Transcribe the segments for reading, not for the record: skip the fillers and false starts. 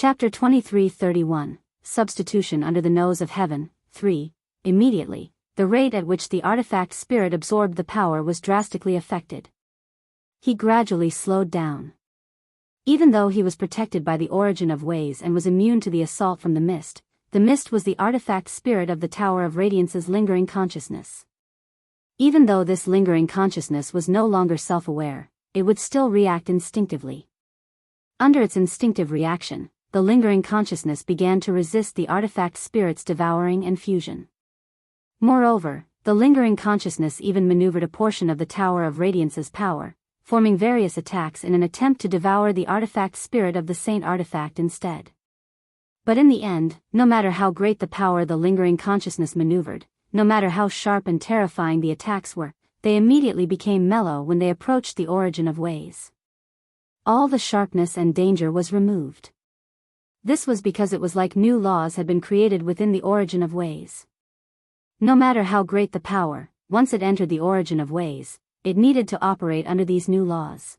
Chapter 23:31, Substitution under the Nose of Heaven. 3. Immediately, the rate at which the artifact spirit absorbed the power was drastically affected. He gradually slowed down. Even though he was protected by the origin of ways and was immune to the assault from the mist was the artifact spirit of the Tower of Radiance's lingering consciousness. Even though this lingering consciousness was no longer self-aware, it would still react instinctively. Under its instinctive reaction, the lingering consciousness began to resist the artifact spirit's devouring and fusion. Moreover, the lingering consciousness even maneuvered a portion of the Tower of Radiance's power, forming various attacks in an attempt to devour the artifact spirit of the Saint artifact instead. But in the end, no matter how great the power the lingering consciousness maneuvered, no matter how sharp and terrifying the attacks were, they immediately became mellow when they approached the origin of ways. All the sharpness and danger was removed. This was because it was like new laws had been created within the origin of ways. No matter how great the power, once it entered the origin of ways, it needed to operate under these new laws.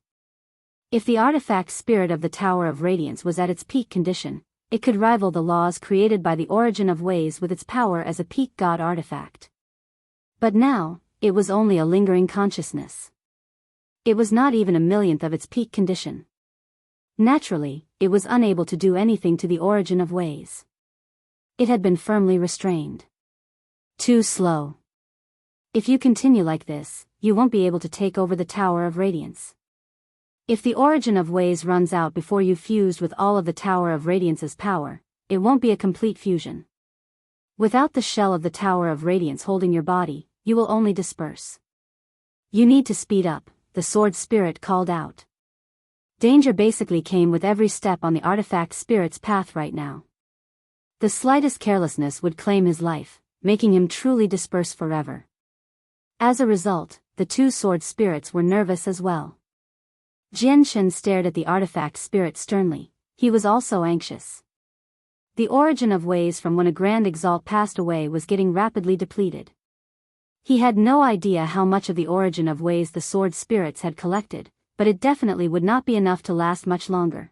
If the artifact spirit of the Tower of Radiance was at its peak condition, it could rival the laws created by the origin of ways with its power as a peak god artifact. But now, it was only a lingering consciousness. It was not even a millionth of its peak condition. Naturally, it was unable to do anything to the origin of ways. It had been firmly restrained. Too slow. If you continue like this, you won't be able to take over the Tower of Radiance. If the origin of ways runs out before you fused with all of the Tower of Radiance's power, it won't be a complete fusion. Without the shell of the Tower of Radiance holding your body, you will only disperse. You need to speed up, the sword spirit called out. Danger basically came with every step on the artifact spirit's path right now. The slightest carelessness would claim his life, making him truly disperse forever. As a result, the two sword spirits were nervous as well. Jian Shen stared at the artifact spirit sternly. He was also anxious. The origin of ways from when a Grand Exalt passed away was getting rapidly depleted. He had no idea how much of the origin of ways the sword spirits had collected, but it definitely would not be enough to last much longer.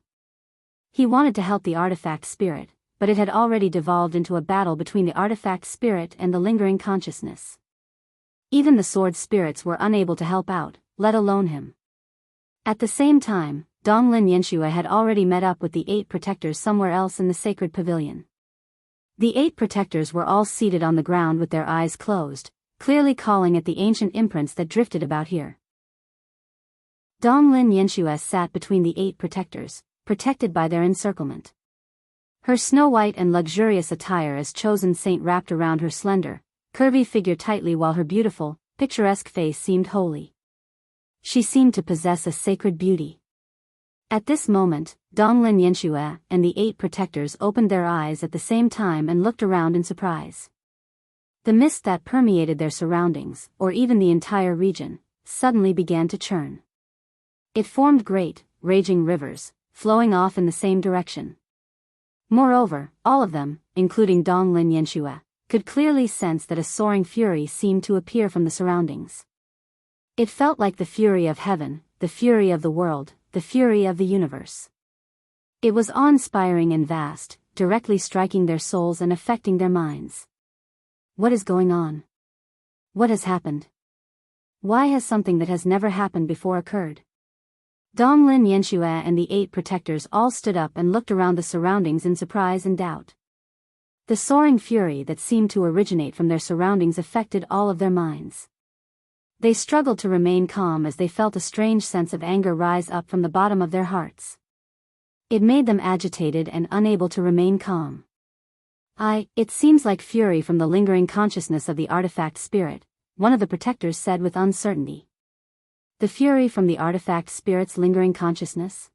He wanted to help the artifact spirit, but it had already devolved into a battle between the artifact spirit and the lingering consciousness. Even the sword spirits were unable to help out, let alone him. At the same time, Donglin Yanxue had already met up with the 8 protectors somewhere else in the sacred pavilion. The 8 protectors were all seated on the ground with their eyes closed, clearly calling at the ancient imprints that drifted about here. Donglin Yanxue sat between the 8 protectors, protected by their encirclement. Her snow-white and luxurious attire as chosen saint wrapped around her slender, curvy figure tightly while her beautiful, picturesque face seemed holy. She seemed to possess a sacred beauty. At this moment, Donglin Yanxue and the 8 protectors opened their eyes at the same time and looked around in surprise. The mist that permeated their surroundings, or even the entire region, suddenly began to churn. It formed great, raging rivers, flowing off in the same direction. Moreover, all of them, including Donglin Yanxue, could clearly sense that a soaring fury seemed to appear from the surroundings. It felt like the fury of heaven, the fury of the world, the fury of the universe. It was awe-inspiring and vast, directly striking their souls and affecting their minds. What is going on? What has happened? Why has something that has never happened before occurred? Donglin Yanxue and the 8 protectors all stood up and looked around the surroundings in surprise and doubt. The soaring fury that seemed to originate from their surroundings affected all of their minds. They struggled to remain calm as they felt a strange sense of anger rise up from the bottom of their hearts. It made them agitated and unable to remain calm. It seems like fury from the lingering consciousness of the artifact spirit, one of the protectors said with uncertainty. The fury from the artifact spirit's lingering consciousness?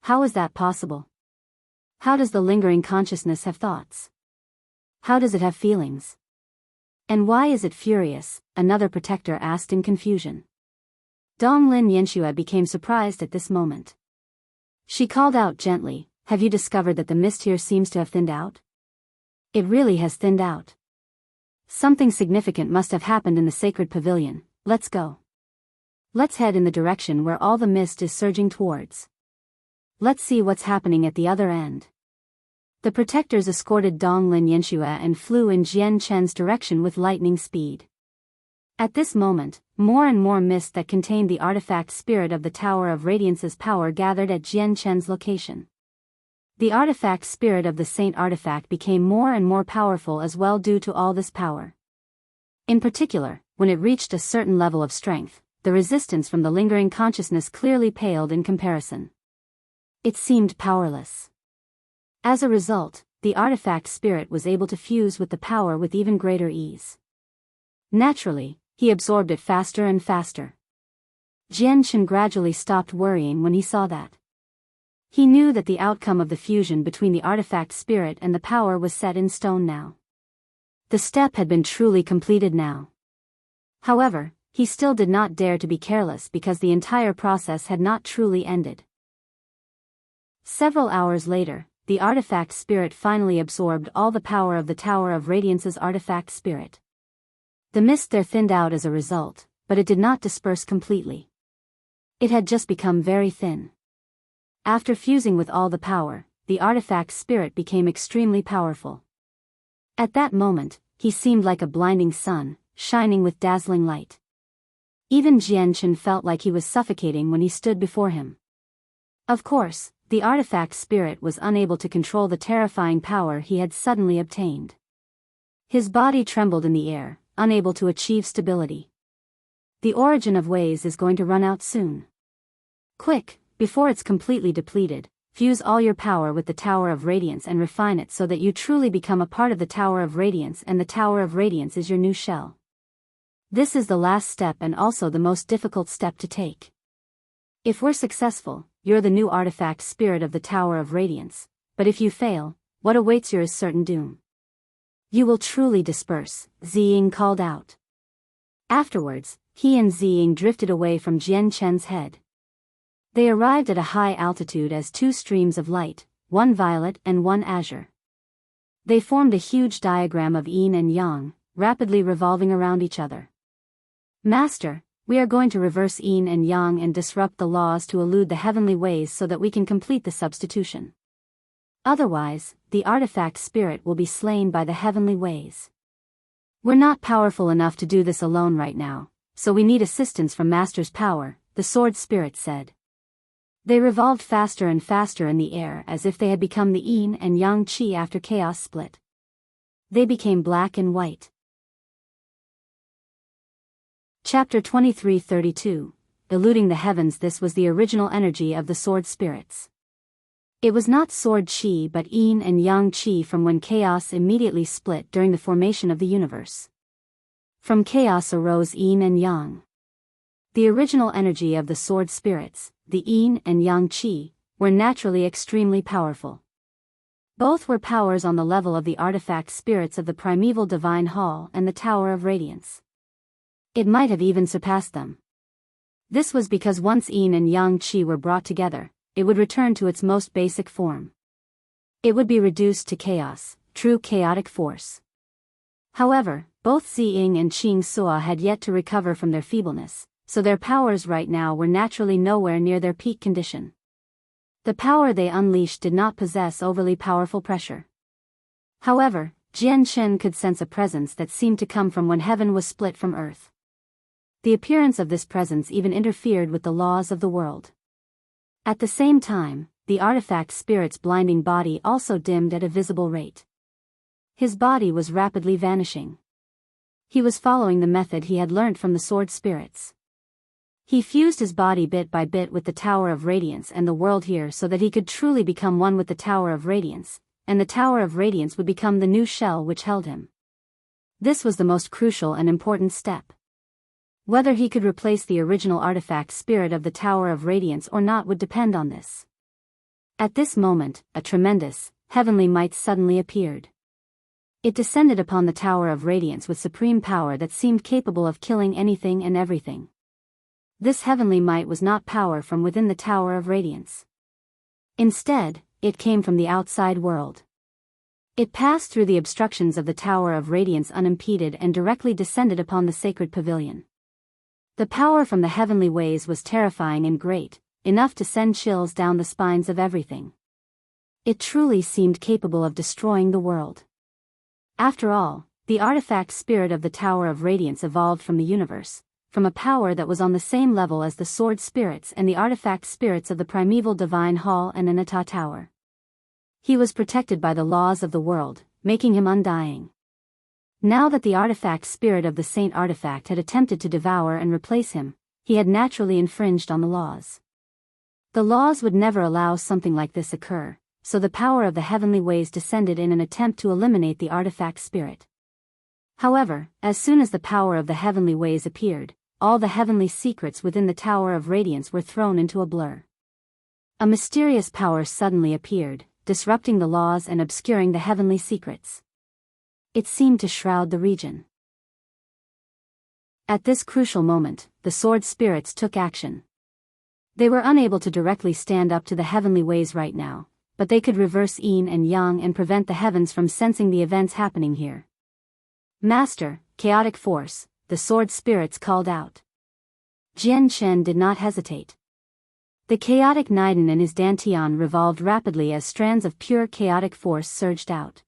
How is that possible? How does the lingering consciousness have thoughts? How does it have feelings? And why is it furious? Another protector asked in confusion. Donglin Yanxue became surprised at this moment. She called out gently, "Have you discovered that the mist here seems to have thinned out? It really has thinned out. Something significant must have happened in the sacred pavilion. Let's go. Let's head in the direction where all the mist is surging towards. Let's see what's happening at the other end." The protectors escorted Donglin Yanxue and flew in Jian Chen's direction with lightning speed. At this moment, more and more mist that contained the artifact spirit of the Tower of Radiance's power gathered at Jian Chen's location. The artifact spirit of the Saint Artifact became more and more powerful as well due to all this power. In particular, when it reached a certain level of strength, the resistance from the lingering consciousness clearly paled in comparison. It seemed powerless. As a result, the artifact spirit was able to fuse with the power with even greater ease. Naturally, he absorbed it faster and faster. Jian Chen gradually stopped worrying when he saw that. He knew that the outcome of the fusion between the artifact spirit and the power was set in stone now. The step had been truly completed now. However, he still did not dare to be careless because the entire process had not truly ended. Several hours later, the artifact spirit finally absorbed all the power of the Tower of Radiance's artifact spirit. The mist there thinned out as a result, but it did not disperse completely. It had just become very thin. After fusing with all the power, the artifact spirit became extremely powerful. At that moment, he seemed like a blinding sun, shining with dazzling light. Even Jian Chen felt like he was suffocating when he stood before him. Of course, the artifact spirit was unable to control the terrifying power he had suddenly obtained. His body trembled in the air, unable to achieve stability. The origin of ways is going to run out soon. Quick, before it's completely depleted, fuse all your power with the Tower of Radiance and refine it so that you truly become a part of the Tower of Radiance and the Tower of Radiance is your new shell. This is the last step and also the most difficult step to take. If we're successful, you're the new artifact spirit of the Tower of Radiance, but if you fail, what awaits you is certain doom. You will truly disperse, Ziying called out. Afterwards, he and Ziying drifted away from Jian Chen's head. They arrived at a high altitude as two streams of light, one violet and one azure. They formed a huge diagram of yin and yang, rapidly revolving around each other. Master, we are going to reverse yin and yang and disrupt the laws to elude the heavenly ways so that we can complete the substitution. Otherwise, the artifact spirit will be slain by the heavenly ways. We're not powerful enough to do this alone right now, so we need assistance from Master's power, the sword spirit said. They revolved faster and faster in the air as if they had become the yin and yang qi after chaos split. They became black and white. Chapter 23-32, Eluding the Heavens. This was the original energy of the sword spirits. It was not sword qi but yin and yang qi from when chaos immediately split during the formation of the universe. From chaos arose yin and yang. The original energy of the sword spirits, the yin and yang qi, were naturally extremely powerful. Both were powers on the level of the artifact spirits of the primeval divine hall and the Tower of Radiance. It might have even surpassed them. This was because once yin and yang qi were brought together, it would return to its most basic form. It would be reduced to chaos, true chaotic force. However, both Ziying and Qing Sua had yet to recover from their feebleness, so their powers right now were naturally nowhere near their peak condition. The power they unleashed did not possess overly powerful pressure. However, Jian Chen could sense a presence that seemed to come from when heaven was split from earth. The appearance of this presence even interfered with the laws of the world. At the same time, the artifact spirit's blinding body also dimmed at a visible rate. His body was rapidly vanishing. He was following the method he had learnt from the sword spirits. He fused his body bit by bit with the Tower of Radiance and the world here so that he could truly become one with the Tower of Radiance, and the Tower of Radiance would become the new shell which held him. This was the most crucial and important step. Whether he could replace the original artifact spirit of the Tower of Radiance or not would depend on this. At this moment, a tremendous, heavenly might suddenly appeared. It descended upon the Tower of Radiance with supreme power that seemed capable of killing anything and everything. This heavenly might was not power from within the Tower of Radiance. Instead, it came from the outside world. It passed through the obstructions of the Tower of Radiance unimpeded and directly descended upon the sacred pavilion. The power from the heavenly ways was terrifying and great, enough to send chills down the spines of everything. It truly seemed capable of destroying the world. After all, the artifact spirit of the Tower of Radiance evolved from the universe, from a power that was on the same level as the sword spirits and the artifact spirits of the primeval Divine Hall and Anata Tower. He was protected by the laws of the world, making him undying. Now that the artifact spirit of the Saint Artifact had attempted to devour and replace him, he had naturally infringed on the laws. The laws would never allow something like this occur, so the power of the heavenly ways descended in an attempt to eliminate the artifact spirit. However, as soon as the power of the heavenly ways appeared, all the heavenly secrets within the Tower of Radiance were thrown into a blur. A mysterious power suddenly appeared, disrupting the laws and obscuring the heavenly secrets. It seemed to shroud the region. At this crucial moment, the sword spirits took action. They were unable to directly stand up to the heavenly ways right now, but they could reverse yin and yang and prevent the heavens from sensing the events happening here. Master, chaotic force, the sword spirits called out. Jian Chen did not hesitate. The chaotic Niden and his dantian revolved rapidly as strands of pure chaotic force surged out.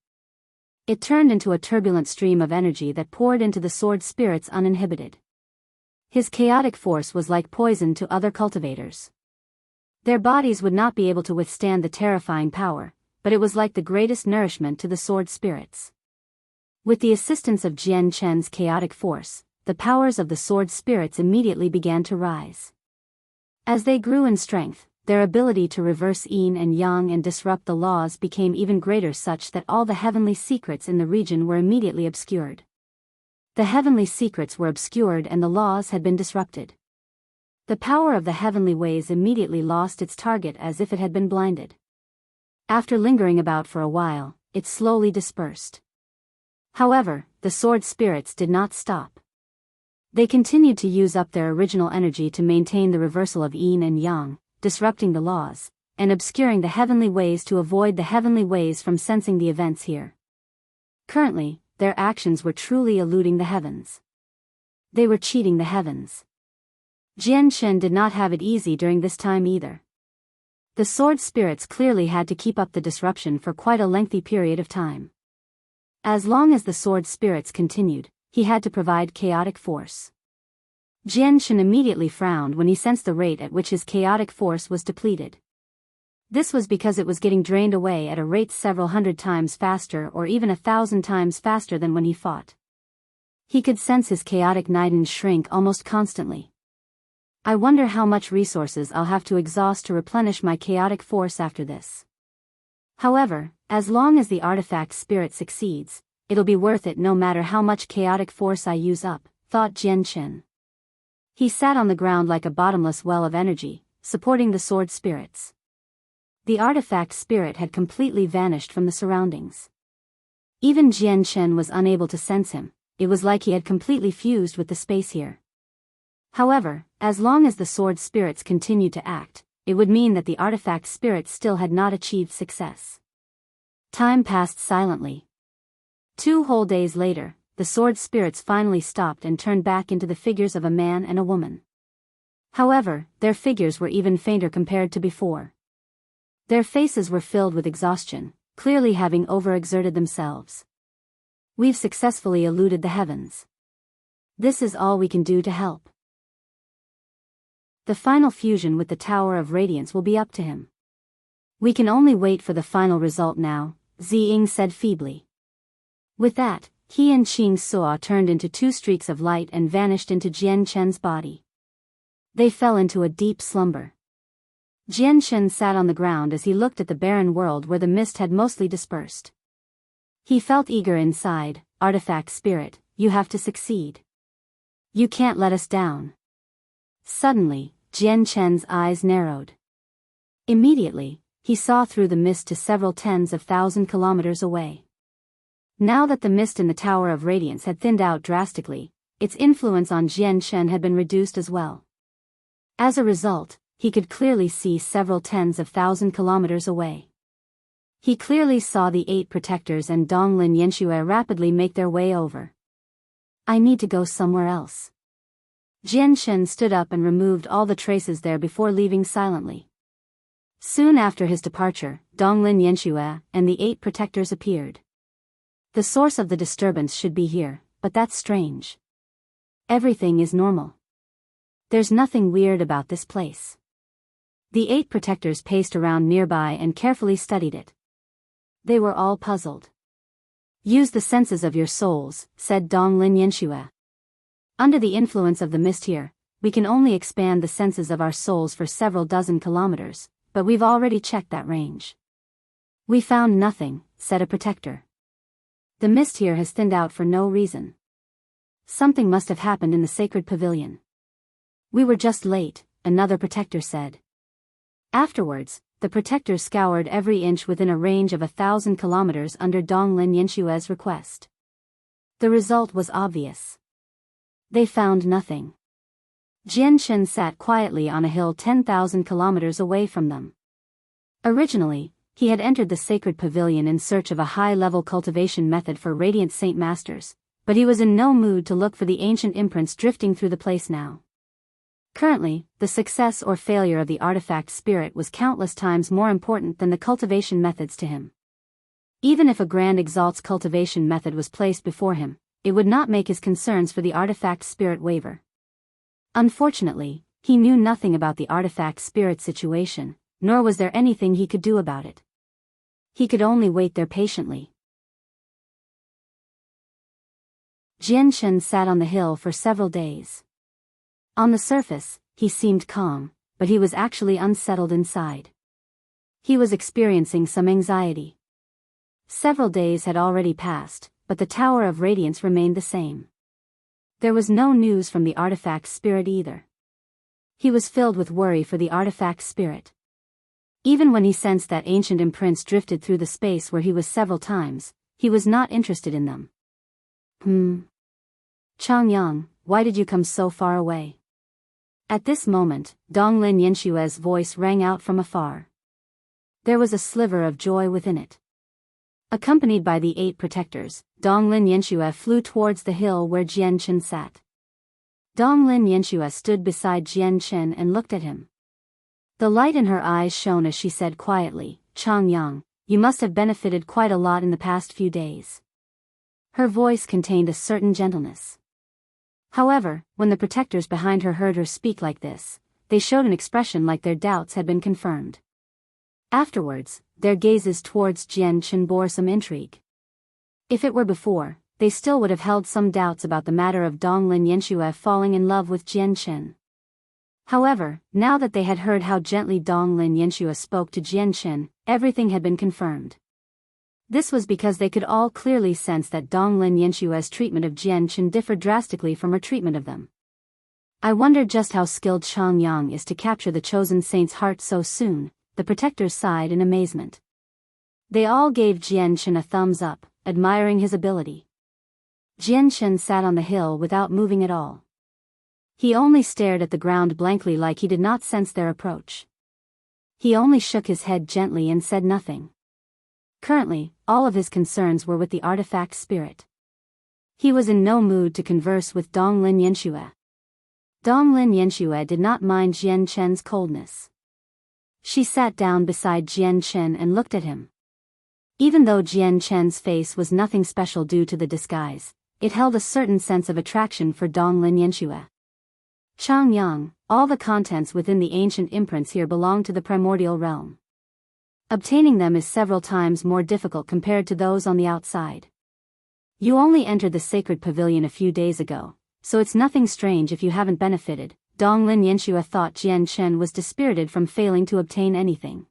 It turned into a turbulent stream of energy that poured into the sword spirits uninhibited. His chaotic force was like poison to other cultivators. Their bodies would not be able to withstand the terrifying power, but it was like the greatest nourishment to the sword spirits. With the assistance of Jian Chen's chaotic force, the powers of the sword spirits immediately began to rise. As they grew in strength, their ability to reverse yin and yang and disrupt the laws became even greater, such that all the heavenly secrets in the region were immediately obscured. The heavenly secrets were obscured and the laws had been disrupted. The power of the heavenly ways immediately lost its target as if it had been blinded. After lingering about for a while, it slowly dispersed. However, the sword spirits did not stop. They continued to use up their original energy to maintain the reversal of yin and yang, disrupting the laws, and obscuring the heavenly ways to avoid the heavenly ways from sensing the events here. Currently, their actions were truly eluding the heavens. They were cheating the heavens. Jian Chen did not have it easy during this time either. The sword spirits clearly had to keep up the disruption for quite a lengthy period of time. As long as the sword spirits continued, he had to provide chaotic force. Jian Chen immediately frowned when he sensed the rate at which his chaotic force was depleted. This was because it was getting drained away at a rate several hundred times faster or even 1,000 times faster than when he fought. He could sense his chaotic Niden shrink almost constantly. I wonder how much resources I'll have to exhaust to replenish my chaotic force after this. However, as long as the artifact spirit succeeds, it'll be worth it no matter how much chaotic force I use up, thought Jian Chen. He sat on the ground like a bottomless well of energy, supporting the sword spirits. The artifact spirit had completely vanished from the surroundings. Even Jian Chen was unable to sense him. It was like he had completely fused with the space here. However, as long as the sword spirits continued to act, it would mean that the artifact spirits still had not achieved success. Time passed silently. 2 whole days later, the sword spirits finally stopped and turned back into the figures of a man and a woman. However, their figures were even fainter compared to before. Their faces were filled with exhaustion, clearly having overexerted themselves. We've successfully eluded the heavens. This is all we can do to help. The final fusion with the Tower of Radiance will be up to him. We can only wait for the final result now, Ziying said feebly. With that, he and Qing Suo turned into 2 streaks of light and vanished into Jian Chen's body. They fell into a deep slumber. Jian Chen sat on the ground as he looked at the barren world where the mist had mostly dispersed. He felt eager inside. Artifact spirit, you have to succeed. You can't let us down. Suddenly, Jian Chen's eyes narrowed. Immediately, he saw through the mist to several tens of thousand kilometers away. Now that the mist in the Tower of Radiance had thinned out drastically, its influence on Jian Chen had been reduced as well. As a result, he could clearly see several tens of thousand kilometers away. He clearly saw the 8 protectors and Donglin Yanxue rapidly make their way over. I need to go somewhere else. Jian Chen stood up and removed all the traces there before leaving silently. Soon after his departure, Donglin Yanxue and the 8 protectors appeared. The source of the disturbance should be here, but that's strange. Everything is normal. There's nothing weird about this place. The 8 protectors paced around nearby and carefully studied it. They were all puzzled. Use the senses of your souls, said Donglin Yanxue. Under the influence of the mist here, we can only expand the senses of our souls for several dozen kilometers, but we've already checked that range. We found nothing, said a protector. The mist here has thinned out for no reason. Something must have happened in the sacred pavilion. We were just late, another protector said. Afterwards, the protectors scoured every inch within a range of 1,000 kilometers under Donglin Yanxue's request. The result was obvious. They found nothing. Jianchen sat quietly on a hill 10,000 kilometers away from them. Originally, he had entered the sacred pavilion in search of a high-level cultivation method for radiant saint masters, but he was in no mood to look for the ancient imprints drifting through the place now. Currently, the success or failure of the artifact spirit was countless times more important than the cultivation methods to him. Even if a grand Exalt's cultivation method was placed before him, it would not make his concerns for the artifact spirit waver. Unfortunately, he knew nothing about the artifact spirit situation, nor was there anything he could do about it. He could only wait there patiently. Jianchen sat on the hill for several days. On the surface, he seemed calm, but he was actually unsettled inside. He was experiencing some anxiety. Several days had already passed, but the Tower of Radiance remained the same. There was no news from the artifact spirit either. He was filled with worry for the artifact spirit. Even when he sensed that ancient imprints drifted through the space where he was several times, he was not interested in them. Changyang, why did you come so far away? At this moment, Donglin Yanxue's voice rang out from afar. There was a sliver of joy within it. Accompanied by the 8 protectors, Donglin Yanxue flew towards the hill where Jianchen sat. Donglin Yanxue stood beside Jianchen and looked at him. The light in her eyes shone as she said quietly, Changyang, you must have benefited quite a lot in the past few days. Her voice contained a certain gentleness. However, when the protectors behind her heard her speak like this, they showed an expression like their doubts had been confirmed. Afterwards, their gazes towards Jianchen bore some intrigue. If it were before, they still would have held some doubts about the matter of Donglin Yanxue falling in love with Jianchen. However, now that they had heard how gently Donglin Yanxue spoke to Jianchen, everything had been confirmed. This was because they could all clearly sense that Donglin Yanxue's treatment of Jianchen differed drastically from her treatment of them. I wonder just how skilled Changyang is to capture the chosen saint's heart so soon, the protectors sighed in amazement. They all gave Jianchen a thumbs up, admiring his ability. Jianchen sat on the hill without moving at all. He only stared at the ground blankly like he did not sense their approach. He only shook his head gently and said nothing. Currently, all of his concerns were with the artifact spirit. He was in no mood to converse with Donglin Yanxue. Donglin Yanxue did not mind Jianchen's coldness. She sat down beside Jianchen and looked at him. Even though Jianchen's face was nothing special due to the disguise, it held a certain sense of attraction for Donglin Yanxue. Changyang, all the contents within the ancient imprints here belong to the primordial realm. Obtaining them is several times more difficult compared to those on the outside. You only entered the sacred pavilion a few days ago, so it's nothing strange if you haven't benefited. Donglin Yanxue thought Jianchen was dispirited from failing to obtain anything.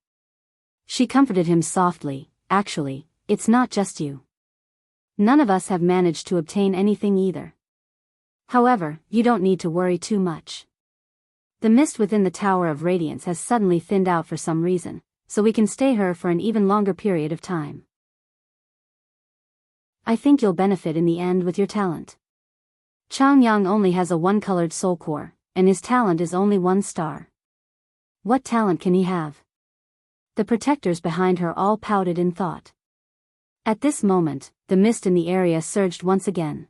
She comforted him softly, actually, it's not just you. None of us have managed to obtain anything either. However, you don't need to worry too much. The mist within the Tower of Radiance has suddenly thinned out for some reason, so we can stay here for an even longer period of time. I think you'll benefit in the end with your talent. Changyang only has a one-colored soul core, and his talent is only 1 star. What talent can he have? The protectors behind her all pouted in thought. At this moment, the mist in the area surged once again.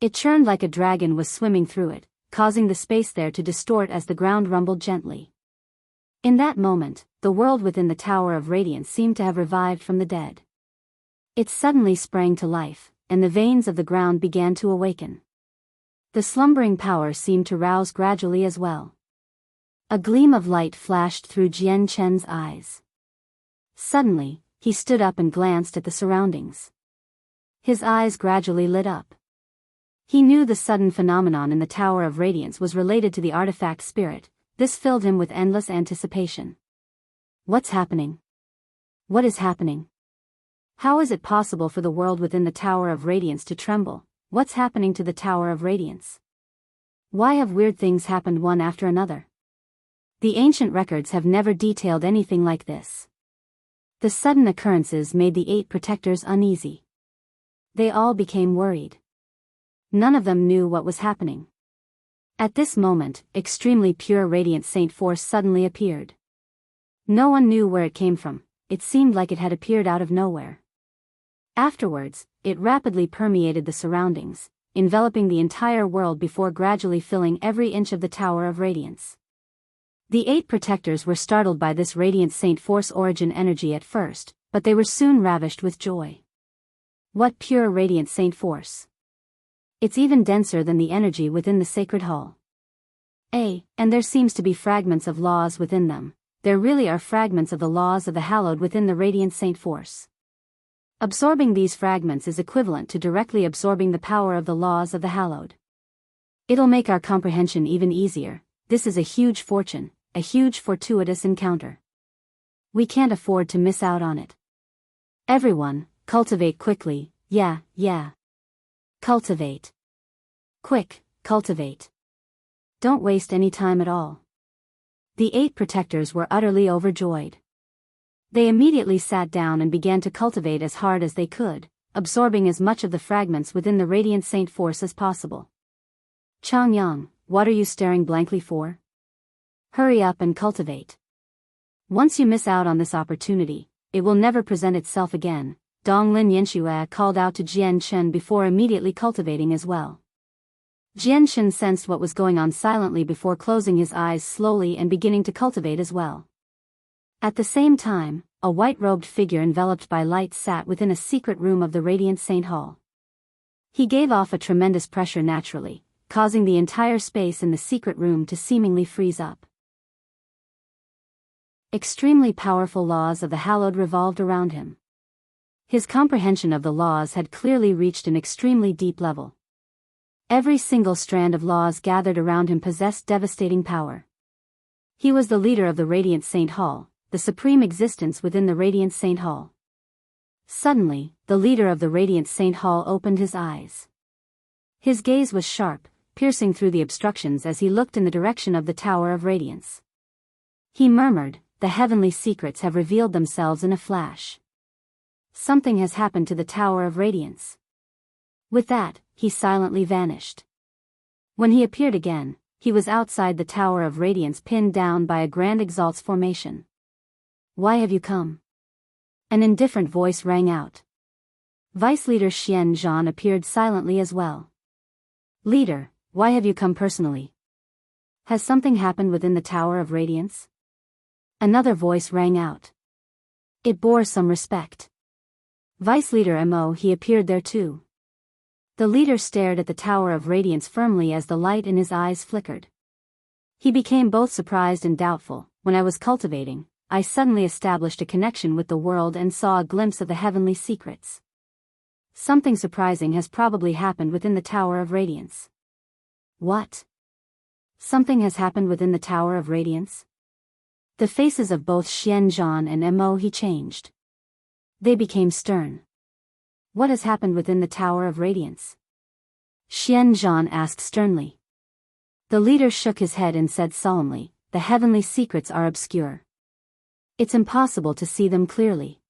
It churned like a dragon was swimming through it, causing the space there to distort as the ground rumbled gently. In that moment, the world within the Tower of Radiance seemed to have revived from the dead. It suddenly sprang to life, and the veins of the ground began to awaken. The slumbering power seemed to rouse gradually as well. A gleam of light flashed through Jian Chen's eyes. Suddenly, he stood up and glanced at the surroundings. His eyes gradually lit up. He knew the sudden phenomenon in the Tower of Radiance was related to the artifact spirit. This filled him with endless anticipation. What's happening? What is happening? How is it possible for the world within the Tower of Radiance to tremble? What's happening to the Tower of Radiance? Why have weird things happened one after another? The ancient records have never detailed anything like this. The sudden occurrences made the 8 protectors uneasy. They all became worried. None of them knew what was happening. At this moment, extremely pure radiant saint force suddenly appeared. No one knew where it came from. It seemed like it had appeared out of nowhere. Afterwards, it rapidly permeated the surroundings, enveloping the entire world before gradually filling every inch of the Tower of Radiance. The 8 protectors were startled by this radiant saint force origin energy at first, but they were soon ravished with joy. What pure radiant saint force! It's even denser than the energy within the sacred hall. And there seems to be fragments of laws within them. There really are fragments of the laws of the hallowed within the radiant saint force. Absorbing these fragments is equivalent to directly absorbing the power of the laws of the hallowed. It'll make our comprehension even easier. This is a huge fortune, a huge fortuitous encounter. We can't afford to miss out on it. Everyone, cultivate quickly, yeah. Cultivate. Quick, cultivate. Don't waste any time at all. The 8 protectors were utterly overjoyed. They immediately sat down and began to cultivate as hard as they could, absorbing as much of the fragments within the radiant saint force as possible. Changyang, what are you staring blankly for? Hurry up and cultivate. Once you miss out on this opportunity, it will never present itself again. Donglin Yanshue called out to Jian Chen before immediately cultivating as well. Jian Chen sensed what was going on silently before closing his eyes slowly and beginning to cultivate as well. At the same time, a white-robed figure enveloped by light sat within a secret room of the Radiant Saint Hall. He gave off a tremendous pressure naturally, causing the entire space in the secret room to seemingly freeze up. Extremely powerful laws of the hallowed revolved around him. His comprehension of the laws had clearly reached an extremely deep level. Every single strand of laws gathered around him possessed devastating power. He was the leader of the Radiant Saint Hall, the supreme existence within the Radiant Saint Hall. Suddenly, the leader of the Radiant Saint Hall opened his eyes. His gaze was sharp, piercing through the obstructions as he looked in the direction of the Tower of Radiance. He murmured, "The heavenly secrets have revealed themselves in a flash. Something has happened to the Tower of Radiance." With that, he silently vanished. When he appeared again, he was outside the Tower of Radiance pinned down by a grand Exalt's formation. "Why have you come?" An indifferent voice rang out. Vice Leader Xian Zhan appeared silently as well. "Leader, why have you come personally? Has something happened within the Tower of Radiance?" Another voice rang out. It bore some respect. Vice Leader Mo, he appeared there too. The leader stared at the Tower of Radiance firmly as the light in his eyes flickered. He became both surprised and doubtful. "When I was cultivating, I suddenly established a connection with the world and saw a glimpse of the heavenly secrets. Something surprising has probably happened within the Tower of Radiance." "What? Something has happened within the Tower of Radiance?" The faces of both Xian Zhan and Mo he changed. They became stern. "What has happened within the Tower of Radiance?" Xian Zhan asked sternly. The leader shook his head and said solemnly, "The heavenly secrets are obscure. It's impossible to see them clearly.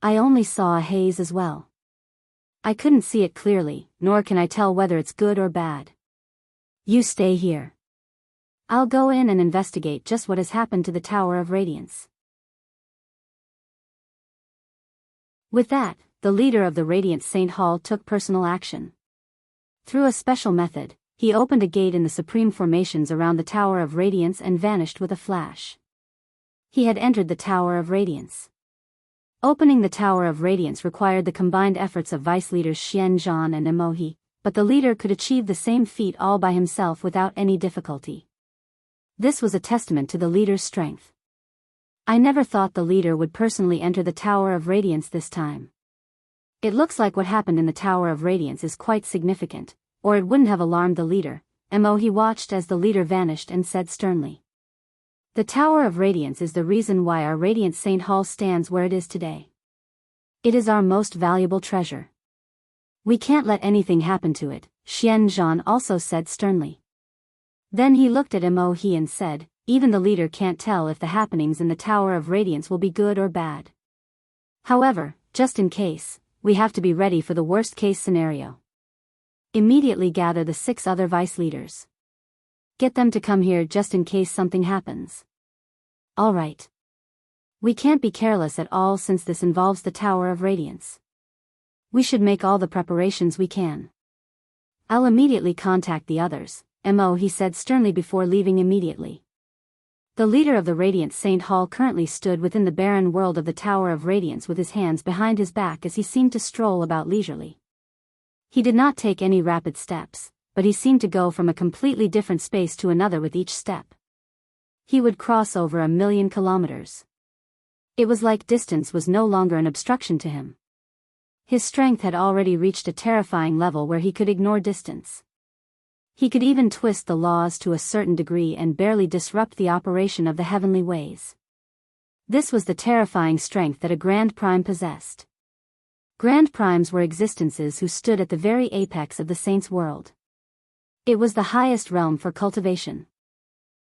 I only saw a haze as well. I couldn't see it clearly, nor can I tell whether it's good or bad. You stay here. I'll go in and investigate just what has happened to the Tower of Radiance." With that, the leader of the Radiant Saint Hall took personal action. Through a special method, he opened a gate in the supreme formations around the Tower of Radiance and vanished with a flash. He had entered the Tower of Radiance. Opening the Tower of Radiance required the combined efforts of vice leaders Xian Zhan and Emohi, but the leader could achieve the same feat all by himself without any difficulty. This was a testament to the leader's strength. I never thought the leader would personally enter the Tower of Radiance this time. It looks like what happened in the Tower of Radiance is quite significant, or it wouldn't have alarmed the leader. Emohi watched as the leader vanished and said sternly. The Tower of Radiance is the reason why our Radiant Saint Hall stands where it is today. It is our most valuable treasure. We can't let anything happen to it, Xian Zhan also said sternly. Then he looked at Emohi and said, even the leader can't tell if the happenings in the Tower of Radiance will be good or bad. However, just in case, we have to be ready for the worst-case scenario. Immediately gather the 6 other vice leaders. Get them to come here just in case something happens. All right. We can't be careless at all since this involves the Tower of Radiance. We should make all the preparations we can. I'll immediately contact the others, Emohi said sternly before leaving immediately. The leader of the Radiant Saint Hall currently stood within the barren world of the Tower of Radiance with his hands behind his back as he seemed to stroll about leisurely. He did not take any rapid steps, but he seemed to go from a completely different space to another with each step. He would cross over 1,000,000 kilometers. It was like distance was no longer an obstruction to him. His strength had already reached a terrifying level where he could ignore distance. He could even twist the laws to a certain degree and barely disrupt the operation of the heavenly ways. This was the terrifying strength that a Grand Prime possessed. Grand Primes were existences who stood at the very apex of the saints' world. It was the highest realm for cultivation.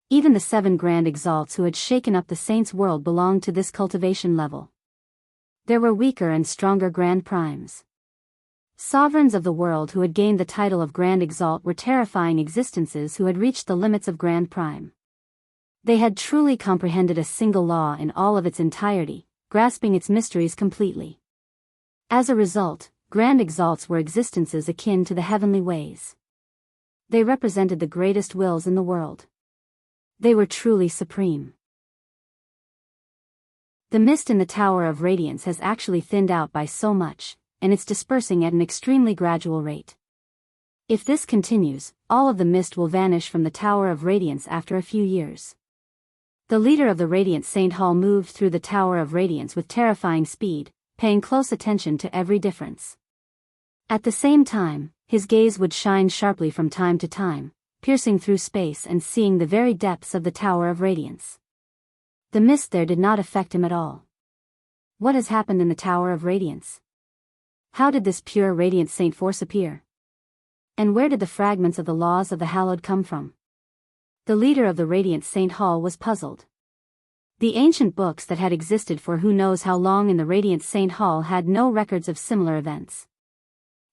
Even the 7 Grand Exalts who had shaken up the saints' world belonged to this cultivation level. There were weaker and stronger Grand Primes. Sovereigns of the world who had gained the title of Grand Exalt were terrifying existences who had reached the limits of Grand Prime. They had truly comprehended a single law in all of its entirety, grasping its mysteries completely. As a result, Grand Exalts were existences akin to the heavenly ways. They represented the greatest wills in the world. They were truly supreme. The mist in the Tower of Radiance has actually thinned out by so much, and it's dispersing at an extremely gradual rate. If this continues, all of the mist will vanish from the Tower of Radiance after a few years. The leader of the Radiant Saint Hall moved through the Tower of Radiance with terrifying speed, paying close attention to every difference. At the same time, his gaze would shine sharply from time to time, piercing through space and seeing the very depths of the Tower of Radiance. The mist there did not affect him at all. What has happened in the Tower of Radiance? How did this pure radiant saint force appear? And where did the fragments of the laws of the hallowed come from? The leader of the Radiant Saint Hall was puzzled. The ancient books that had existed for who knows how long in the Radiant Saint Hall had no records of similar events.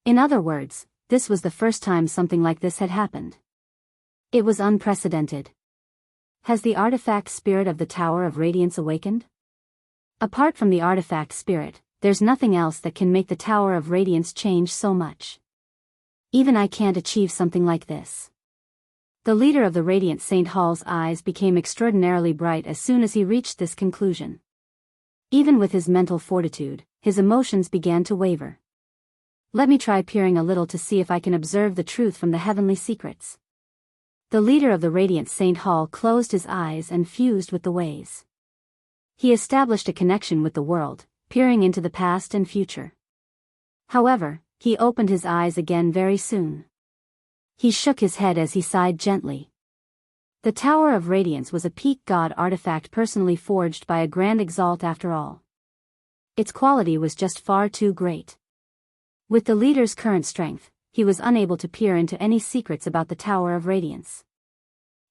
In other words, this was the first time something like this had happened. It was unprecedented. Has the artifact spirit of the Tower of Radiance awakened? Apart from the artifact spirit, there's nothing else that can make the Tower of Radiance change so much. Even I can't achieve something like this. The leader of the Radiant Saint Hall's eyes became extraordinarily bright as soon as he reached this conclusion. Even with his mental fortitude, his emotions began to waver. Let me try peering a little to see if I can observe the truth from the heavenly secrets. The leader of the Radiant Saint Hall closed his eyes and fused with the ways. He established a connection with the world, peering into the past and future. However, he opened his eyes again very soon. He shook his head as he sighed gently. The Tower of Radiance was a peak god artifact personally forged by a Grand Exalt after all. Its quality was just far too great. With the leader's current strength, he was unable to peer into any secrets about the Tower of Radiance.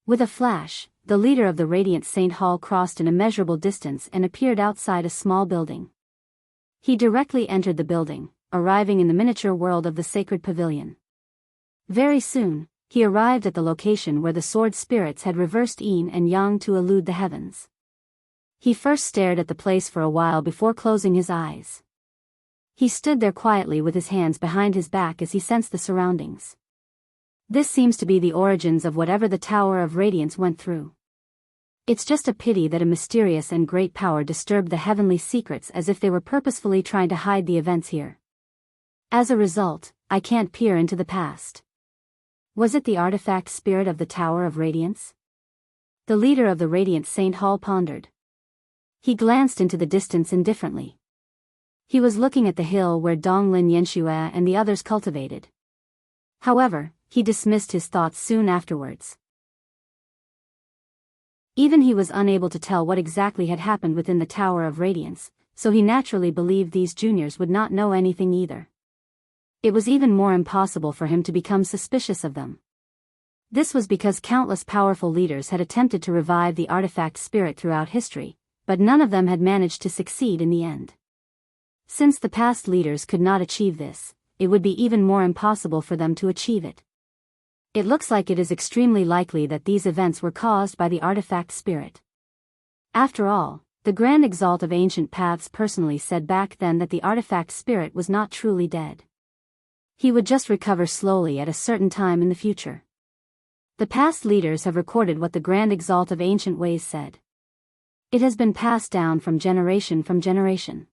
With a flash, the leader of the Radiant Saint Hall crossed an immeasurable distance and appeared outside a small building. He directly entered the building, arriving in the miniature world of the Sacred Pavilion. Very soon, he arrived at the location where the sword spirits had reversed yin and yang to elude the heavens. He first stared at the place for a while before closing his eyes. He stood there quietly with his hands behind his back as he sensed the surroundings. This seems to be the origins of whatever the Tower of Radiance went through. It's just a pity that a mysterious and great power disturbed the heavenly secrets as if they were purposefully trying to hide the events here. As a result, I can't peer into the past. Was it the artifact spirit of the Tower of Radiance? The leader of the Radiant Saint Hall pondered. He glanced into the distance indifferently. He was looking at the hill where Donglin Yanxue and the others cultivated. However, he dismissed his thoughts soon afterwards. Even he was unable to tell what exactly had happened within the Tower of Radiance, so he naturally believed these juniors would not know anything either. It was even more impossible for him to become suspicious of them. This was because countless powerful leaders had attempted to revive the artifact spirit throughout history, but none of them had managed to succeed in the end. Since the past leaders could not achieve this, it would be even more impossible for them to achieve it. It looks like it is extremely likely that these events were caused by the artifact spirit. After all, the Grand Exalt of Ancient Paths personally said back then that the artifact spirit was not truly dead. He would just recover slowly at a certain time in the future. The past leaders have recorded what the Grand Exalt of Ancient Ways said. It has been passed down from generation.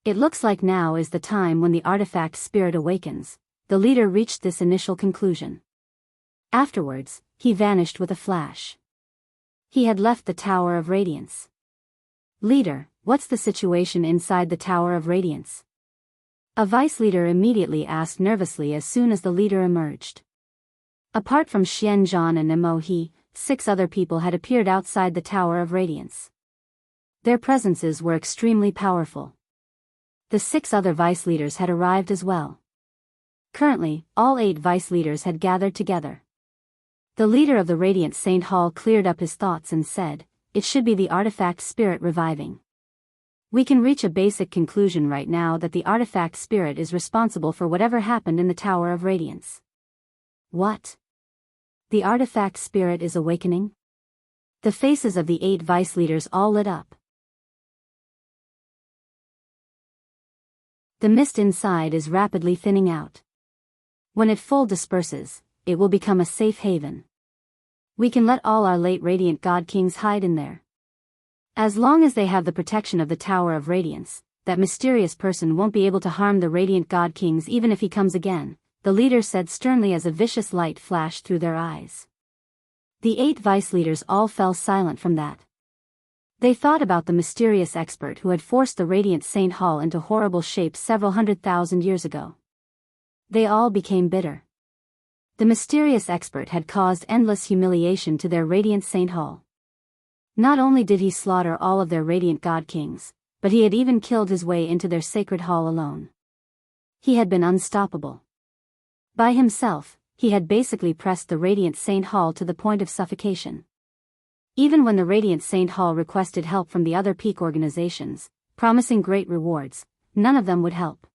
It looks like now is the time when the artifact spirit awakens. The leader reached this initial conclusion. Afterwards, he vanished with a flash. He had left the Tower of Radiance. Leader, what's the situation inside the Tower of Radiance? A vice leader immediately asked nervously as soon as the leader emerged. Apart from Xian Zhan and Mo He, 6 other people had appeared outside the Tower of Radiance. Their presences were extremely powerful. The 6 other vice leaders had arrived as well. Currently, all 8 vice leaders had gathered together. The leader of the Radiant Saint Hall cleared up his thoughts and said, "It should be the artifact spirit reviving. We can reach a basic conclusion right now that the artifact spirit is responsible for whatever happened in the Tower of Radiance." What? The artifact spirit is awakening? The faces of the 8 vice leaders all lit up. The mist inside is rapidly thinning out. When it full disperses, it will become a safe haven. We can let all our late Radiant God Kings hide in there. As long as they have the protection of the Tower of Radiance, that mysterious person won't be able to harm the Radiant God Kings even if he comes again, the leader said sternly as a vicious light flashed through their eyes. The 8 vice leaders all fell silent from that. They thought about the mysterious expert who had forced the Radiant Saint Hall into horrible shape several 100,000 years ago. They all became bitter. The mysterious expert had caused endless humiliation to their Radiant Saint Hall. Not only did he slaughter all of their Radiant God Kings, but he had even killed his way into their sacred hall alone. He had been unstoppable. By himself, he had basically pressed the Radiant Saint Hall to the point of suffocation. Even when the Radiant Saint Hall requested help from the other peak organizations, promising great rewards, none of them would help.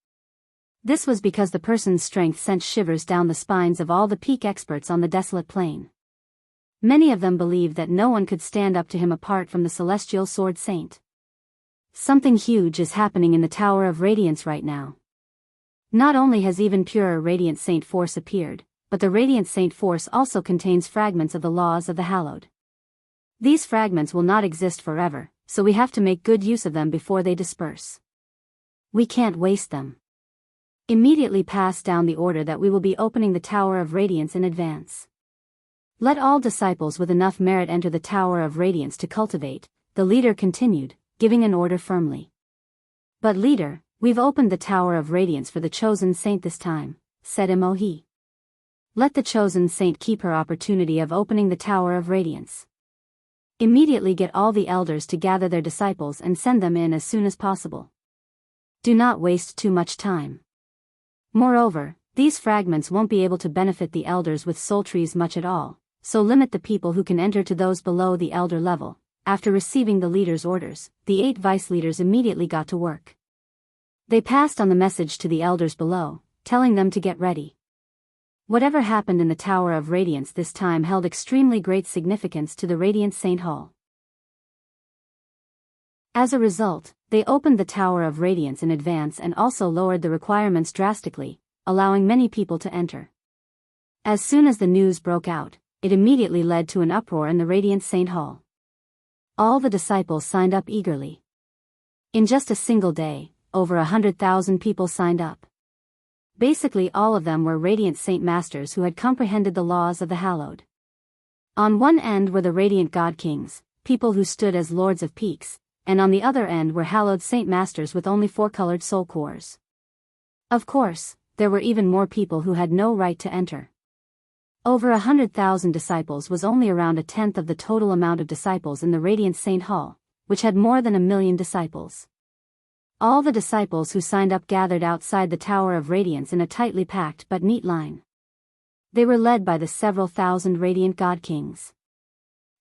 This was because the person's strength sent shivers down the spines of all the peak experts on the desolate plain. Many of them believed that no one could stand up to him apart from the Celestial Sword Saint. Something huge is happening in the Tower of Radiance right now. Not only has even purer Radiant Saint Force appeared, but the Radiant Saint Force also contains fragments of the laws of the Hallowed. These fragments will not exist forever, so we have to make good use of them before they disperse. We can't waste them. Immediately pass down the order that we will be opening the Tower of Radiance in advance. Let all disciples with enough merit enter the Tower of Radiance to cultivate, the leader continued, giving an order firmly. But leader, we've opened the Tower of Radiance for the chosen saint this time, said Mo He. Let the chosen saint keep her opportunity of opening the Tower of Radiance. Immediately get all the elders to gather their disciples and send them in as soon as possible. Do not waste too much time. Moreover, these fragments won't be able to benefit the elders with soul trees much at all, so limit the people who can enter to those below the elder level. After receiving the leader's orders, the 8 vice leaders immediately got to work. They passed on the message to the elders below, telling them to get ready. Whatever happened in the Tower of Radiance this time held extremely great significance to the Radiant Saint Hall. As a result, they opened the Tower of Radiance in advance and also lowered the requirements drastically, allowing many people to enter. As soon as the news broke out, it immediately led to an uproar in the Radiant Saint Hall. All the disciples signed up eagerly. In just a single day, over 100,000 people signed up. Basically all of them were radiant saint masters who had comprehended the laws of the hallowed. On one end were the radiant god kings, people who stood as lords of peaks, and on the other end were hallowed saint masters with only 4-colored soul cores. Of course, there were even more people who had no right to enter. Over 100,000 disciples was only around a tenth of the total amount of disciples in the Radiant Saint Hall, which had more than 1 million disciples. All the disciples who signed up gathered outside the Tower of Radiance in a tightly packed but neat line. They were led by the several thousand radiant god kings.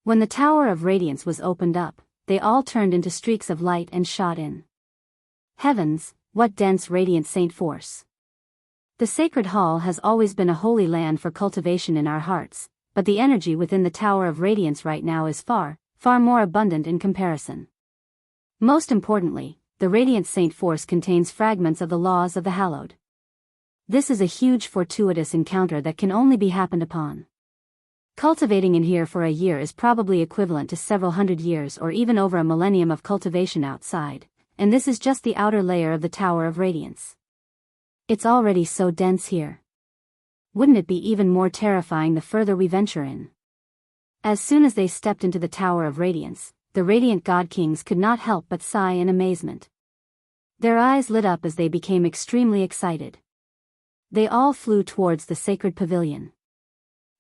When the Tower of Radiance was opened up, they all turned into streaks of light and shot in. Heavens, what dense radiant saint force! The Sacred Hall has always been a holy land for cultivation in our hearts, but the energy within the Tower of Radiance right now is far, far more abundant in comparison. Most importantly, the radiant saint force contains fragments of the laws of the hallowed. This is a huge fortuitous encounter that can only be happened upon. Cultivating in here for a year is probably equivalent to several hundred years or even over a millennium of cultivation outside, and this is just the outer layer of the Tower of Radiance. It's already so dense here. Wouldn't it be even more terrifying the further we venture in? As soon as they stepped into the Tower of Radiance, the radiant god kings could not help but sigh in amazement. Their eyes lit up as they became extremely excited. They all flew towards the sacred pavilion.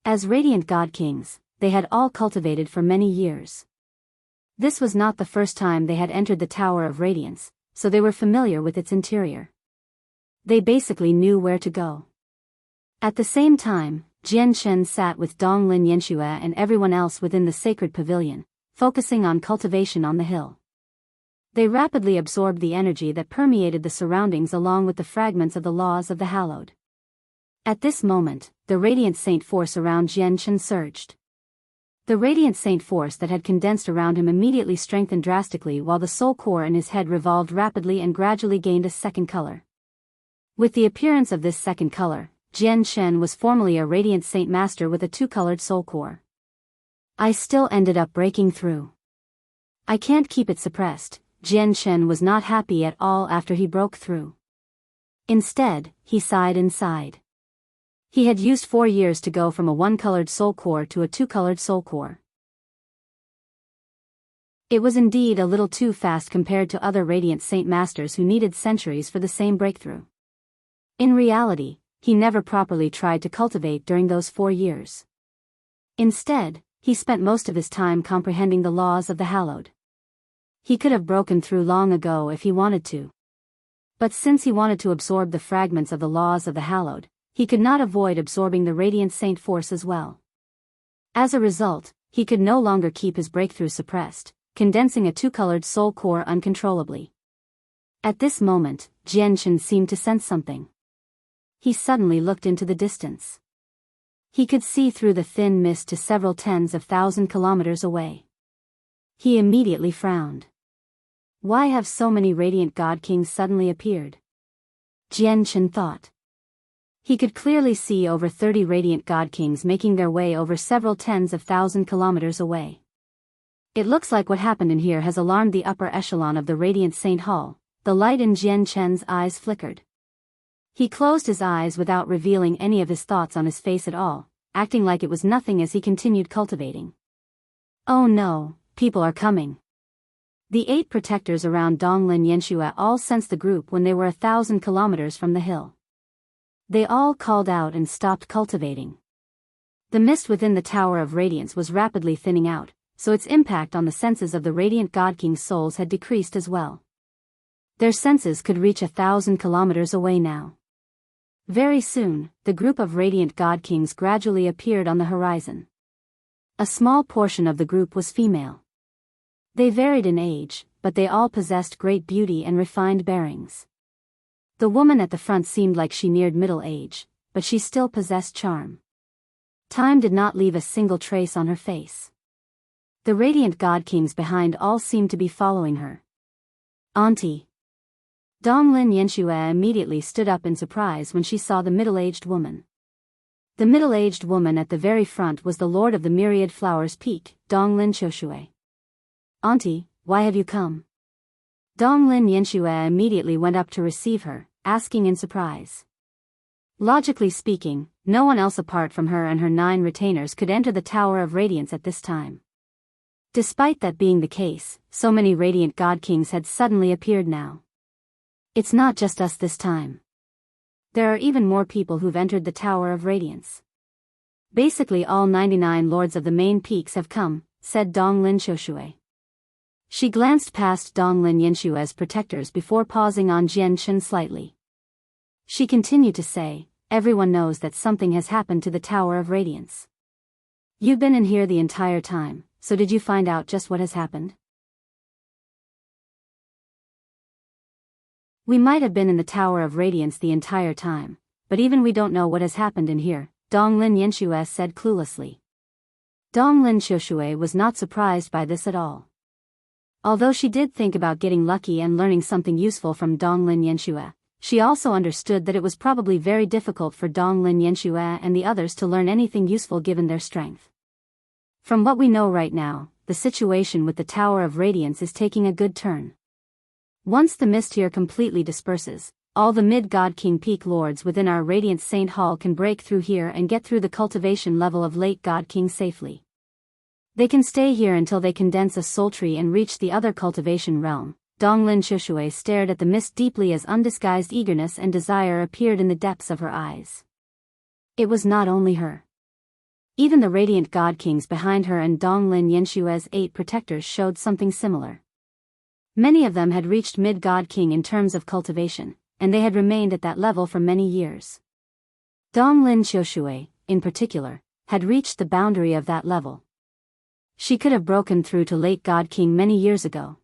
As radiant god kings, they had all cultivated for many years. This was not the first time they had entered the Tower of Radiance, so they were familiar with its interior. They basically knew where to go. At the same time, Jian Shen sat with Donglin Yanxue and everyone else within the sacred pavilion, focusing on cultivation on the hill. They rapidly absorbed the energy that permeated the surroundings along with the fragments of the laws of the hallowed. At this moment, the radiant saint force around Jian Shen surged. The radiant saint force that had condensed around him immediately strengthened drastically while the soul core in his head revolved rapidly and gradually gained a second color. With the appearance of this second color, Jian Shen was formerly a radiant saint master with a 2-colored soul core. I still ended up breaking through. I can't keep it suppressed. Jian Shen was not happy at all after he broke through. Instead, he sighed inside. He had used 4 years to go from a 1-colored soul core to a 2-colored soul core. It was indeed a little too fast compared to other radiant saint masters who needed centuries for the same breakthrough. In reality, he never properly tried to cultivate during those 4 years. Instead, he spent most of his time comprehending the laws of the hallowed. He could have broken through long ago if he wanted to. But since he wanted to absorb the fragments of the laws of the hallowed, he could not avoid absorbing the radiant saint force as well. As a result, he could no longer keep his breakthrough suppressed, condensing a 2-colored soul core uncontrollably. At this moment, Jian Shen seemed to sense something. He suddenly looked into the distance. He could see through the thin mist to several tens of thousand kilometers away. He immediately frowned. Why have so many radiant god kings suddenly appeared? Jian Shen thought. He could clearly see over 30 radiant god kings making their way over several tens of thousand kilometers away. It looks like what happened in here has alarmed the upper echelon of the Radiant Saint Hall. The light in Jian Shen's eyes flickered. He closed his eyes without revealing any of his thoughts on his face at all, acting like it was nothing as he continued cultivating. Oh no, people are coming. The 8 protectors around Donglin Yanxue all sensed the group when they were 1,000 kilometers from the hill. They all called out and stopped cultivating. The mist within the Tower of Radiance was rapidly thinning out, so its impact on the senses of the radiant god king's souls had decreased as well. Their senses could reach 1,000 kilometers away now. Very soon, the group of radiant god kings gradually appeared on the horizon. A small portion of the group was female. They varied in age, but they all possessed great beauty and refined bearings. The woman at the front seemed like she neared middle age, but she still possessed charm. Time did not leave a single trace on her face. The radiant god kings behind all seemed to be following her. Auntie. Donglin Yanxue immediately stood up in surprise when she saw the middle-aged woman. The middle-aged woman at the very front was the Lord of the Myriad Flowers Peak, Donglin Choshue. Auntie, why have you come? Donglin Yanxue immediately went up to receive her, asking in surprise. Logically speaking, no one else apart from her and her 9 retainers could enter the Tower of Radiance at this time. Despite that being the case, so many radiant god kings had suddenly appeared now. It's not just us this time. There are even more people who've entered the Tower of Radiance. Basically all 99 lords of the main peaks have come, said Donglin Xiushui. She glanced past Donglin Yanshue's protectors before pausing on Jianchen slightly. She continued to say, everyone knows that something has happened to the Tower of Radiance. You've been in here the entire time, so did you find out just what has happened? We might have been in the Tower of Radiance the entire time, but even we don't know what has happened in here, Donglin Yanxue said cluelessly. Donglin Xiushui was not surprised by this at all. Although she did think about getting lucky and learning something useful from Donglin Yanxue, she also understood that it was probably very difficult for Donglin Yanxue and the others to learn anything useful given their strength. From what we know right now, the situation with the Tower of Radiance is taking a good turn. Once the mist here completely disperses, all the mid-God King Peak Lords within our Radiant Saint Hall can break through here and get through the cultivation level of late God King safely. They can stay here until they condense a soul tree and reach the other cultivation realm. Donglin Xiushui stared at the mist deeply as undisguised eagerness and desire appeared in the depths of her eyes. It was not only her. Even the radiant God Kings behind her and Donglin Yanshue's 8 protectors showed something similar. Many of them had reached mid-God King in terms of cultivation, and they had remained at that level for many years. Donglin Xiushui, in particular, had reached the boundary of that level. She could have broken through to late God King many years ago.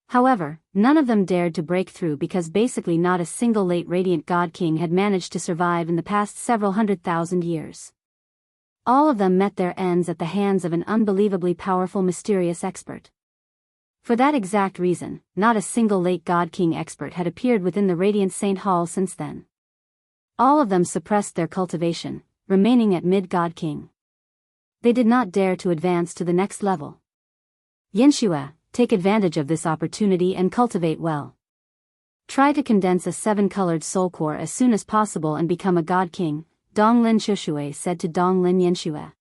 However, none of them dared to break through because basically not a single late radiant God King had managed to survive in the past several 100,000 years. All of them met their ends at the hands of an unbelievably powerful mysterious expert. For that exact reason, not a single late God King expert had appeared within the Radiant Saint Hall since then. All of them suppressed their cultivation, remaining at mid-God King. They did not dare to advance to the next level. Yanxue, take advantage of this opportunity and cultivate well. Try to condense a 7-colored soul core as soon as possible and become a God King, Donglin Xiushui said to Donglin Yanxue.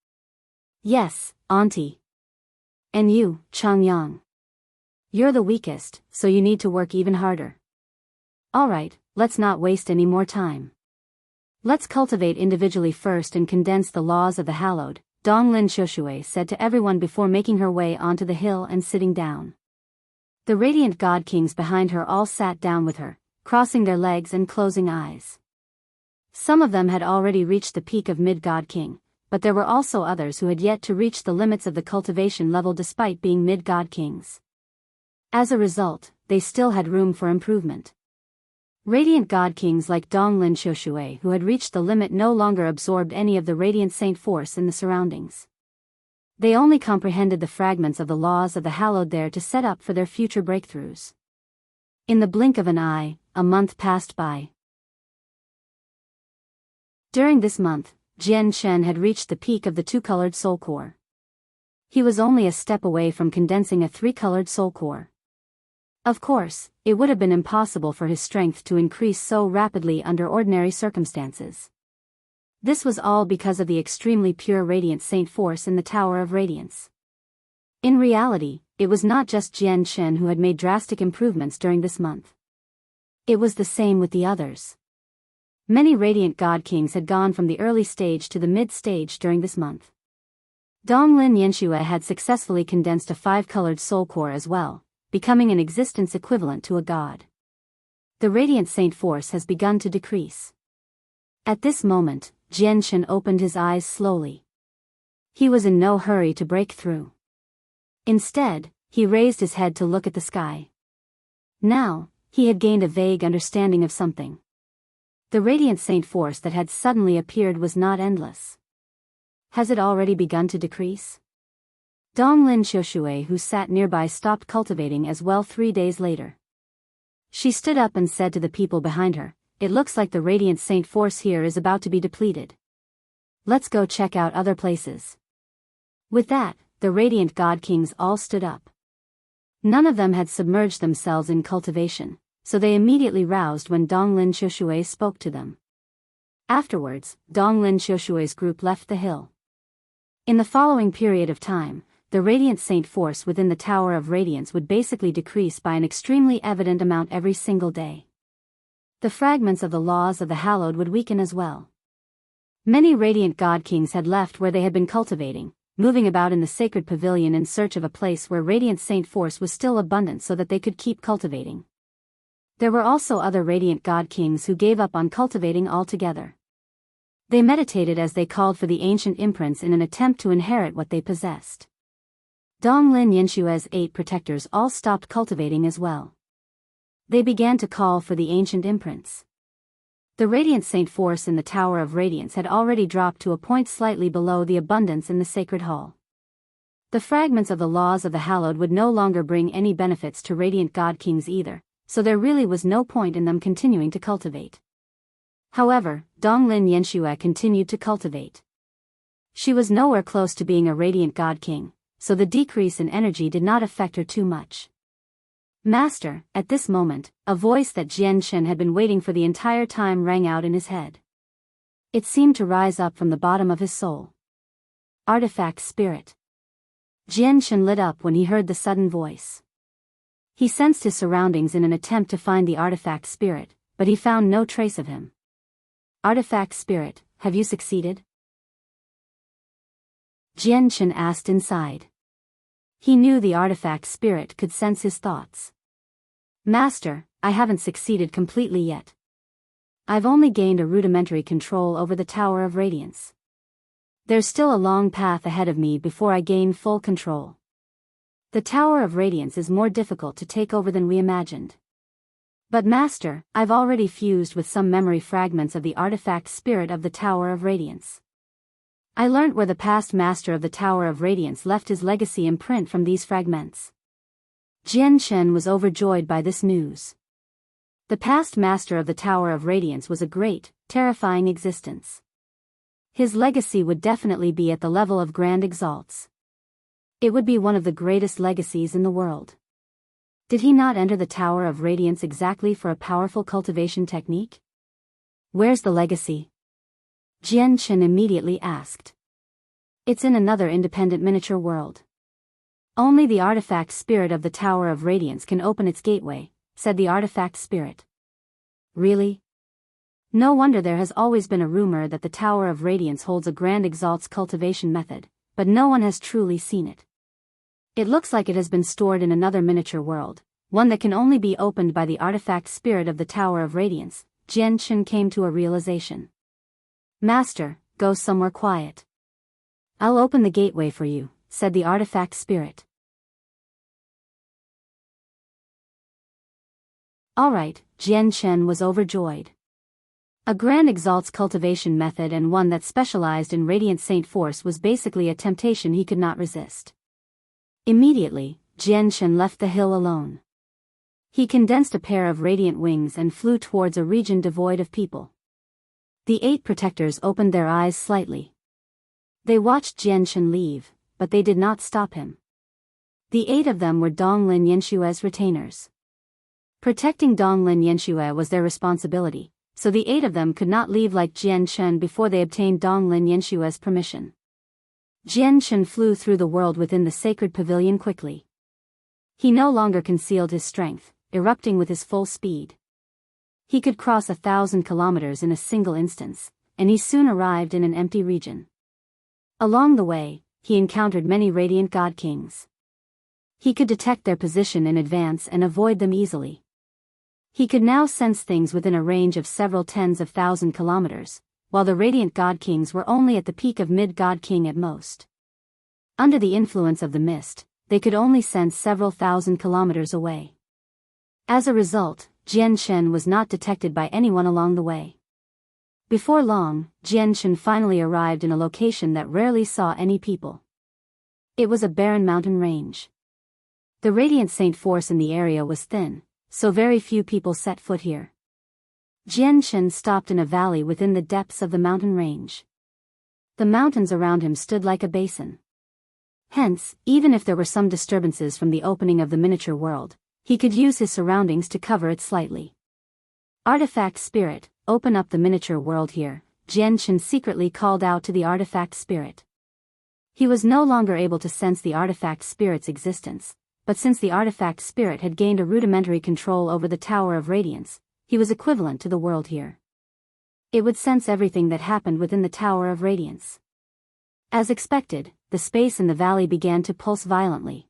Yes, Auntie. And you, Changyang. You're the weakest, so you need to work even harder. Alright, let's not waste any more time. Let's cultivate individually first and condense the laws of the hallowed, Donglin Xiushui said to everyone before making her way onto the hill and sitting down. The radiant God Kings behind her all sat down with her, crossing their legs and closing eyes. Some of them had already reached the peak of mid-God King, but there were also others who had yet to reach the limits of the cultivation level despite being mid-God Kings. As a result, they still had room for improvement. Radiant God Kings like Donglin Xiushui who had reached the limit no longer absorbed any of the radiant saint force in the surroundings. They only comprehended the fragments of the laws of the hallowed there to set up for their future breakthroughs. In the blink of an eye, a month passed by. During this month, Jian Shen had reached the peak of the 2-colored soul core. He was only a step away from condensing a 3-colored soul core. Of course, it would have been impossible for his strength to increase so rapidly under ordinary circumstances. This was all because of the extremely pure radiant saint force in the Tower of Radiance. In reality, it was not just Jian Shen who had made drastic improvements during this month. It was the same with the others. Many radiant God Kings had gone from the early stage to the mid-stage during this month. Donglin Yanxue had successfully condensed a 5-colored soul core as well, becoming an existence equivalent to a god. The radiant saint force has begun to decrease. At this moment, Jian Shen opened his eyes slowly. He was in no hurry to break through. Instead, he raised his head to look at the sky. Now, he had gained a vague understanding of something. The radiant saint force that had suddenly appeared was not endless. Has it already begun to decrease? Donglin Xiushui who sat nearby stopped cultivating as well 3 days later. She stood up and said to the people behind her, "It looks like the radiant saint force here is about to be depleted. Let's go check out other places." With that, the radiant God Kings all stood up. None of them had submerged themselves in cultivation, so they immediately roused when Donglin Qiushui spoke to them. Afterwards, Donglin Qiushui's group left the hill. In the following period of time, the radiant saint force within the Tower of Radiance would basically decrease by an extremely evident amount every single day. The fragments of the laws of the hallowed would weaken as well. Many radiant god kings had left where they had been cultivating, moving about in the sacred pavilion in search of a place where radiant saint force was still abundant so that they could keep cultivating. There were also other radiant god kings who gave up on cultivating altogether. They meditated as they called for the ancient imprints in an attempt to inherit what they possessed. Donglin Yanshue's 8 protectors all stopped cultivating as well. They began to call for the ancient imprints. The radiant saint force in the Tower of Radiance had already dropped to a point slightly below the abundance in the sacred hall. The fragments of the laws of the hallowed would no longer bring any benefits to radiant god kings either, so there really was no point in them continuing to cultivate. However, Donglin Yanshue continued to cultivate. She was nowhere close to being a radiant god king, so the decrease in energy did not affect her too much. Master, at this moment, a voice that Jian Chen had been waiting for the entire time rang out in his head. It seemed to rise up from the bottom of his soul. Artifact Spirit. Jian Chen lit up when he heard the sudden voice. He sensed his surroundings in an attempt to find the artifact spirit, but he found no trace of him. Artifact Spirit, have you succeeded? Jian Chen asked inside. He knew the artifact spirit could sense his thoughts. Master, I haven't succeeded completely yet. I've only gained a rudimentary control over the Tower of Radiance. There's still a long path ahead of me before I gain full control. The Tower of Radiance is more difficult to take over than we imagined. But Master, I've already fused with some memory fragments of the artifact spirit of the Tower of Radiance. I learnt where the past master of the Tower of Radiance left his legacy imprint from these fragments. Jian Chen was overjoyed by this news. The past master of the Tower of Radiance was a great, terrifying existence. His legacy would definitely be at the level of Grand Exalts. It would be one of the greatest legacies in the world. Did he not enter the Tower of Radiance exactly for a powerful cultivation technique? Where's the legacy? Jian Chen immediately asked. It's in another independent miniature world. Only the artifact spirit of the Tower of Radiance can open its gateway, said the artifact spirit. Really? No wonder there has always been a rumor that the Tower of Radiance holds a Grand Exalt's cultivation method, but no one has truly seen it. It looks like it has been stored in another miniature world, one that can only be opened by the artifact spirit of the Tower of Radiance. Jian Chen came to a realization. Master, go somewhere quiet. I'll open the gateway for you, said the artifact spirit. Alright, Jian Chen was overjoyed. A Grand Exalt's cultivation method and one that specialized in Radiant Saint Force was basically a temptation he could not resist. Immediately, Jian Chen left the hill alone. He condensed a pair of radiant wings and flew towards a region devoid of people. The 8 protectors opened their eyes slightly. They watched Jian Chen leave, but they did not stop him. The 8 of them were Donglin Yanshue's retainers. Protecting Donglin Yanshue was their responsibility, so the 8 of them could not leave like Jian Chen before they obtained Donglin Yanshue's permission. Jian Chen flew through the world within the sacred pavilion quickly. He no longer concealed his strength, erupting with his full speed. He could cross 1,000 kilometers in a single instance, and he soon arrived in an empty region. Along the way, he encountered many radiant god kings. He could detect their position in advance and avoid them easily. He could now sense things within a range of several tens of thousand kilometers, while the radiant god kings were only at the peak of mid-god king at most. Under the influence of the mist, they could only sense several thousand kilometers away. As a result, Jian Chen was not detected by anyone along the way. Before long, Jian Chen finally arrived in a location that rarely saw any people. It was a barren mountain range. The radiant saint force in the area was thin, so very few people set foot here. Jian Chen stopped in a valley within the depths of the mountain range. The mountains around him stood like a basin. Hence, even if there were some disturbances from the opening of the miniature world, he could use his surroundings to cover it slightly. Artifact Spirit, open up the miniature world here, Jianghu secretly called out to the artifact spirit. He was no longer able to sense the artifact spirit's existence, but since the artifact spirit had gained a rudimentary control over the Tower of Radiance, he was equivalent to the world here. It would sense everything that happened within the Tower of Radiance. As expected, the space in the valley began to pulse violently.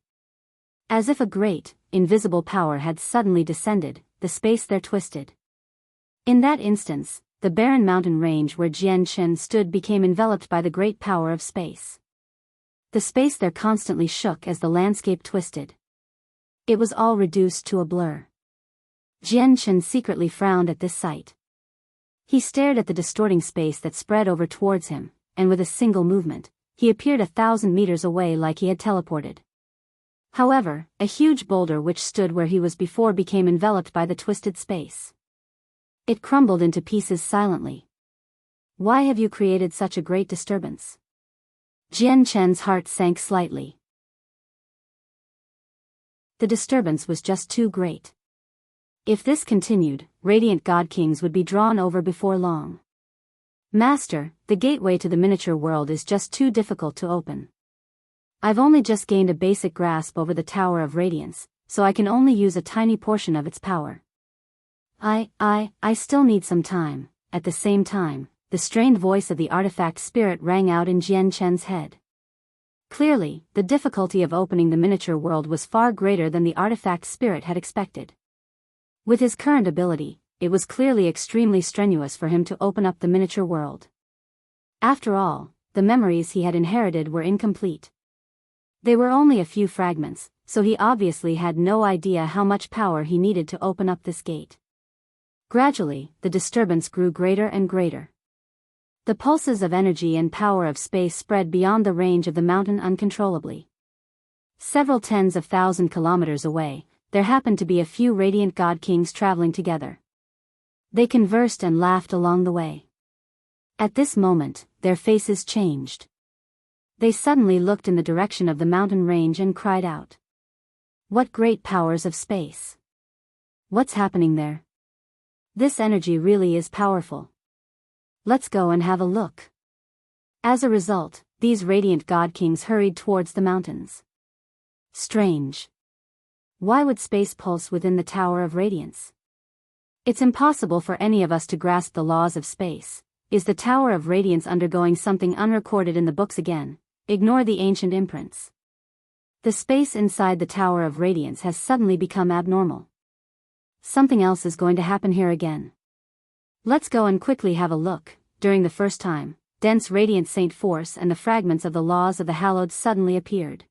As if a great, invisible power had suddenly descended, the space there twisted. In that instance, the barren mountain range where Jianghu stood became enveloped by the great power of space. The space there constantly shook as the landscape twisted. It was all reduced to a blur. Jianghu secretly frowned at this sight. He stared at the distorting space that spread over towards him, and with a single movement, he appeared 1,000 meters away like he had teleported. However, a huge boulder which stood where he was before became enveloped by the twisted space. It crumbled into pieces silently. Why have you created such a great disturbance? Jianghu's heart sank slightly. The disturbance was just too great. If this continued, radiant god kings would be drawn over before long. Master, the gateway to the miniature world is just too difficult to open. I've only just gained a basic grasp over the Tower of Radiance, so I can only use a tiny portion of its power. I still need some time. At the same time, the strained voice of the artifact spirit rang out in Jianghu's head. Clearly, the difficulty of opening the miniature world was far greater than the artifact spirit had expected. With his current ability, it was clearly extremely strenuous for him to open up the miniature world. After all, the memories he had inherited were incomplete. They were only a few fragments, so he obviously had no idea how much power he needed to open up this gate. Gradually, the disturbance grew greater and greater. The pulses of energy and power of space spread beyond the range of the mountain uncontrollably. Several tens of thousand kilometers away, there happened to be a few radiant god kings traveling together. They conversed and laughed along the way. At this moment, their faces changed. They suddenly looked in the direction of the mountain range and cried out. What great powers of space! What's happening there? This energy really is powerful. Let's go and have a look. As a result, these radiant god kings hurried towards the mountains. Strange. Why would space pulse within the Tower of Radiance? It's impossible for any of us to grasp the laws of space. Is the Tower of Radiance undergoing something unrecorded in the books again? Ignore the ancient imprints. The space inside the Tower of Radiance has suddenly become abnormal. Something else is going to happen here again. Let's go and quickly have a look. During the first time, dense radiant saint force and the fragments of the laws of the hallowed suddenly appeared.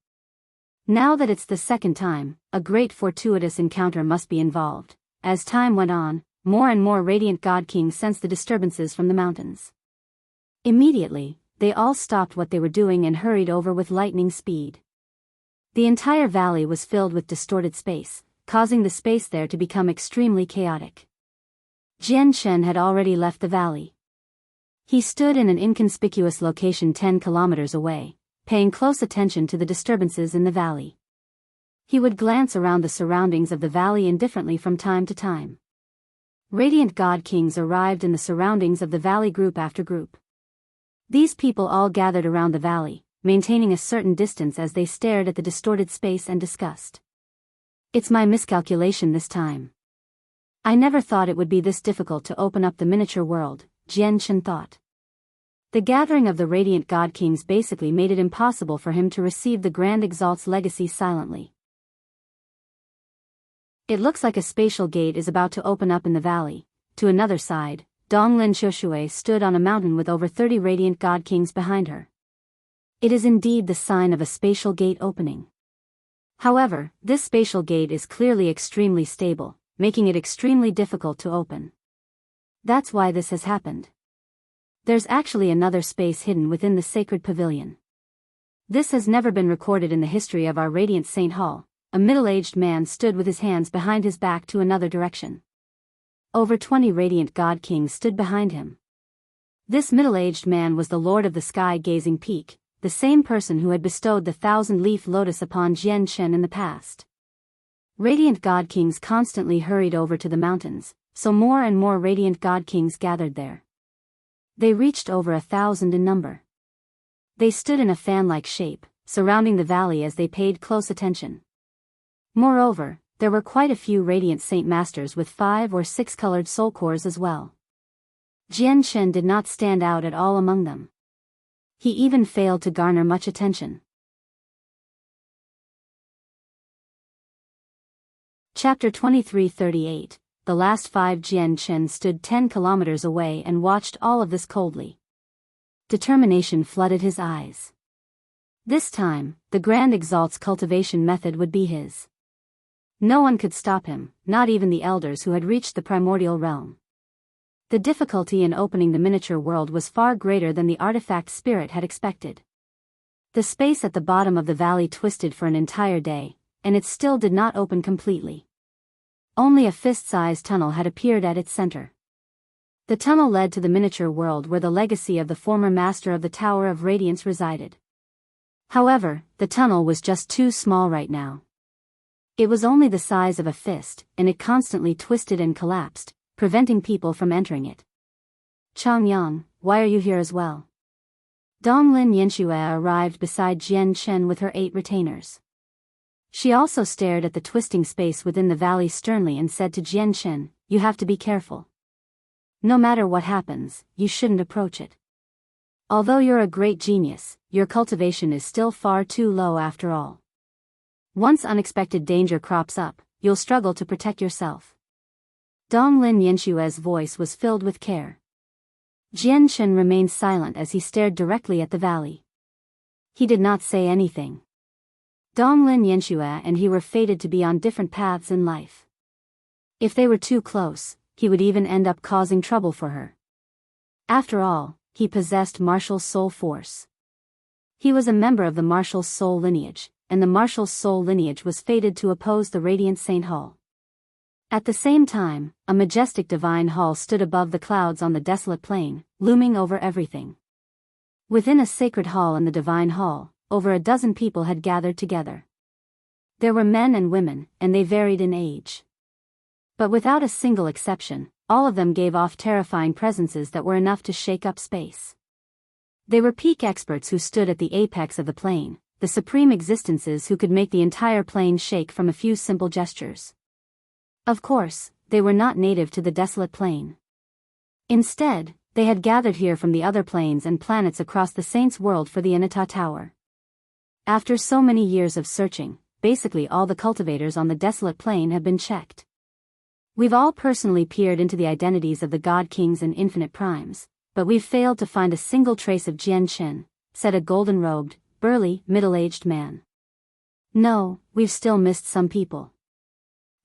Now that it's the second time, a great fortuitous encounter must be involved. As time went on, more and more radiant god kings sensed the disturbances from the mountains. Immediately, they all stopped what they were doing and hurried over with lightning speed. The entire valley was filled with distorted space, causing the space there to become extremely chaotic. Jianghu had already left the valley. He stood in an inconspicuous location 10 kilometers away, paying close attention to the disturbances in the valley. He would glance around the surroundings of the valley indifferently from time to time. Radiant god kings arrived in the surroundings of the valley group after group. These people all gathered around the valley, maintaining a certain distance as they stared at the distorted space and discussed. It's my miscalculation this time. I never thought it would be this difficult to open up the miniature world, Jianghu thought. The gathering of the radiant god kings basically made it impossible for him to receive the Grand Exalt's legacy silently. It looks like a spatial gate is about to open up in the valley. To another side, Donglin Shoshue stood on a mountain with over 30 radiant god kings behind her. It is indeed the sign of a spatial gate opening. However, this spatial gate is clearly extremely stable, making it extremely difficult to open. That's why this has happened. There's actually another space hidden within the sacred pavilion. This has never been recorded in the history of our Radiant Saint Hall. A middle-aged man stood with his hands behind his back to another direction. Over 20 radiant god kings stood behind him. This middle-aged man was the lord of the sky-gazing peak, the same person who had bestowed the 1,000-leaf lotus upon Jian Shen in the past. Radiant God Kings constantly hurried over to the mountains, so more and more radiant God Kings gathered there. They reached over 1,000 in number. They stood in a fan-like shape, surrounding the valley as they paid close attention. Moreover, there were quite a few radiant Saint Masters with 5 or 6 colored soul cores as well. Jian Shen did not stand out at all among them. He even failed to garner much attention. Chapter 23:38. The last 5. Jian Shen stood 10 kilometers away and watched all of this coldly. Determination flooded his eyes. This time, the Grand Exalt's cultivation method would be his. No one could stop him, not even the elders who had reached the primordial realm. The difficulty in opening the miniature world was far greater than the artifact spirit had expected. The space at the bottom of the valley twisted for an entire day, and it still did not open completely. Only a fist-sized tunnel had appeared at its center. The tunnel led to the miniature world where the legacy of the former master of the Tower of Radiance resided. However, the tunnel was just too small right now. It was only the size of a fist, and it constantly twisted and collapsed, preventing people from entering it. Changyang, why are you here as well? Donglin Yanxue arrived beside Jian Shen with her 8 retainers. She also stared at the twisting space within the valley sternly and said to Jian Shen, "You have to be careful. No matter what happens, you shouldn't approach it. Although you're a great genius, your cultivation is still far too low after all. Once unexpected danger crops up, you'll struggle to protect yourself." Donglin Yanxue's voice was filled with care. Jian Shen remained silent as he stared directly at the valley. He did not say anything. Donglin Yanxue and he were fated to be on different paths in life. If they were too close, he would even end up causing trouble for her. After all, he possessed martial soul force. He was a member of the martial soul lineage, and the martial soul lineage was fated to oppose the Radiant Saint Hall. At the same time, a majestic divine hall stood above the clouds on the desolate plain, looming over everything. Within a sacred hall in the divine hall, over a dozen people had gathered together. There were men and women, and they varied in age. But without a single exception, all of them gave off terrifying presences that were enough to shake up space. They were peak experts who stood at the apex of the plane, the supreme existences who could make the entire plane shake from a few simple gestures. Of course, they were not native to the desolate plane. Instead, they had gathered here from the other planes and planets across the Saints' world for the Inata Tower. After so many years of searching, basically all the cultivators on the desolate plane have been checked. We've all personally peered into the identities of the God Kings and Infinite Primes, but we've failed to find a single trace of Jian Shen, said a golden-robed, burly, middle-aged man. No, we've still missed some people.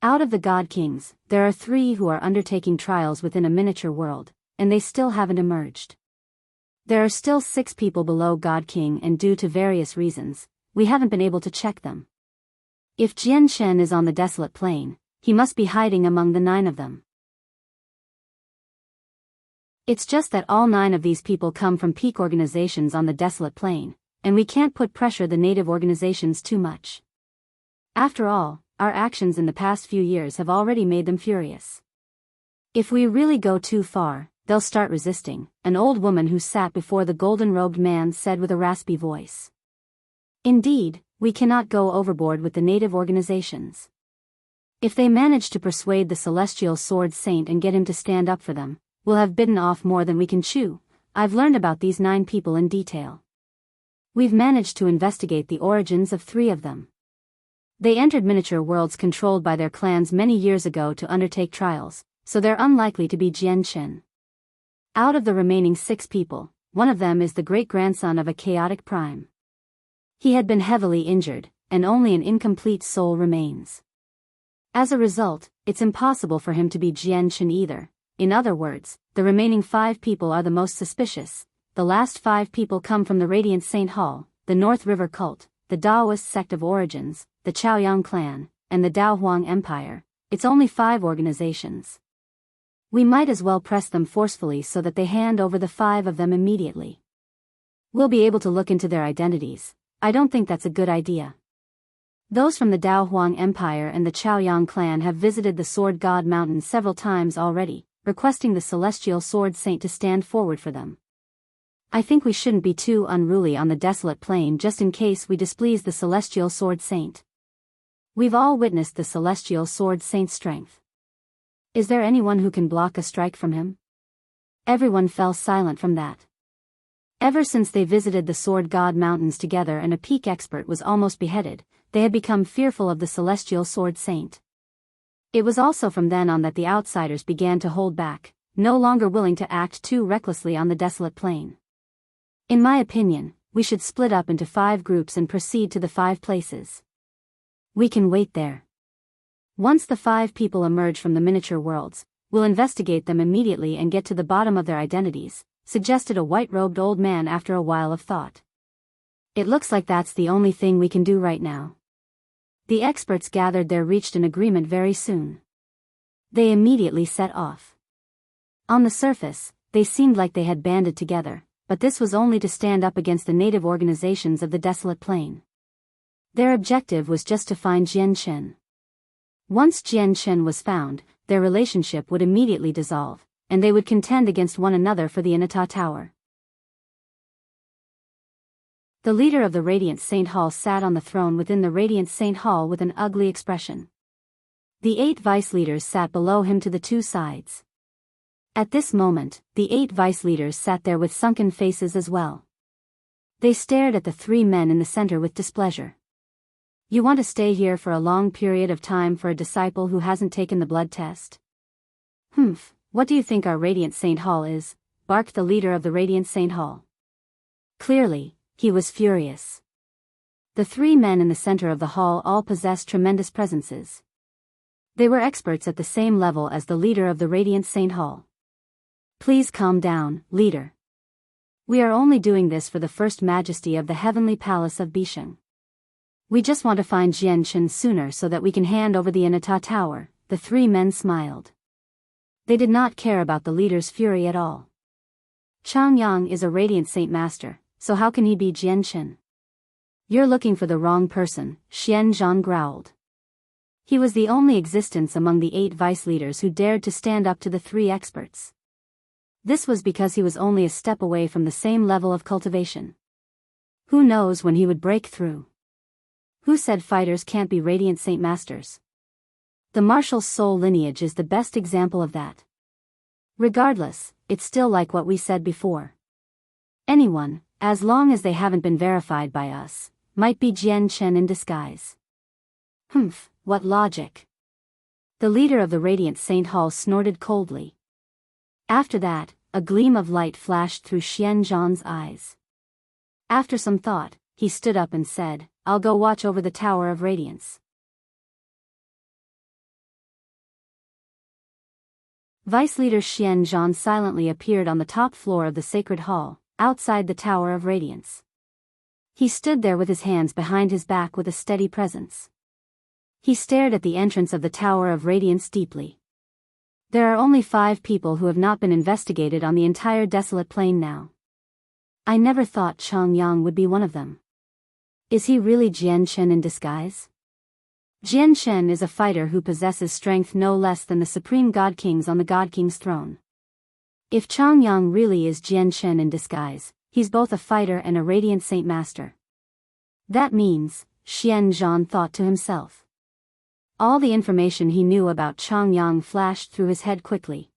Out of the God Kings, there are 3 who are undertaking trials within a miniature world, and they still haven't emerged. There are still 6 people below God King and due to various reasons, we haven't been able to check them. If Jian Shen is on the desolate plain, he must be hiding among the 9 of them. It's just that all 9 of these people come from peak organizations on the desolate plain, and we can't put pressure the native organizations too much. After all, our actions in the past few years have already made them furious. If we really go too far, they'll start resisting, an old woman who sat before the golden-robed man said with a raspy voice. Indeed, we cannot go overboard with the native organizations. If they manage to persuade the Celestial Sword Saint and get him to stand up for them, we'll have bitten off more than we can chew. I've learned about these 9 people in detail. We've managed to investigate the origins of 3 of them. They entered miniature worlds controlled by their clans many years ago to undertake trials, so they're unlikely to be Jian Shen. Out of the remaining 6 people, one of them is the great-grandson of a chaotic prime. He had been heavily injured, and only an incomplete soul remains. As a result, it's impossible for him to be Jian Shen either. In other words, the remaining 5 people are the most suspicious. The last 5 people come from the Radiant Saint Hall, the North River Cult, the Daoist Sect of Origins, the Chaoyang Clan, and the Dao Huang Empire. It's only 5 organizations. We might as well press them forcefully so that they hand over the 5 of them immediately. We'll be able to look into their identities. I don't think that's a good idea. Those from the Dao Huang Empire and the Chaoyang clan have visited the Sword God Mountain several times already, requesting the Celestial Sword Saint to stand forward for them. I think we shouldn't be too unruly on the desolate plain just in case we displease the Celestial Sword Saint. We've all witnessed the Celestial Sword Saint's strength. Is there anyone who can block a strike from him? Everyone fell silent from that. Ever since they visited the Sword God Mountains together and a peak expert was almost beheaded, they had become fearful of the Celestial Sword Saint. It was also from then on that the outsiders began to hold back, no longer willing to act too recklessly on the desolate plain. In my opinion, we should split up into 5 groups and proceed to the 5 places. We can wait there. Once the 5 people emerge from the miniature worlds, we'll investigate them immediately and get to the bottom of their identities, suggested a white-robed old man after a while of thought. It looks like that's the only thing we can do right now. The experts gathered there reached an agreement very soon. They immediately set off. On the surface, they seemed like they had banded together, but this was only to stand up against the native organizations of the desolate plain. Their objective was just to find Jian Chen. Once Jian Chen was found, their relationship would immediately dissolve, and they would contend against one another for the Inata Tower. The leader of the Radiant Saint Hall sat on the throne within the Radiant Saint Hall with an ugly expression. The 8 vice leaders sat below him to the 2 sides. At this moment, the 8 vice leaders sat there with sunken faces as well. They stared at the 3 men in the center with displeasure. You want to stay here for a long period of time for a disciple who hasn't taken the blood test? Humph, what do you think our Radiant Saint Hall is? Barked the leader of the Radiant Saint Hall. Clearly, he was furious. The 3 men in the center of the hall all possessed tremendous presences. They were experts at the same level as the leader of the Radiant Saint Hall. Please calm down, leader. We are only doing this for the First Majesty of the Heavenly Palace of Bisheng. We just want to find Jian Chen sooner so that we can hand over the Inata Tower. The 3 men smiled. They did not care about the leader's fury at all. Chang Yang is a Radiant Saint Master, so how can he be Jian Chen? You're looking for the wrong person, Xian Zhan growled. He was the only existence among the 8 vice leaders who dared to stand up to the 3 experts. This was because he was only a step away from the same level of cultivation. Who knows when he would break through? Who said fighters can't be Radiant Saint Masters? The martial soul lineage is the best example of that. Regardless, it's still like what we said before. Anyone, as long as they haven't been verified by us, might be Jian Chen in disguise. Humph, what logic. The leader of the Radiant Saint Hall snorted coldly. After that, a gleam of light flashed through Xian Zhan's eyes. After some thought, he stood up and said, I'll go watch over the Tower of Radiance. Vice Leader Xian Zhan silently appeared on the top floor of the Sacred Hall, outside the Tower of Radiance. He stood there with his hands behind his back with a steady presence. He stared at the entrance of the Tower of Radiance deeply. There are only 5 people who have not been investigated on the entire desolate plain now. I never thought Chang Yang would be one of them. Is he really Jian Chen in disguise? Jian Chen is a fighter who possesses strength no less than the Supreme God Kings on the God King's throne. If Chang Yang really is Jian Chen in disguise, he's both a fighter and a Radiant Saint Master. That means, Xian Zhan thought to himself. All the information he knew about Chang Yang flashed through his head quickly.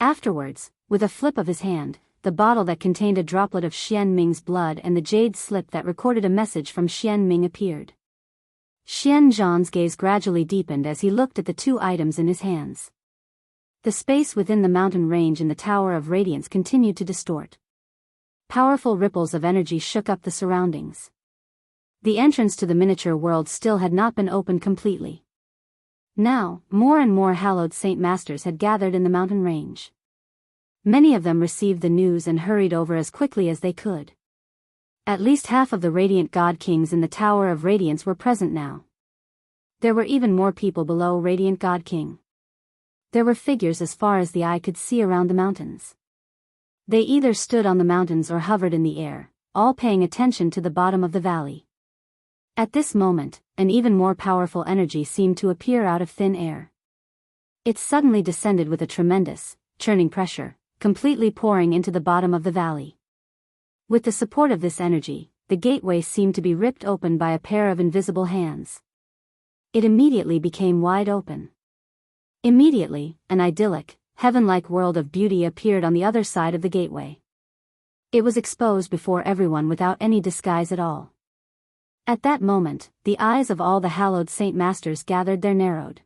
Afterwards, with a flip of his hand, the bottle that contained a droplet of Xian Ming's blood and the jade slip that recorded a message from Xian Ming appeared. Xian Zhan's gaze gradually deepened as he looked at the 2 items in his hands. The space within the mountain range in the Tower of Radiance continued to distort. Powerful ripples of energy shook up the surroundings. The entrance to the miniature world still had not been opened completely. Now, more and more hallowed Saint Masters had gathered in the mountain range. Many of them received the news and hurried over as quickly as they could. At least half of the Radiant God Kings in the Tower of Radiance were present now. There were even more people below Radiant God King. There were figures as far as the eye could see around the mountains. They either stood on the mountains or hovered in the air, all paying attention to the bottom of the valley. At this moment, an even more powerful energy seemed to appear out of thin air. It suddenly descended with a tremendous, churning pressure, completely pouring into the bottom of the valley. With the support of this energy, the gateway seemed to be ripped open by a pair of invisible hands. It immediately became wide open. Immediately, an idyllic, heaven-like world of beauty appeared on the other side of the gateway. It was exposed before everyone without any disguise at all. At that moment, the eyes of all the hallowed Saint Masters gathered there narrowed.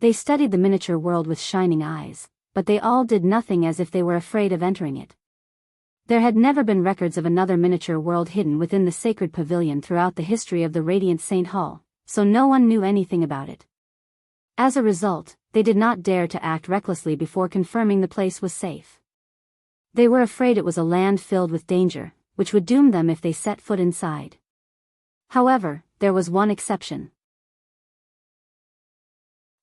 They studied the miniature world with shining eyes, but they all did nothing as if they were afraid of entering it. There had never been records of another miniature world hidden within the sacred pavilion throughout the history of the Radiant Saint Hall, so no one knew anything about it. As a result, they did not dare to act recklessly before confirming the place was safe. They were afraid it was a land filled with danger, which would doom them if they set foot inside. However, there was one exception.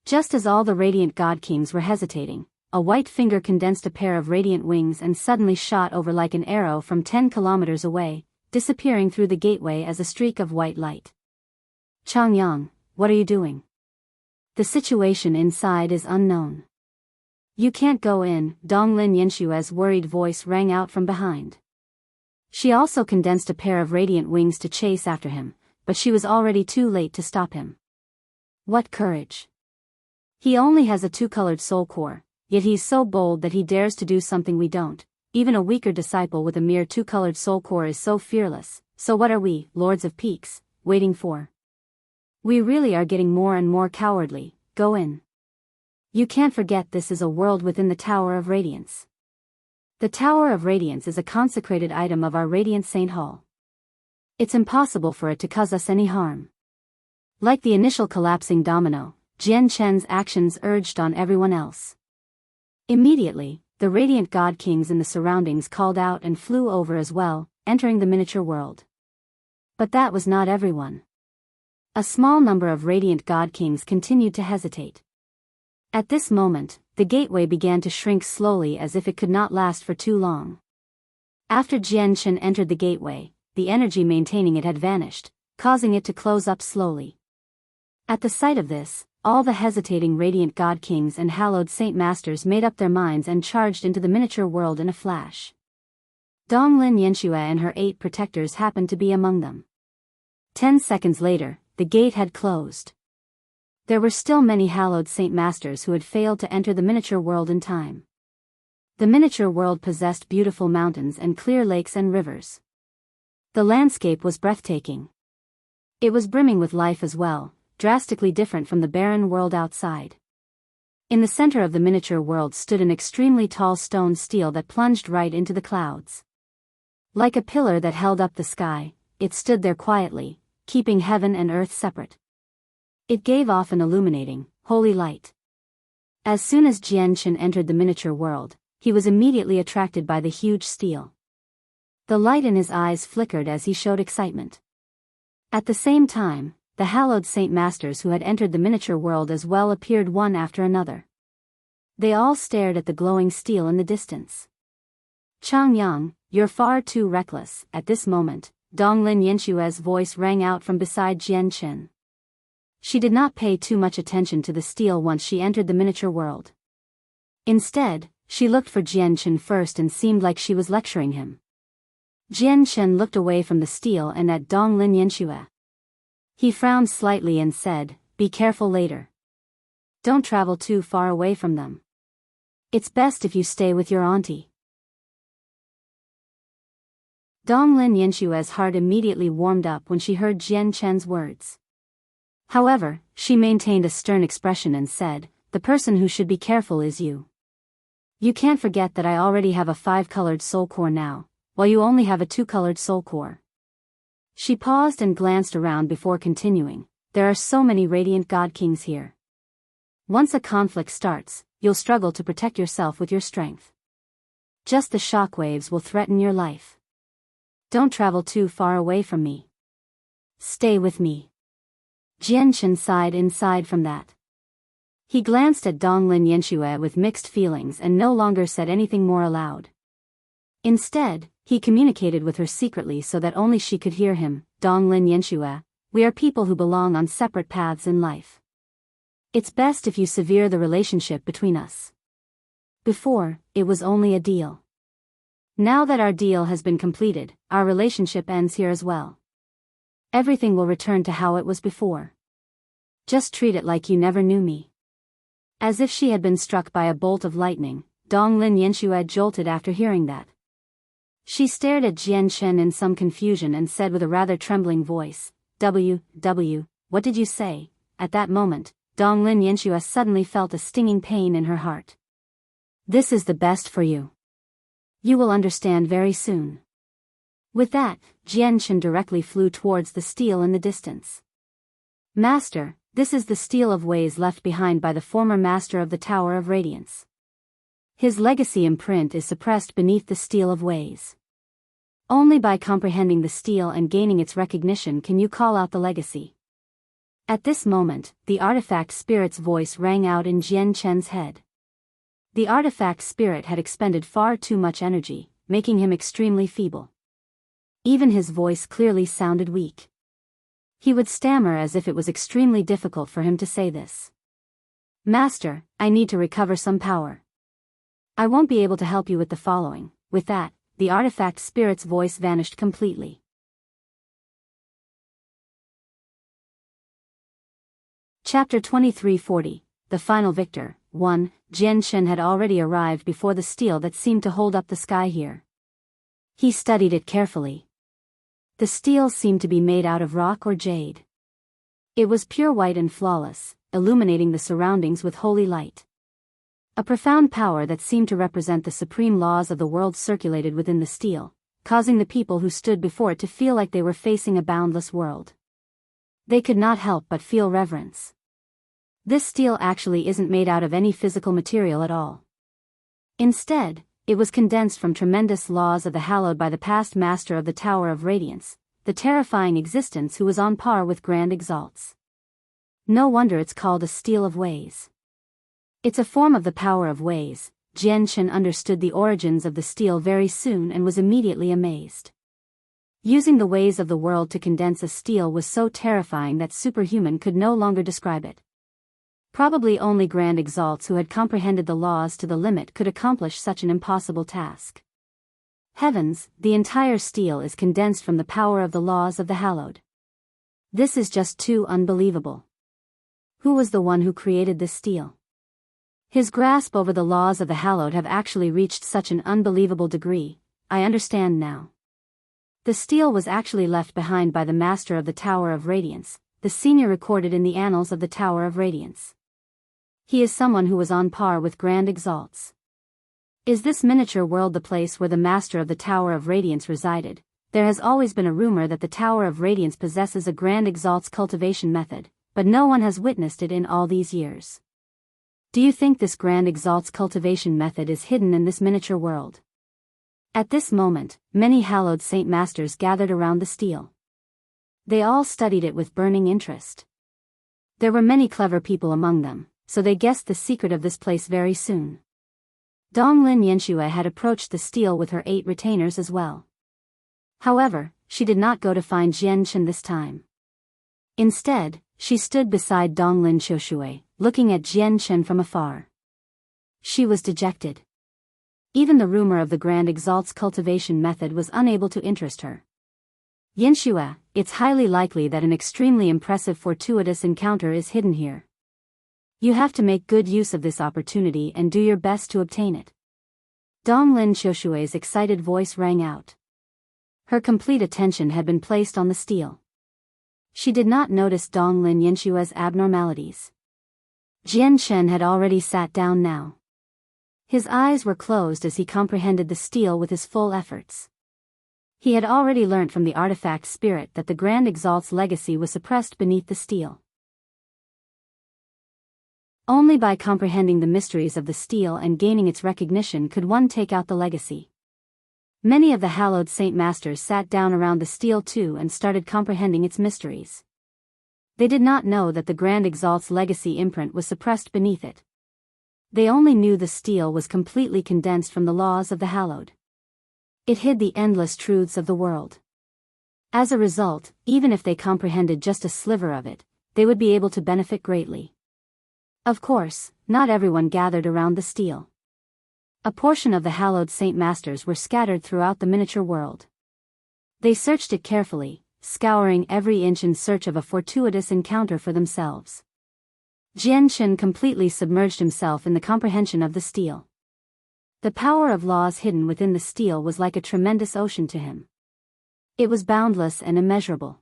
Just as all the radiant god kings were hesitating, a white finger condensed a pair of radiant wings and suddenly shot over like an arrow from 10 kilometers away, disappearing through the gateway as a streak of white light. Changyang, what are you doing? The situation inside is unknown. You can't go in, Donglin Yenshue's worried voice rang out from behind. She also condensed a pair of radiant wings to chase after him, but she was already too late to stop him. What courage! He only has a two-colored soul core, yet he's so bold that he dares to do something we don't. Even a weaker disciple with a mere two-colored soul core is so fearless, so what are we, Lords of Peaks, waiting for? We really are getting more and more cowardly. Go in. You can't forget this is a world within the Tower of Radiance. The Tower of Radiance is a consecrated item of our Radiant Saint Hall. It's impossible for it to cause us any harm. Like the initial collapsing domino, Jian Chen's actions urged on everyone else. Immediately, the radiant god kings in the surroundings called out and flew over as well, entering the miniature world. But that was not everyone. A small number of radiant god kings continued to hesitate. At this moment, the gateway began to shrink slowly as if it could not last for too long. After Jian Chen entered the gateway, the energy maintaining it had vanished, causing it to close up slowly. At the sight of this, all the hesitating radiant god kings and hallowed saint masters made up their minds and charged into the miniature world in a flash. Donglin Yanshue and her 8 protectors happened to be among them. 10 seconds later, the gate had closed. There were still many hallowed saint masters who had failed to enter the miniature world in time. The miniature world possessed beautiful mountains and clear lakes and rivers. The landscape was breathtaking. It was brimming with life as well, drastically different from the barren world outside. In the center of the miniature world stood an extremely tall stone stele that plunged right into the clouds. Like a pillar that held up the sky, it stood there quietly, keeping heaven and earth separate. It gave off an illuminating, holy light. As soon as Jian Chen entered the miniature world, he was immediately attracted by the huge stele. The light in his eyes flickered as he showed excitement. At the same time, the hallowed saint masters who had entered the miniature world as well appeared one after another. They all stared at the glowing stele in the distance. Changyang, you're far too reckless. At this moment, Donglin Yanshue's voice rang out from beside Jian Chen. She did not pay too much attention to the stele once she entered the miniature world. Instead, she looked for Jian Chen first and seemed like she was lecturing him. Jian Chen looked away from the stele and at Donglin Yanshue. He frowned slightly and said, "Be careful later. Don't travel too far away from them. It's best if you stay with your auntie." Donglin Yanshue's heart immediately warmed up when she heard Jian Chen's words. However, she maintained a stern expression and said, "The person who should be careful is you. You can't forget that I already have a 5-colored soul core now, while you only have a 2-colored soul core." She paused and glanced around before continuing, "There are so many radiant god kings here. Once a conflict starts, you'll struggle to protect yourself with your strength. Just the shockwaves will threaten your life. Don't travel too far away from me. Stay with me." Jian Chen sighed inside from that. He glanced at Donglin Yanshue with mixed feelings and no longer said anything more aloud. Instead, he communicated with her secretly so that only she could hear him. Donglin Yanshue, we are people who belong on separate paths in life. It's best if you sever the relationship between us. Before, it was only a deal. Now that our deal has been completed, our relationship ends here as well. Everything will return to how it was before. Just treat it like you never knew me. As if she had been struck by a bolt of lightning, Donglin Yanshue jolted after hearing that. She stared at Jian Shen in some confusion and said with a rather trembling voice, what did you say? At that moment, Donglin Yanshue suddenly felt a stinging pain in her heart. This is the best for you. You will understand very soon. With that, Jian Shen directly flew towards the stele in the distance. Master, this is the stele of ways left behind by the former master of the Tower of Radiance. His legacy imprint is suppressed beneath the stele of ways. Only by comprehending the stele and gaining its recognition can you call out the legacy. At this moment, the artifact spirit's voice rang out in Jian Shen's head. The artifact spirit had expended far too much energy, making him extremely feeble. Even his voice clearly sounded weak. He would stammer as if it was extremely difficult for him to say this. Master, I need to recover some power. I won't be able to help you with the following. With that, the artifact spirit's voice vanished completely. Chapter 2340, The Final Victor. 1. Jian Shen had already arrived before the stele that seemed to hold up the sky here. He studied it carefully. The stele seemed to be made out of rock or jade. It was pure white and flawless, illuminating the surroundings with holy light. A profound power that seemed to represent the supreme laws of the world circulated within the stele, causing the people who stood before it to feel like they were facing a boundless world. They could not help but feel reverence. This stele actually isn't made out of any physical material at all. Instead, it was condensed from tremendous laws of the hallowed by the past master of the Tower of Radiance, the terrifying existence who was on par with grand exalts. No wonder it's called a stele of ways. It's a form of the power of ways. Jian Shen understood the origins of the stele very soon and was immediately amazed. Using the ways of the world to condense a stele was so terrifying that superhuman could no longer describe it. Probably only grand exalts who had comprehended the laws to the limit could accomplish such an impossible task. Heavens, the entire stele is condensed from the power of the laws of the hallowed. This is just too unbelievable. Who was the one who created this stele? His grasp over the laws of the hallowed have actually reached such an unbelievable degree. I understand now. The stele was actually left behind by the master of the Tower of Radiance, the senior recorded in the annals of the Tower of Radiance. He is someone who was on par with grand exalts. Is this miniature world the place where the master of the Tower of Radiance resided? There has always been a rumor that the Tower of Radiance possesses a grand exalt's cultivation method, but no one has witnessed it in all these years. Do you think this grand exalt's cultivation method is hidden in this miniature world? At this moment, many hallowed saint masters gathered around the stele. They all studied it with burning interest. There were many clever people among them, so they guessed the secret of this place very soon. Donglin Yanshue had approached the stele with her 8 retainers as well. However, she did not go to find Jian Shen this time. Instead, she stood beside Donglin Yanshue, looking at Jian Shen from afar. She was dejected. Even the rumor of the Grand Exalt's cultivation method was unable to interest her. Yanshue, it's highly likely that an extremely impressive fortuitous encounter is hidden here. You have to make good use of this opportunity and do your best to obtain it. Donglin Yanshue's excited voice rang out. Her complete attention had been placed on the stele. She did not notice Donglin Yanshue's abnormalities. Jian Shen had already sat down now. His eyes were closed as he comprehended the stele with his full efforts. He had already learnt from the artifact spirit that the Grand Exalt's legacy was suppressed beneath the stele. Only by comprehending the mysteries of the stele and gaining its recognition could one take out the legacy. Many of the hallowed saint masters sat down around the stele too and started comprehending its mysteries. They did not know that the Grand Exalt's legacy imprint was suppressed beneath it. They only knew the stele was completely condensed from the laws of the hallowed. It hid the endless truths of the world. As a result, even if they comprehended just a sliver of it, they would be able to benefit greatly. Of course, not everyone gathered around the stele. A portion of the hallowed Saint Masters were scattered throughout the miniature world. They searched it carefully, scouring every inch in search of a fortuitous encounter for themselves. Jianghu completely submerged himself in the comprehension of the stele. The power of laws hidden within the stele was like a tremendous ocean to him. It was boundless and immeasurable.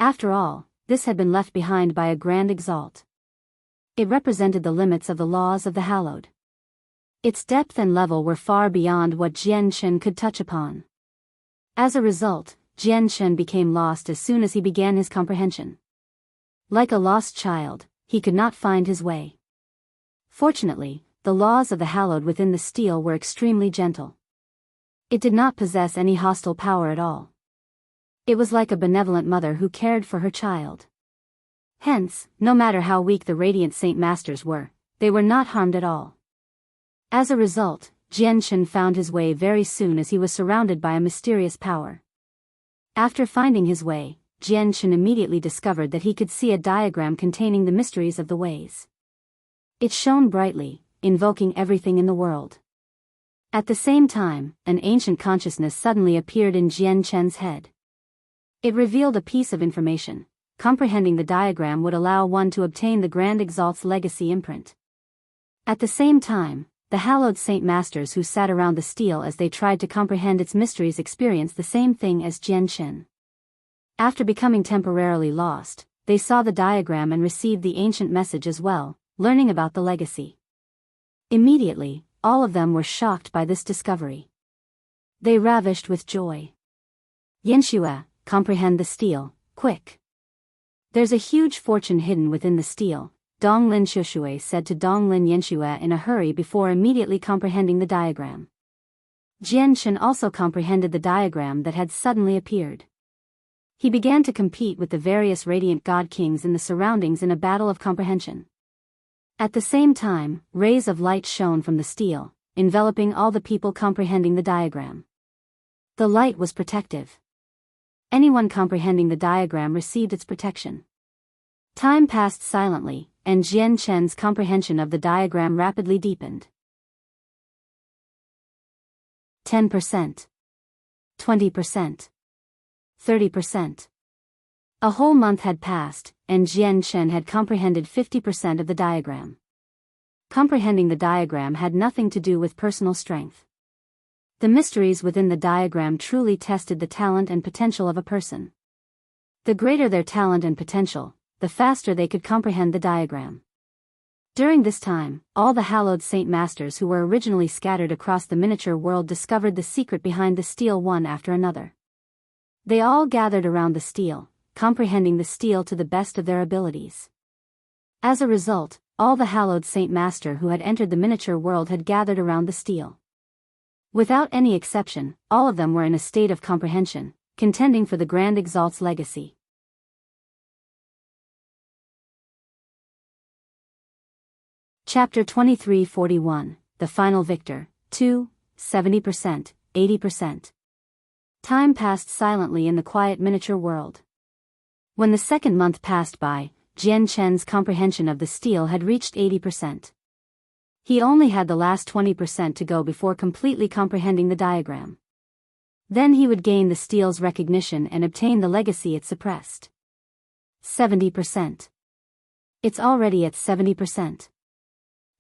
After all, this had been left behind by a grand Exalt. It represented the limits of the laws of the hallowed. Its depth and level were far beyond what Jianghu could touch upon. As a result, Jianghu became lost as soon as he began his comprehension. Like a lost child, he could not find his way. Fortunately, the laws of the hallowed within the stele were extremely gentle. It did not possess any hostile power at all. It was like a benevolent mother who cared for her child. Hence, no matter how weak the radiant Saint Masters were, they were not harmed at all. As a result, Jianghu found his way very soon as he was surrounded by a mysterious power. After finding his way, Jianghu immediately discovered that he could see a diagram containing the mysteries of the ways. It shone brightly, invoking everything in the world. At the same time, an ancient consciousness suddenly appeared in Jianghu's head. It revealed a piece of information. Comprehending the diagram would allow one to obtain the Grand Exalt's legacy imprint. At the same time, the hallowed Saint Masters who sat around the stele as they tried to comprehend its mysteries experienced the same thing as Jianghu. After becoming temporarily lost, they saw the diagram and received the ancient message as well, learning about the legacy. Immediately, all of them were shocked by this discovery. They ravished with joy. Yanxue, comprehend the stele, quick. There's a huge fortune hidden within the stele, Donglin Shuxue said to Donglin Yanxue in a hurry before immediately comprehending the diagram. Jianghu also comprehended the diagram that had suddenly appeared. He began to compete with the various radiant god kings in the surroundings in a battle of comprehension. At the same time, rays of light shone from the stele, enveloping all the people comprehending the diagram. The light was protective. Anyone comprehending the diagram received its protection. Time passed silently, and Jianghu's comprehension of the diagram rapidly deepened. 10%. 20%. 30%. A whole month had passed, and Jianghu had comprehended 50% of the diagram. Comprehending the diagram had nothing to do with personal strength. The mysteries within the diagram truly tested the talent and potential of a person. The greater their talent and potential, the faster they could comprehend the diagram. During this time, all the hallowed Saint Masters who were originally scattered across the miniature world discovered the secret behind the stele one after another. They all gathered around the stele, comprehending the stele to the best of their abilities. As a result, all the hallowed Saint Master who had entered the miniature world had gathered around the stele. Without any exception, all of them were in a state of comprehension, contending for the Grand Exalt's legacy. Chapter 2341, The Final Victor, 2, 70%, 80%. Time passed silently in the quiet miniature world. When the second month passed by, Jianghu's comprehension of the stele had reached 80%. He only had the last 20% to go before completely comprehending the diagram. Then he would gain the stele's recognition and obtain the legacy it suppressed. 70%. It's already at 70%.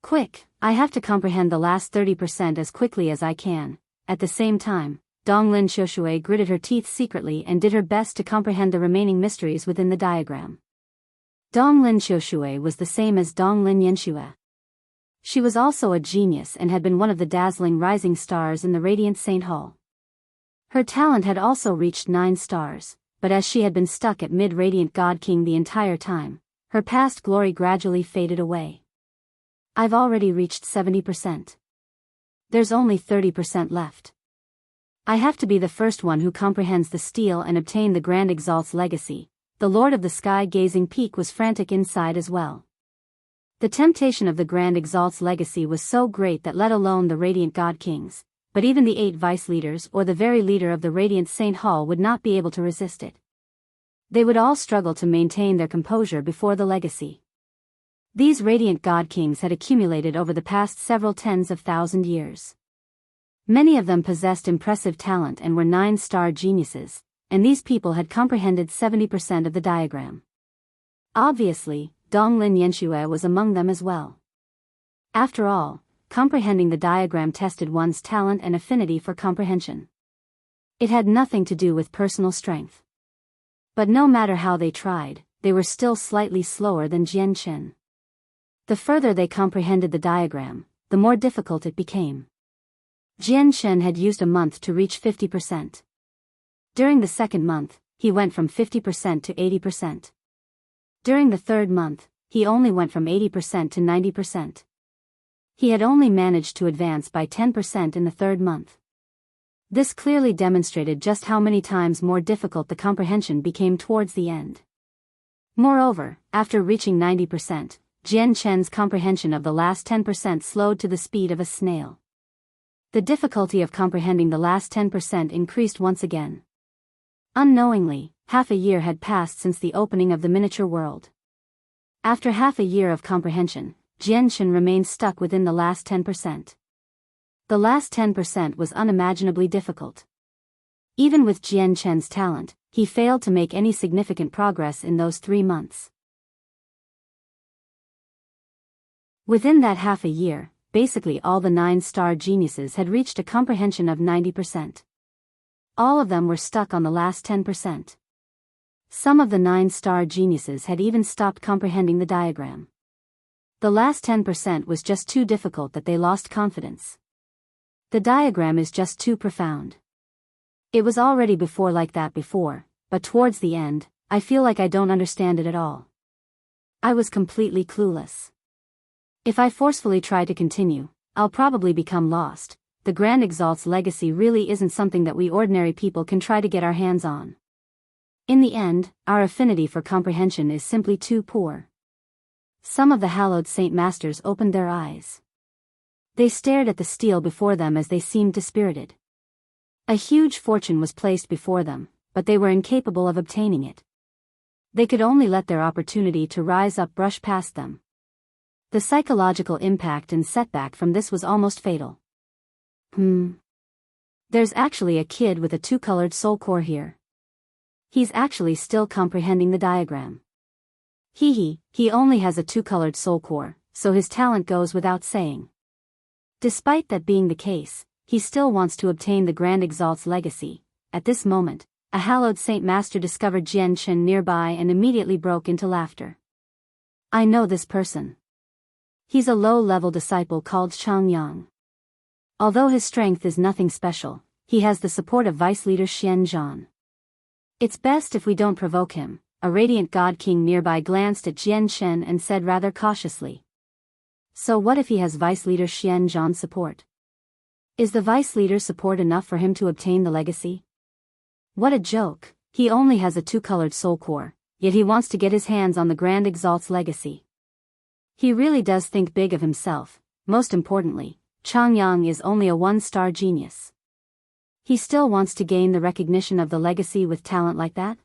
Quick, I have to comprehend the last 30% as quickly as I can. At the same time, Donglin Shuxue gritted her teeth secretly and did her best to comprehend the remaining mysteries within the diagram. Donglin Shuxue was the same as Donglin Yanxue. She was also a genius and had been one of the dazzling rising stars in the Radiant Saint Hall. Her talent had also reached 9 stars, but as she had been stuck at mid-Radiant God King the entire time, her past glory gradually faded away. I've already reached 70%. There's only 30% left. I have to be the first one who comprehends the stele and obtain the Grand Exalt's legacy. The Lord of the Sky-Gazing Peak was frantic inside as well. The temptation of the Grand Exalt's legacy was so great that let alone the Radiant God Kings, but even the 8 vice leaders or the very leader of the Radiant Saint Hall would not be able to resist it. They would all struggle to maintain their composure before the legacy. These radiant god kings had accumulated over the past several tens of thousand years. Many of them possessed impressive talent and were 9-star geniuses, and these people had comprehended 70% of the diagram. Obviously, Donglin Yanxue was among them as well. After all, comprehending the diagram tested one's talent and affinity for comprehension. It had nothing to do with personal strength. But no matter how they tried, they were still slightly slower than Jian Chen. The further they comprehended the diagram, the more difficult it became. Jian Chen had used a month to reach 50%. During the second month, he went from 50% to 80%. During the third month, he only went from 80% to 90%. He had only managed to advance by 10% in the third month. This clearly demonstrated just how many times more difficult the comprehension became towards the end. Moreover, after reaching 90%, Jian Chen's comprehension of the last 10% slowed to the speed of a snail. The difficulty of comprehending the last 10% increased once again. Unknowingly, half a year had passed since the opening of the miniature world. After half a year of comprehension, Jian Chen remained stuck within the last 10%. The last 10% was unimaginably difficult. Even with Jian Chen's talent, he failed to make any significant progress in those 3 months. Within that half a year, basically all the 9-star geniuses had reached a comprehension of 90%. All of them were stuck on the last 10%. Some of the 9-star geniuses had even stopped comprehending the diagram. The last 10% was just too difficult that they lost confidence. The diagram is just too profound. It was already like that before, but towards the end, I feel like I don't understand it at all. I was completely clueless. If I forcefully try to continue, I'll probably become lost. The Grand Exalt's legacy really isn't something that we ordinary people can try to get our hands on. In the end, our affinity for comprehension is simply too poor. Some of the hallowed Saint Masters opened their eyes. They stared at the steel before them as they seemed dispirited. A huge fortune was placed before them, but they were incapable of obtaining it. They could only let their opportunity to rise up brush past them. The psychological impact and setback from this was almost fatal. There's actually a kid with a 2-colored soul core here. He's actually still comprehending the diagram. He only has a 2-colored soul core, so his talent goes without saying. Despite that being the case, he still wants to obtain the Grand Exalt's legacy. At this moment, a hallowed Saint Master discovered Jian Chen nearby and immediately broke into laughter. I know this person. He's a low-level disciple called Changyang. Although his strength is nothing special, he has the support of Vice Leader Xian Zhan. It's best if we don't provoke him. A radiant god king nearby glanced at Jian Chen and said rather cautiously. So what if he has Vice Leader Xian Zhan's support? Is the Vice Leader's support enough for him to obtain the legacy? What a joke, he only has a 2-colored soul core, yet he wants to get his hands on the Grand Exalt's legacy. He really does think big of himself. Most importantly, Changyang is only a 1-star genius. He still wants to gain the recognition of the legacy with talent like that?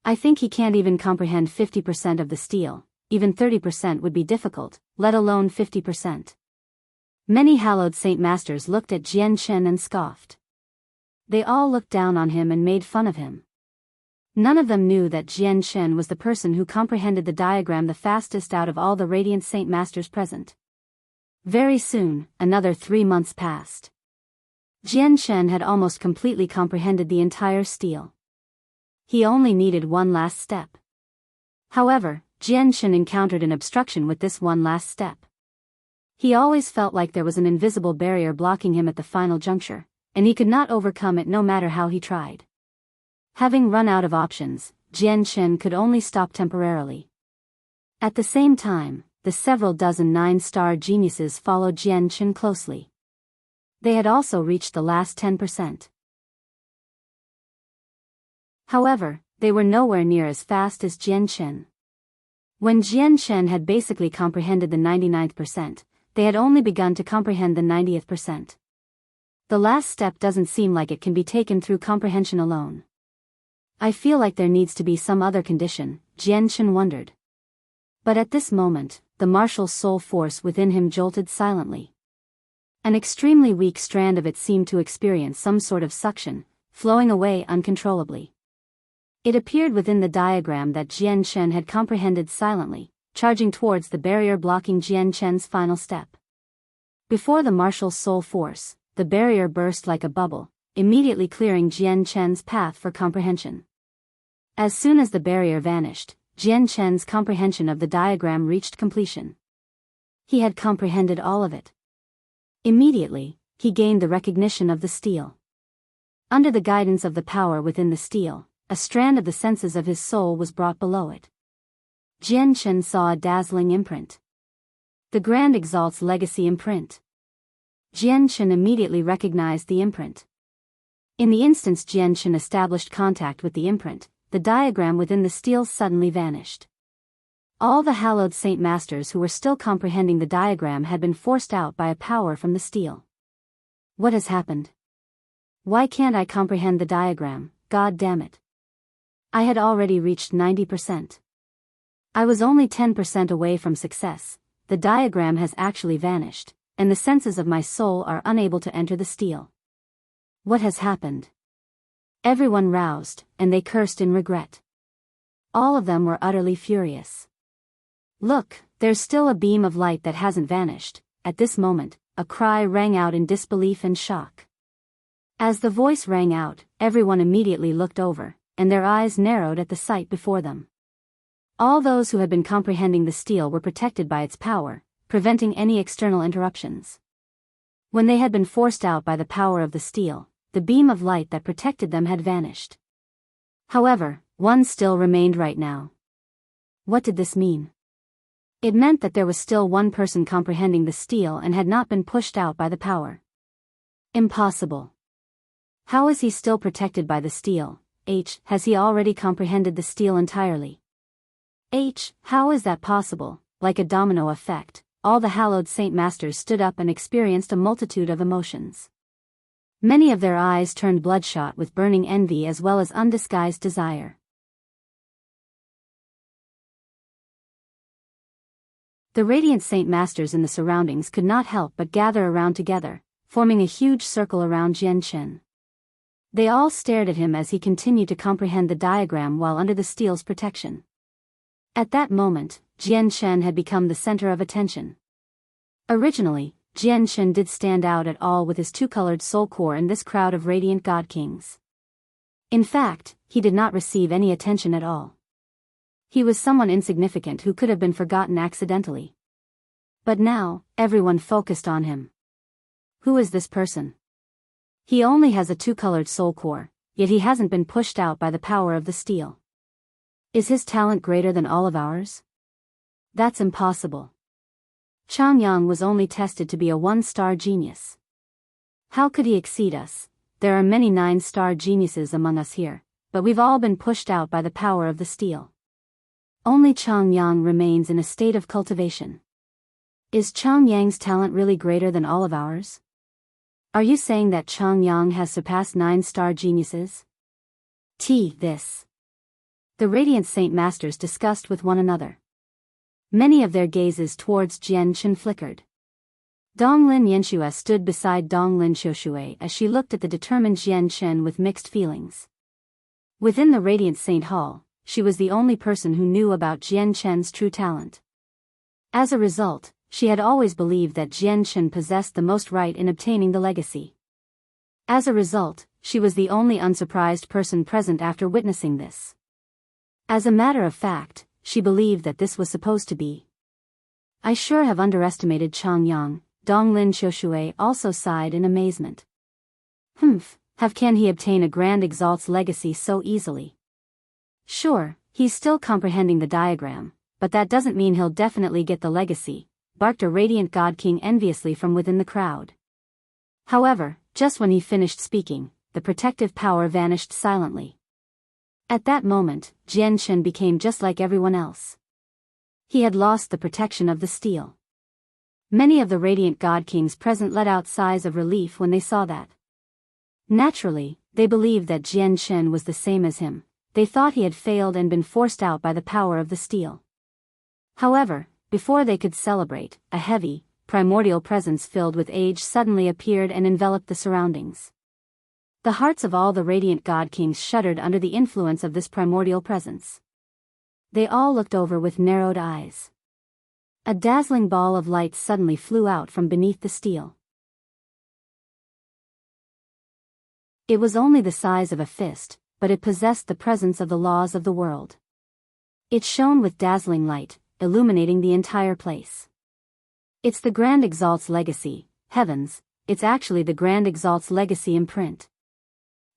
I think he can't even comprehend 50% of the steel. Even 30% would be difficult, let alone 50%. Many hallowed Saint Masters looked at Jian Chen and scoffed. They all looked down on him and made fun of him. None of them knew that Jian Chen was the person who comprehended the diagram the fastest out of all the radiant Saint Masters present. Very soon, another 3 months passed. Jian Chen had almost completely comprehended the entire steel. He only needed one last step. However, Jian Chen encountered an obstruction with this one last step. He always felt like there was an invisible barrier blocking him at the final juncture, and he could not overcome it no matter how he tried. Having run out of options, Jian Chen could only stop temporarily. At the same time, the several dozen 9-star geniuses followed Jian Chen closely. They had also reached the last 10%. However, they were nowhere near as fast as Jian Chen. When Jian Chen had basically comprehended the 99th percent, they had only begun to comprehend the 90th percent. The last step doesn't seem like it can be taken through comprehension alone. I feel like there needs to be some other condition, Jianghu wondered. But at this moment, the martial soul force within him jolted silently. An extremely weak strand of it seemed to experience some sort of suction, flowing away uncontrollably. It appeared within the diagram that Jianghu had comprehended silently, charging towards the barrier blocking Jianghu's final step. Before the martial soul force, the barrier burst like a bubble, immediately clearing Jianghu's path for comprehension. As soon as the barrier vanished, Jianghu's comprehension of the diagram reached completion. He had comprehended all of it. Immediately, he gained the recognition of the steel. Under the guidance of the power within the steel, a strand of the senses of his soul was brought below it. Jianghu saw a dazzling imprint. The Grand Exalt's legacy imprint. Jianghu immediately recognized the imprint. In the instance Jianghu established contact with the imprint, the diagram within the steel suddenly vanished. All the hallowed Saint Masters who were still comprehending the diagram had been forced out by a power from the steel. What has happened? Why can't I comprehend the diagram, God damn it? I had already reached 90%. I was only 10% away from success. The diagram has actually vanished, and the senses of my soul are unable to enter the steel. What has happened? Everyone roused, and they cursed in regret. All of them were utterly furious. Look, there's still a beam of light that hasn't vanished. At this moment, a cry rang out in disbelief and shock. As the voice rang out, everyone immediately looked over, and their eyes narrowed at the sight before them. All those who had been comprehending the steel were protected by its power, preventing any external interruptions. When they had been forced out by the power of the steel, the beam of light that protected them had vanished. However, one still remained right now. What did this mean? It meant that there was still one person comprehending the steel and had not been pushed out by the power. Impossible. How is he still protected by the steel? Has he already comprehended the steel entirely? How is that possible? Like a domino effect, all the hallowed Saint Masters stood up and experienced a multitude of emotions. Many of their eyes turned bloodshot with burning envy as well as undisguised desire. The radiant Saint Masters in the surroundings could not help but gather around together, forming a huge circle around Jianghu. They all stared at him as he continued to comprehend the diagram while under the steel's protection. At that moment, Jianghu had become the center of attention. Originally, Jianghu did stand out at all with his two-colored soul core in this crowd of radiant god kings. In fact, he did not receive any attention at all. He was someone insignificant who could have been forgotten accidentally. But now, everyone focused on him. Who is this person? He only has a two-colored soul core, yet he hasn't been pushed out by the power of the steel. Is his talent greater than all of ours? That's impossible. Changyang was only tested to be a one-star genius. How could he exceed us? There are many 9-star geniuses among us here, but we've all been pushed out by the power of the steel. Only Changyang remains in a state of cultivation. Is Changyang's talent really greater than all of ours? Are you saying that Changyang has surpassed 9-star geniuses? This. The radiant Saint Masters discussed with one another. Many of their gazes towards Jianghu flickered. Donglin Yanshue stood beside Donglin Xiushui as she looked at the determined Jianghu with mixed feelings. Within the radiant Saint Hall, she was the only person who knew about Jianghu's true talent. As a result, she had always believed that Jianghu possessed the most right in obtaining the legacy. As a result, she was the only unsurprised person present after witnessing this. As a matter of fact, she believed that this was supposed to be. I sure have underestimated Changyang, Donglin Xiushui also sighed in amazement. How can he obtain a Grand Exalt's legacy so easily? Sure, he's still comprehending the diagram, but that doesn't mean he'll definitely get the legacy, barked a radiant god king enviously from within the crowd. However, just when he finished speaking, the protective power vanished silently. At that moment, Jianghu became just like everyone else. He had lost the protection of the steel. Many of the radiant god kings present let out sighs of relief when they saw that. Naturally, they believed that Jian Shen was the same as him. They thought he had failed and been forced out by the power of the steel. However, before they could celebrate, a heavy, primordial presence filled with age suddenly appeared and enveloped the surroundings. The hearts of all the radiant god kings shuddered under the influence of this primordial presence. They all looked over with narrowed eyes. A dazzling ball of light suddenly flew out from beneath the steel. It was only the size of a fist, but it possessed the presence of the laws of the world. It shone with dazzling light, illuminating the entire place. It's the Grand Exalt's legacy. Heavens, it's actually the Grand Exalt's legacy imprint.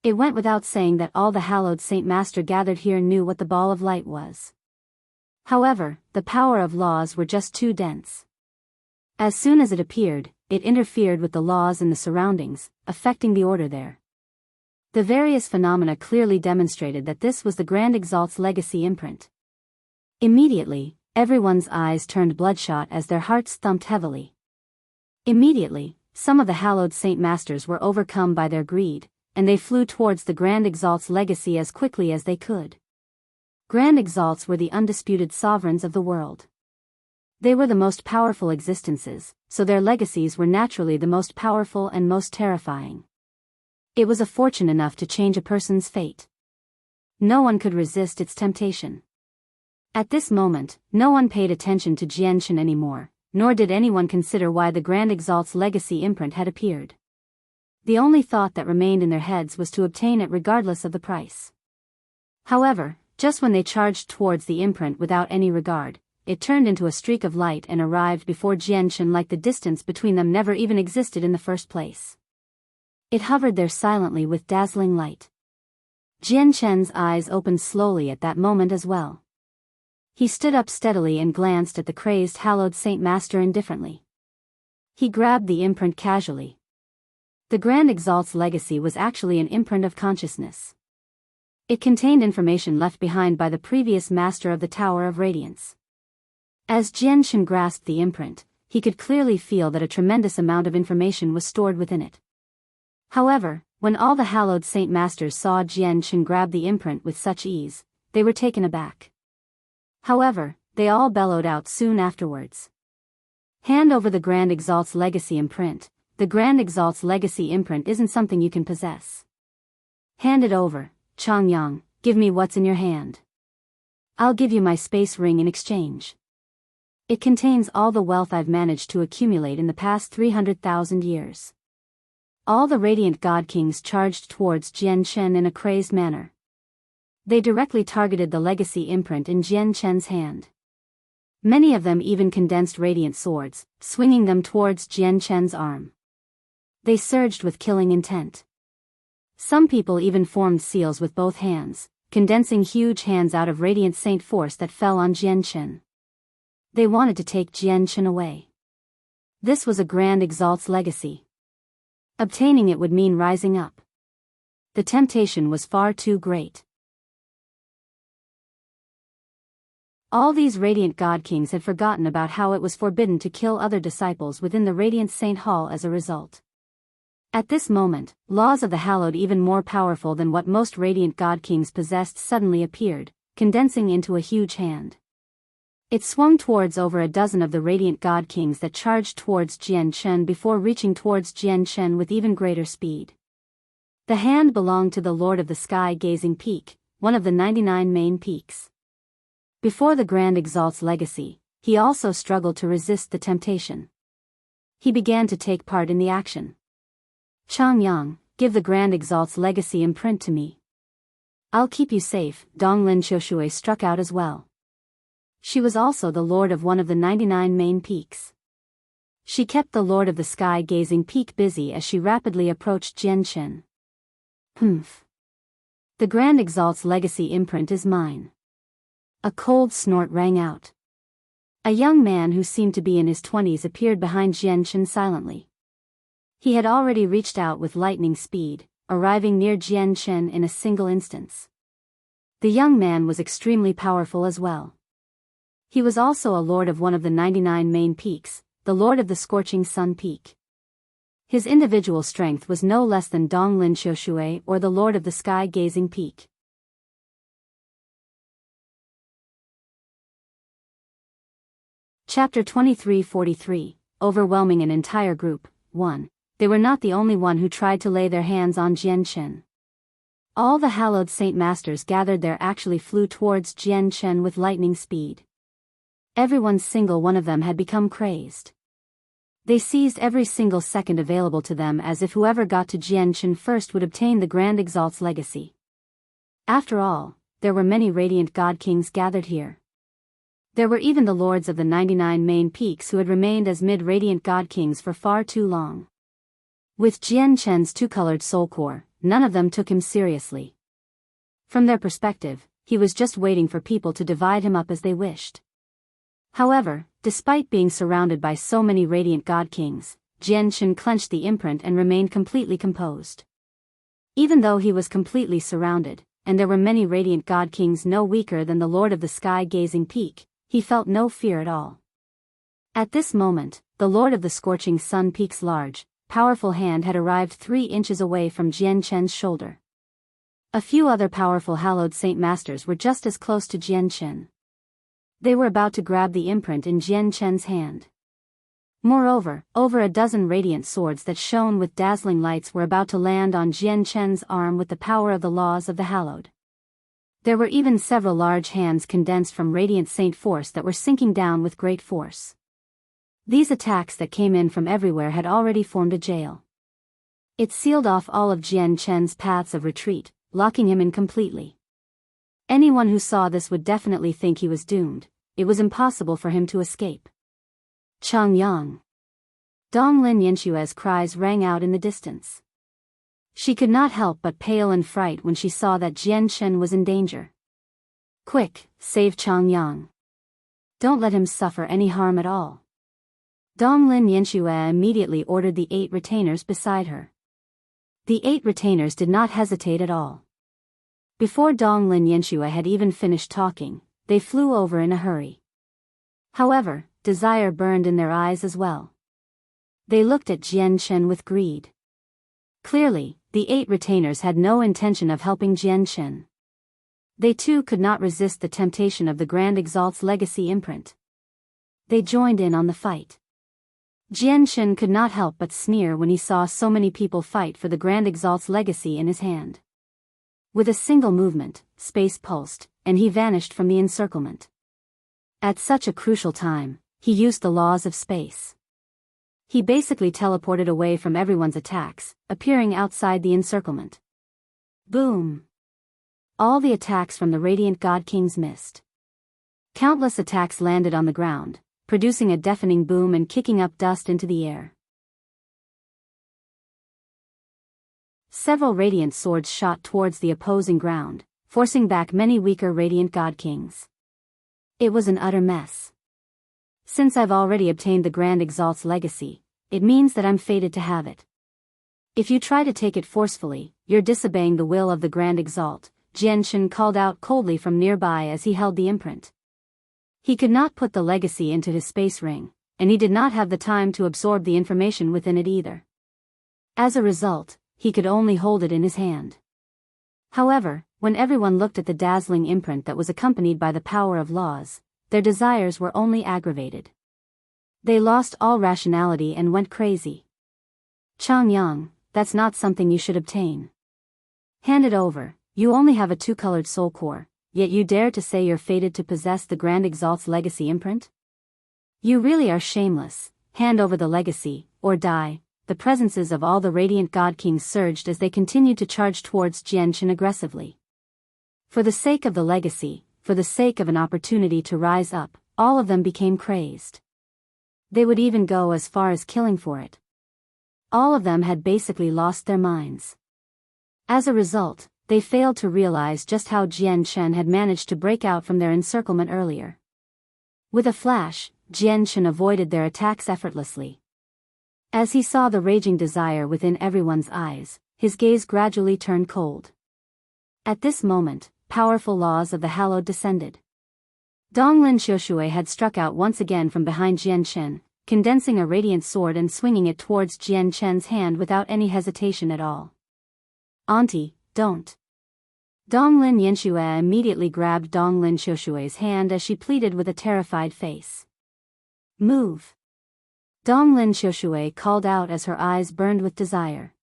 It went without saying that all the hallowed Saint Master gathered here knew what the ball of light was. However, the power of laws were just too dense. As soon as it appeared, it interfered with the laws in the surroundings, affecting the order there. The various phenomena clearly demonstrated that this was the Grand Exalt's legacy imprint. Immediately, everyone's eyes turned bloodshot as their hearts thumped heavily. Immediately, some of the hallowed Saint Masters were overcome by their greed, and they flew towards the Grand Exalt's legacy as quickly as they could. Grand Exalts were the undisputed sovereigns of the world. They were the most powerful existences, so their legacies were naturally the most powerful and most terrifying. It was a fortune enough to change a person's fate. No one could resist its temptation. At this moment, no one paid attention to Jian Shen anymore, nor did anyone consider why the Grand Exalt's legacy imprint had appeared. The only thought that remained in their heads was to obtain it regardless of the price. However, just when they charged towards the imprint without any regard, it turned into a streak of light and arrived before Jian Shen like the distance between them never even existed in the first place. It hovered there silently with dazzling light. Jian Shen's eyes opened slowly at that moment as well. He stood up steadily and glanced at the crazed hallowed Saint Master indifferently. He grabbed the imprint casually. The Grand Exalt's legacy was actually an imprint of consciousness. It contained information left behind by the previous master of the Tower of Radiance. As Jian Shen grasped the imprint, he could clearly feel that a tremendous amount of information was stored within it. However, when all the hallowed Saint Masters saw Jian Shen grab the imprint with such ease, they were taken aback. However, they all bellowed out soon afterwards. Hand over the Grand Exalt's legacy imprint. The Grand Exalt's legacy imprint isn't something you can possess. Hand it over, Changyang, give me what's in your hand. I'll give you my space ring in exchange. It contains all the wealth I've managed to accumulate in the past 300,000 years. All the radiant god kings charged towards Jian Shen in a crazed manner. They directly targeted the legacy imprint in Jian Shen's hand. Many of them even condensed radiant swords, swinging them towards Jian Shen's arm. They surged with killing intent. Some people even formed seals with both hands, condensing huge hands out of radiant saint force that fell on Jian Shen. They wanted to take Jian Shen away. This was a Grand Exalt's legacy. Obtaining it would mean rising up. The temptation was far too great. All these radiant god kings had forgotten about how it was forbidden to kill other disciples within the radiant saint hall as a result. At this moment, laws of the hallowed even more powerful than what most radiant god kings possessed suddenly appeared, condensing into a huge hand. It swung towards over a dozen of the radiant god kings that charged towards Jian Shen before reaching towards Jian Shen with even greater speed. The hand belonged to the Lord of the Sky-Gazing Peak, one of the 99 main peaks. Before the Grand Exalt's legacy, he also struggled to resist the temptation. He began to take part in the action. Changyang, give the Grand Exalt's legacy imprint to me. I'll keep you safe. Donglin Qiushui struck out as well. She was also the lord of one of the 99 main peaks. She kept the Lord of the Sky-Gazing Peak busy as she rapidly approached Jian Shen. Humph. The Grand Exalt's legacy imprint is mine. A cold snort rang out. A young man who seemed to be in his 20s appeared behind Jian Shen silently. He had already reached out with lightning speed, arriving near Jian Shen in a single instance. The young man was extremely powerful as well. He was also a lord of one of the 99 main peaks, the Lord of the Scorching Sun Peak. His individual strength was no less than Donglin Xiushui, or the Lord of the Sky-Gazing Peak. Chapter 2343, Overwhelming an Entire Group. 1. They were not the only one who tried to lay their hands on Jianchen. All the hallowed Saint Masters gathered there actually flew towards Jianchen with lightning speed. Every single one of them had become crazed. They seized every single second available to them as if whoever got to Jianchen first would obtain the Grand Exalt's legacy. After all, there were many radiant god kings gathered here. There were even the lords of the 99 main peaks who had remained as mid-radiant god kings for far too long. With Jianchen's two-colored soul core, none of them took him seriously. From their perspective, he was just waiting for people to divide him up as they wished. However, despite being surrounded by so many radiant god kings, Jianchen clenched the imprint and remained completely composed. Even though he was completely surrounded, and there were many radiant god kings no weaker than the Lord of the Sky-Gazing Peak, he felt no fear at all. At this moment, the Lord of the Scorching Sun Peak's large, powerful hand had arrived 3 inches away from Jianchen's shoulder. A few other powerful hallowed Saint Masters were just as close to Jianchen. They were about to grab the imprint in Jianchen's hand. Moreover, over a dozen radiant swords that shone with dazzling lights were about to land on Jianchen's arm with the power of the laws of the hallowed. There were even several large hands condensed from radiant saint force that were sinking down with great force. These attacks that came in from everywhere had already formed a jail. It sealed off all of Jianchen's paths of retreat, locking him in completely. Anyone who saw this would definitely think he was doomed. It was impossible for him to escape. Changyang. Donglin Yanshue's cries rang out in the distance. She could not help but pale in fright when she saw that Jianchen was in danger. Quick, save Changyang. Don't let him suffer any harm at all. Donglin Yanshue immediately ordered the 8 retainers beside her. The 8 retainers did not hesitate at all. Before Donglin Yanshue had even finished talking, they flew over in a hurry. However, desire burned in their eyes as well. They looked at Jianchen with greed. Clearly, the 8 retainers had no intention of helping Jianchen. They too could not resist the temptation of the Grand Exalt's legacy imprint. They joined in on the fight. Jianchen could not help but sneer when he saw so many people fight for the Grand Exalt's legacy in his hand. With a single movement, space pulsed, and he vanished from the encirclement. At such a crucial time, he used the laws of space. He basically teleported away from everyone's attacks, appearing outside the encirclement. Boom! All the attacks from the radiant god kings missed. Countless attacks landed on the ground, producing a deafening boom and kicking up dust into the air. Several radiant swords shot towards the opposing ground, forcing back many weaker radiant god kings. It was an utter mess. Since I've already obtained the Grand Exalt's legacy, it means that I'm fated to have it. If you try to take it forcefully, you're disobeying the will of the Grand Exalt, Jianchen called out coldly from nearby as he held the imprint. He could not put the legacy into his space ring, and he did not have the time to absorb the information within it either. As a result, he could only hold it in his hand. However, when everyone looked at the dazzling imprint that was accompanied by the power of laws, their desires were only aggravated. They lost all rationality and went crazy. Changyang, that's not something you should obtain. Hand it over, you only have a 2-colored soul core, yet you dare to say you're fated to possess the Grand Exalt's legacy imprint? You really are shameless. Hand over the legacy, or die. The presences of all the radiant god kings surged as they continued to charge towards Jianchen aggressively. For the sake of the legacy, for the sake of an opportunity to rise up, all of them became crazed. They would even go as far as killing for it. All of them had basically lost their minds. As a result, they failed to realize just how Jianchen had managed to break out from their encirclement earlier. With a flash, Jianchen avoided their attacks effortlessly. As he saw the raging desire within everyone's eyes, his gaze gradually turned cold. At this moment, powerful laws of the hallowed descended. Donglin Xiushui had struck out once again from behind Jianchen, condensing a radiant sword and swinging it towards Jian Chen's hand without any hesitation at all. "Auntie, don't." Donglin Yanxue immediately grabbed Donglin Xiushui's hand as she pleaded with a terrified face. "Move." Donglin Xiushui called out as her eyes burned with desire.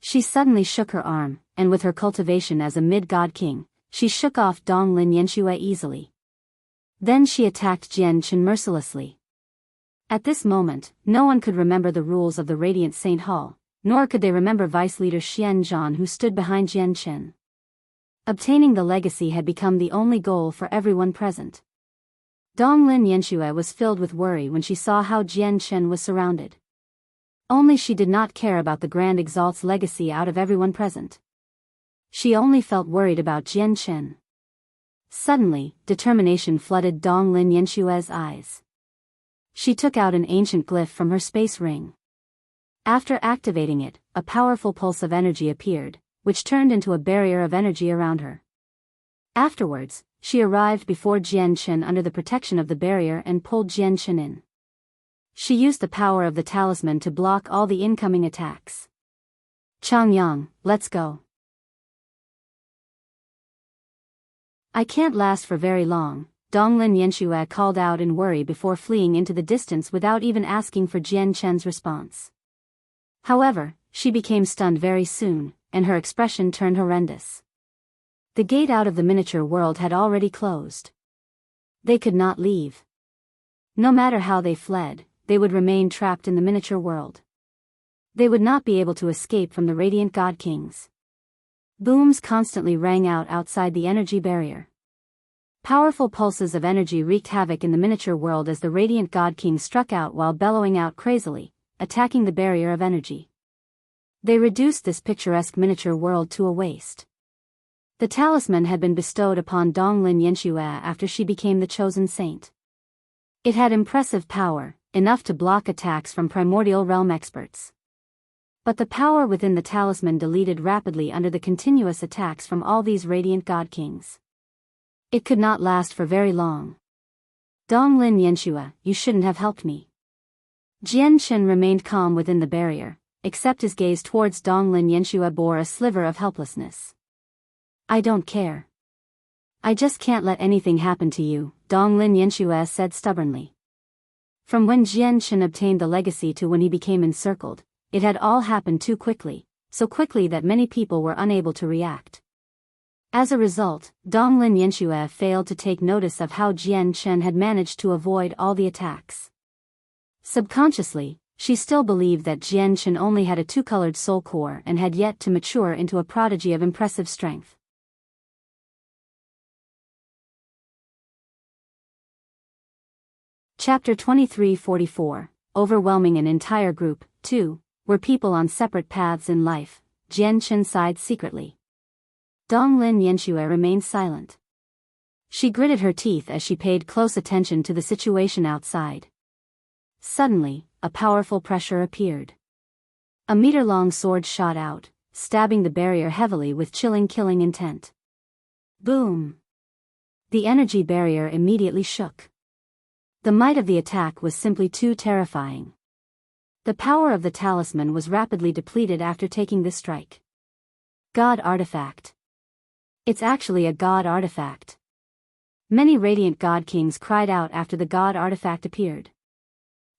She suddenly shook her arm, and with her cultivation as a mid-god king, she shook off Donglin Yanxue easily. Then she attacked Jian Chen mercilessly. At this moment, no one could remember the rules of the Radiant Saint Hall, nor could they remember Vice Leader Xian Zhan who stood behind Jian Chen. Obtaining the legacy had become the only goal for everyone present. Donglin Yanxue was filled with worry when she saw how Jian Chen was surrounded. Only she did not care about the Grand Exalt's legacy out of everyone present. She only felt worried about Jian Chen. Suddenly, determination flooded Donglin Yanxue's eyes. She took out an ancient glyph from her space ring. After activating it, a powerful pulse of energy appeared, which turned into a barrier of energy around her. Afterwards, she arrived before Jian Chen under the protection of the barrier and pulled Jian Chen in. She used the power of the talisman to block all the incoming attacks. "Changyang, let's go." "I can't last for very long," Donglin Yanxue called out in worry before fleeing into the distance without even asking for Jian Chen's response. However, she became stunned very soon, and her expression turned horrendous. The gate out of the miniature world had already closed. They could not leave. No matter how they fled, they would remain trapped in the miniature world. They would not be able to escape from the Radiant God Kings. Booms constantly rang out outside the energy barrier. Powerful pulses of energy wreaked havoc in the miniature world as the Radiant God King struck out while bellowing out crazily, attacking the barrier of energy. They reduced this picturesque miniature world to a waste. The talisman had been bestowed upon Donglin Yanxue after she became the chosen saint. It had impressive power, enough to block attacks from primordial realm experts. But the power within the talisman deleted rapidly under the continuous attacks from all these Radiant God Kings. It could not last for very long. "Donglin Yanxue, you shouldn't have helped me." Jian Chen remained calm within the barrier, except his gaze towards Donglin Yanxue bore a sliver of helplessness. "I don't care. I just can't let anything happen to you," Donglin Yanxue said stubbornly. From when Jian Chen obtained the legacy to when he became encircled, it had all happened too quickly, so quickly that many people were unable to react. As a result, Donglin Yanxue failed to take notice of how Jian Chen had managed to avoid all the attacks. Subconsciously, she still believed that Jian Chen only had a two-colored soul core and had yet to mature into a prodigy of impressive strength. Chapter 2344, Overwhelming an Entire Group, 2, were people on separate paths in life. Jian Chen sighed secretly. Donglin Yanxue remained silent. She gritted her teeth as she paid close attention to the situation outside. Suddenly, a powerful pressure appeared. A meter-long sword shot out, stabbing the barrier heavily with chilling killing intent. Boom! The energy barrier immediately shook. The might of the attack was simply too terrifying. The power of the talisman was rapidly depleted after taking this strike. God artifact. It's actually a god artifact. Many Radiant God Kings cried out after the god artifact appeared.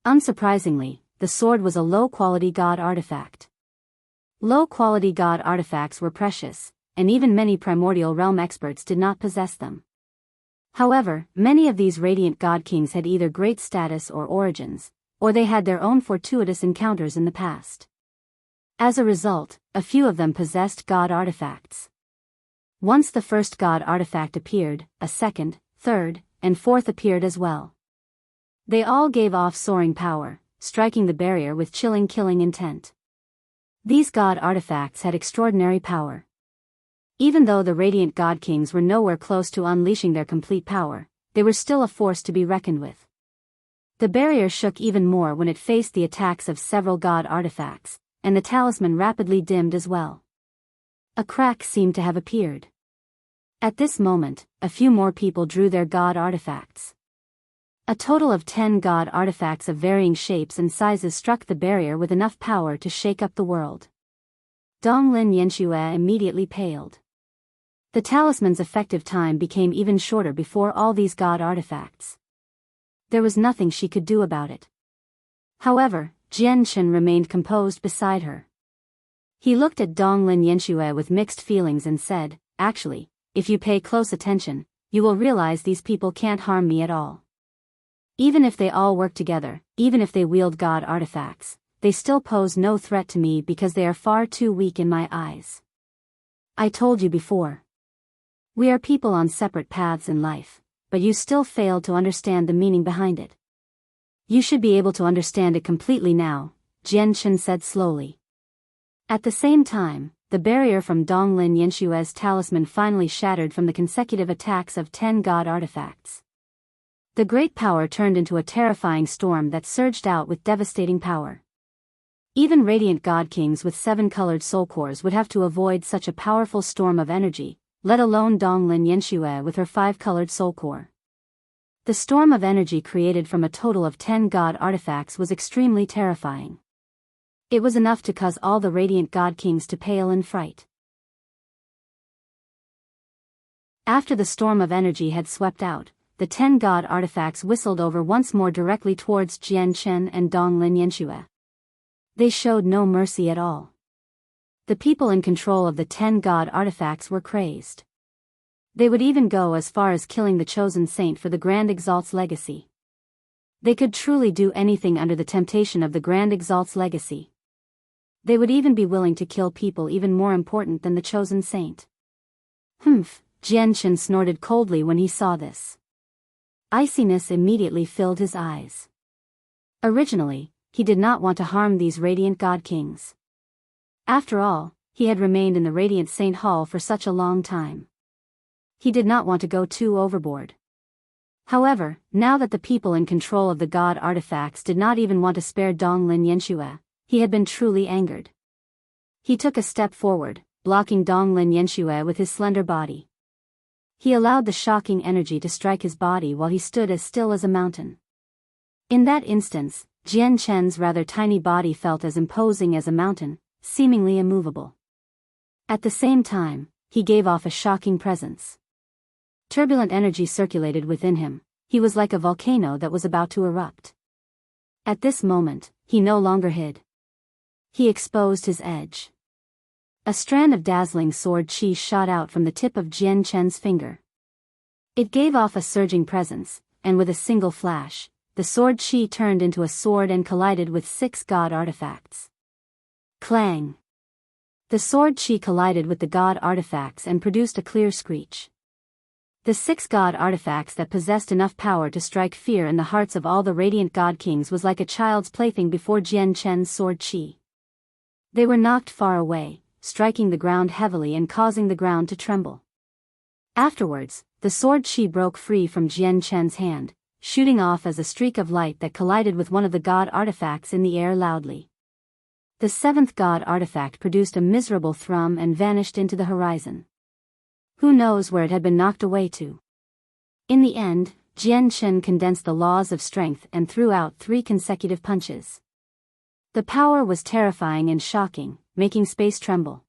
Unsurprisingly, the sword was a low-quality god artifact. Low-quality god artifacts were precious, and even many primordial realm experts did not possess them. However, many of these Radiant God Kings had either great status or origins, or they had their own fortuitous encounters in the past. As a result, a few of them possessed god artifacts. Once the first god artifact appeared, a second, third, and fourth appeared as well. They all gave off soaring power, striking the barrier with chilling killing intent. These god artifacts had extraordinary power. Even though the Radiant God Kings were nowhere close to unleashing their complete power, they were still a force to be reckoned with. The barrier shook even more when it faced the attacks of several god artifacts, and the talisman rapidly dimmed as well. A crack seemed to have appeared. At this moment, a few more people drew their god artifacts. A total of 10 god artifacts of varying shapes and sizes struck the barrier with enough power to shake up the world. Donglin Yanxue immediately paled. The talisman's effective time became even shorter before all these god artifacts. There was nothing she could do about it. However, Jian Chen remained composed beside her. He looked at Donglin Yanxue with mixed feelings and said, "Actually, if you pay close attention, you will realize these people can't harm me at all. Even if they all work together, even if they wield god artifacts, they still pose no threat to me because they are far too weak in my eyes. I told you before. We are people on separate paths in life, but you still failed to understand the meaning behind it. You should be able to understand it completely now," Jian Chen said slowly. At the same time, the barrier from Donglin Yanshue's talisman finally shattered from the consecutive attacks of 10 god artifacts. The great power turned into a terrifying storm that surged out with devastating power. Even radiant god kings with 7-colored soul cores would have to avoid such a powerful storm of energy, let alone Donglin Yanxue with her 5-colored soul core. The storm of energy created from a total of 10 god artifacts was extremely terrifying. It was enough to cause all the radiant god kings to pale in fright. After the storm of energy had swept out, the 10 god artifacts whistled over once more directly towards Jian Chen and Donglin Yanxue. They showed no mercy at all. The people in control of the 10 god artifacts were crazed. They would even go as far as killing the chosen saint for the Grand Exalt's legacy. They could truly do anything under the temptation of the Grand Exalt's legacy. They would even be willing to kill people even more important than the chosen saint. Humph, Jian Chen snorted coldly when he saw this. Iciness immediately filled his eyes. Originally, he did not want to harm these radiant god kings. After all, he had remained in the Radiant Saint Hall for such a long time. He did not want to go too overboard. However, now that the people in control of the god artifacts did not even want to spare Donglin Yanxue, he had been truly angered. He took a step forward, blocking Donglin Yanxue with his slender body. He allowed the shocking energy to strike his body while he stood as still as a mountain. In that instance, Jian Chen's rather tiny body felt as imposing as a mountain, seemingly immovable. At the same time, he gave off a shocking presence. Turbulent energy circulated within him. He was like a volcano that was about to erupt. At this moment, he no longer hid. He exposed his edge. A strand of dazzling sword chi shot out from the tip of Jian Chen's finger. It gave off a surging presence, and with a single flash, the sword chi turned into a sword and collided with 6 god artifacts. Clang! The sword chi collided with the god artifacts and produced a clear screech. The 6 god artifacts that possessed enough power to strike fear in the hearts of all the radiant god kings was like a child's plaything before Jian Chen's sword chi. They were knocked far away, striking the ground heavily and causing the ground to tremble. Afterwards, the sword chi broke free from Jian Chen's hand, shooting off as a streak of light that collided with one of the god artifacts in the air loudly. The 7th god artifact produced a miserable thrum and vanished into the horizon. Who knows where it had been knocked away to? In the end, Jian Chen condensed the laws of strength and threw out 3 consecutive punches. The power was terrifying and shocking, making space tremble.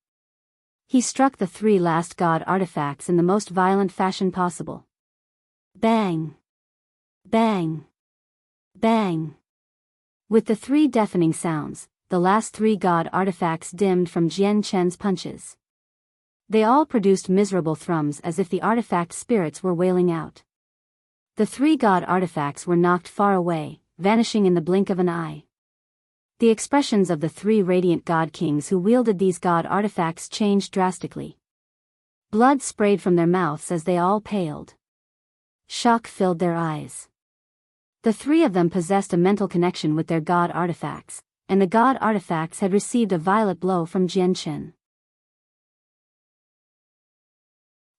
He struck the 3 last god artifacts in the most violent fashion possible. Bang! Bang! Bang! With the 3 deafening sounds, the last 3 god artifacts dimmed from Jian Chen's punches. They all produced miserable thrums as if the artifact spirits were wailing out. The 3 god artifacts were knocked far away, vanishing in the blink of an eye. The expressions of the 3 radiant god kings who wielded these god artifacts changed drastically. Blood sprayed from their mouths as they all paled. Shock filled their eyes. The 3 of them possessed a mental connection with their god artifacts, and the god artifacts had received a violent blow from Jian Chen.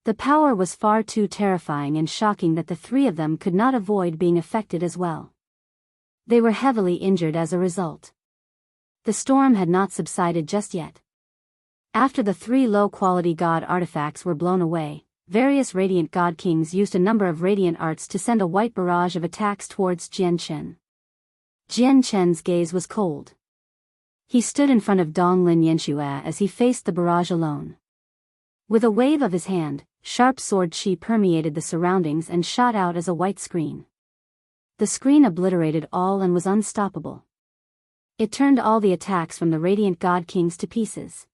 The power was far too terrifying and shocking that the 3 of them could not avoid being affected as well. They were heavily injured as a result. The storm had not subsided just yet. After the 3 low-quality god artifacts were blown away, various radiant god kings used a number of radiant arts to send a white barrage of attacks towards Jian Chen. Jian Chen's gaze was cold. He stood in front of Donglin Yanxue as he faced the barrage alone. With a wave of his hand, sharp sword chi permeated the surroundings and shot out as a white screen. The screen obliterated all and was unstoppable. It turned all the attacks from the radiant god kings to pieces.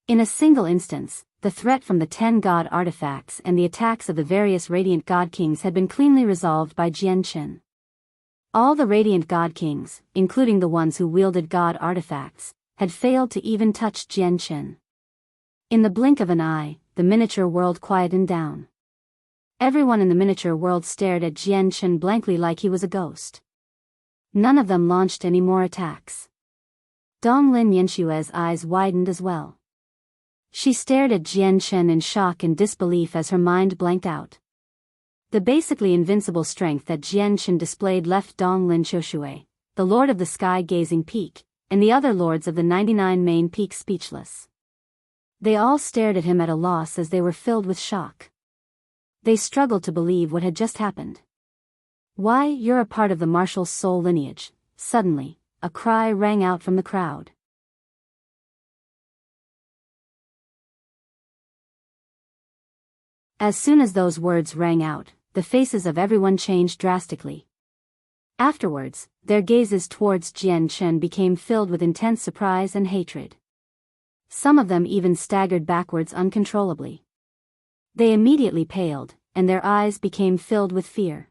In a single instance, the threat from the 10 god artifacts and the attacks of the various radiant god kings had been cleanly resolved by Jian Chen. All the radiant god kings, including the ones who wielded god artifacts, had failed to even touch Jian Chen. In the blink of an eye, the miniature world quietened down. Everyone in the miniature world stared at Jian Chen blankly like he was a ghost. None of them launched any more attacks. Donglin Yanxue's eyes widened as well. She stared at Jian Chen in shock and disbelief as her mind blanked out. The basically invincible strength that Jian Chen displayed left Donglin Yanxue, the lord of the sky-gazing peak, and the other lords of the 99 main peaks speechless. They all stared at him at a loss as they were filled with shock. They struggled to believe what had just happened. "Why, you're a part of the martial soul lineage." Suddenly, a cry rang out from the crowd. As soon as those words rang out, the faces of everyone changed drastically. Afterwards, their gazes towards Jian Chen became filled with intense surprise and hatred. Some of them even staggered backwards uncontrollably. They immediately paled, and their eyes became filled with fear.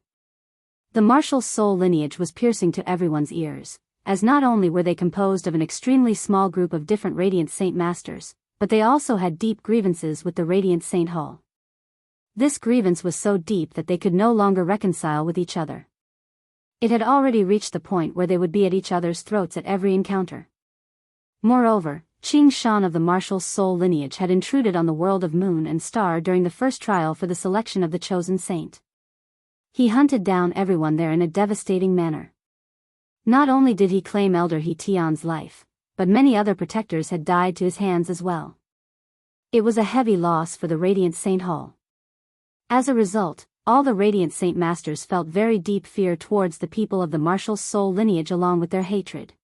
The martial soul lineage was piercing to everyone's ears, as not only were they composed of an extremely small group of different Radiant Saint Masters, but they also had deep grievances with the Radiant Saint Hall. This grievance was so deep that they could no longer reconcile with each other. It had already reached the point where they would be at each other's throats at every encounter. Moreover, Qing Shan of the martial soul lineage had intruded on the world of Moon and Star during the first trial for the selection of the chosen saint. He hunted down everyone there in a devastating manner. Not only did he claim Elder He Tian's life, but many other protectors had died to his hands as well. It was a heavy loss for the Radiant Saint Hall. As a result, all the Radiant Saint Masters felt very deep fear towards the people of the martial soul lineage along with their hatred.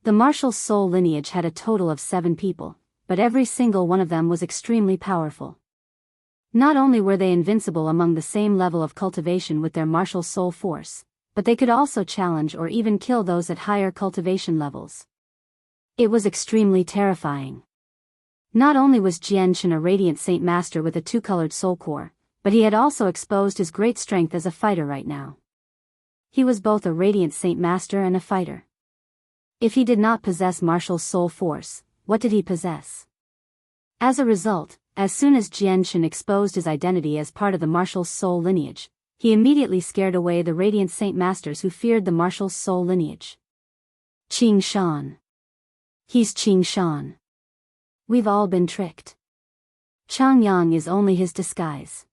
The martial soul lineage had a total of 7 people, but every single one of them was extremely powerful. Not only were they invincible among the same level of cultivation with their martial soul force, but they could also challenge or even kill those at higher cultivation levels. It was extremely terrifying. Not only was Jian Chen a Radiant Saint Master with a 2-colored soul core, but he had also exposed his great strength as a fighter right now. He was both a Radiant Saint Master and a fighter. If he did not possess martial soul force, what did he possess? As a result, as soon as Jian Chen exposed his identity as part of the martial soul lineage, he immediately scared away the Radiant Saint Masters who feared the martial soul lineage. Qing Shan. He's Qing Shan. We've all been tricked. Changyang is only his disguise.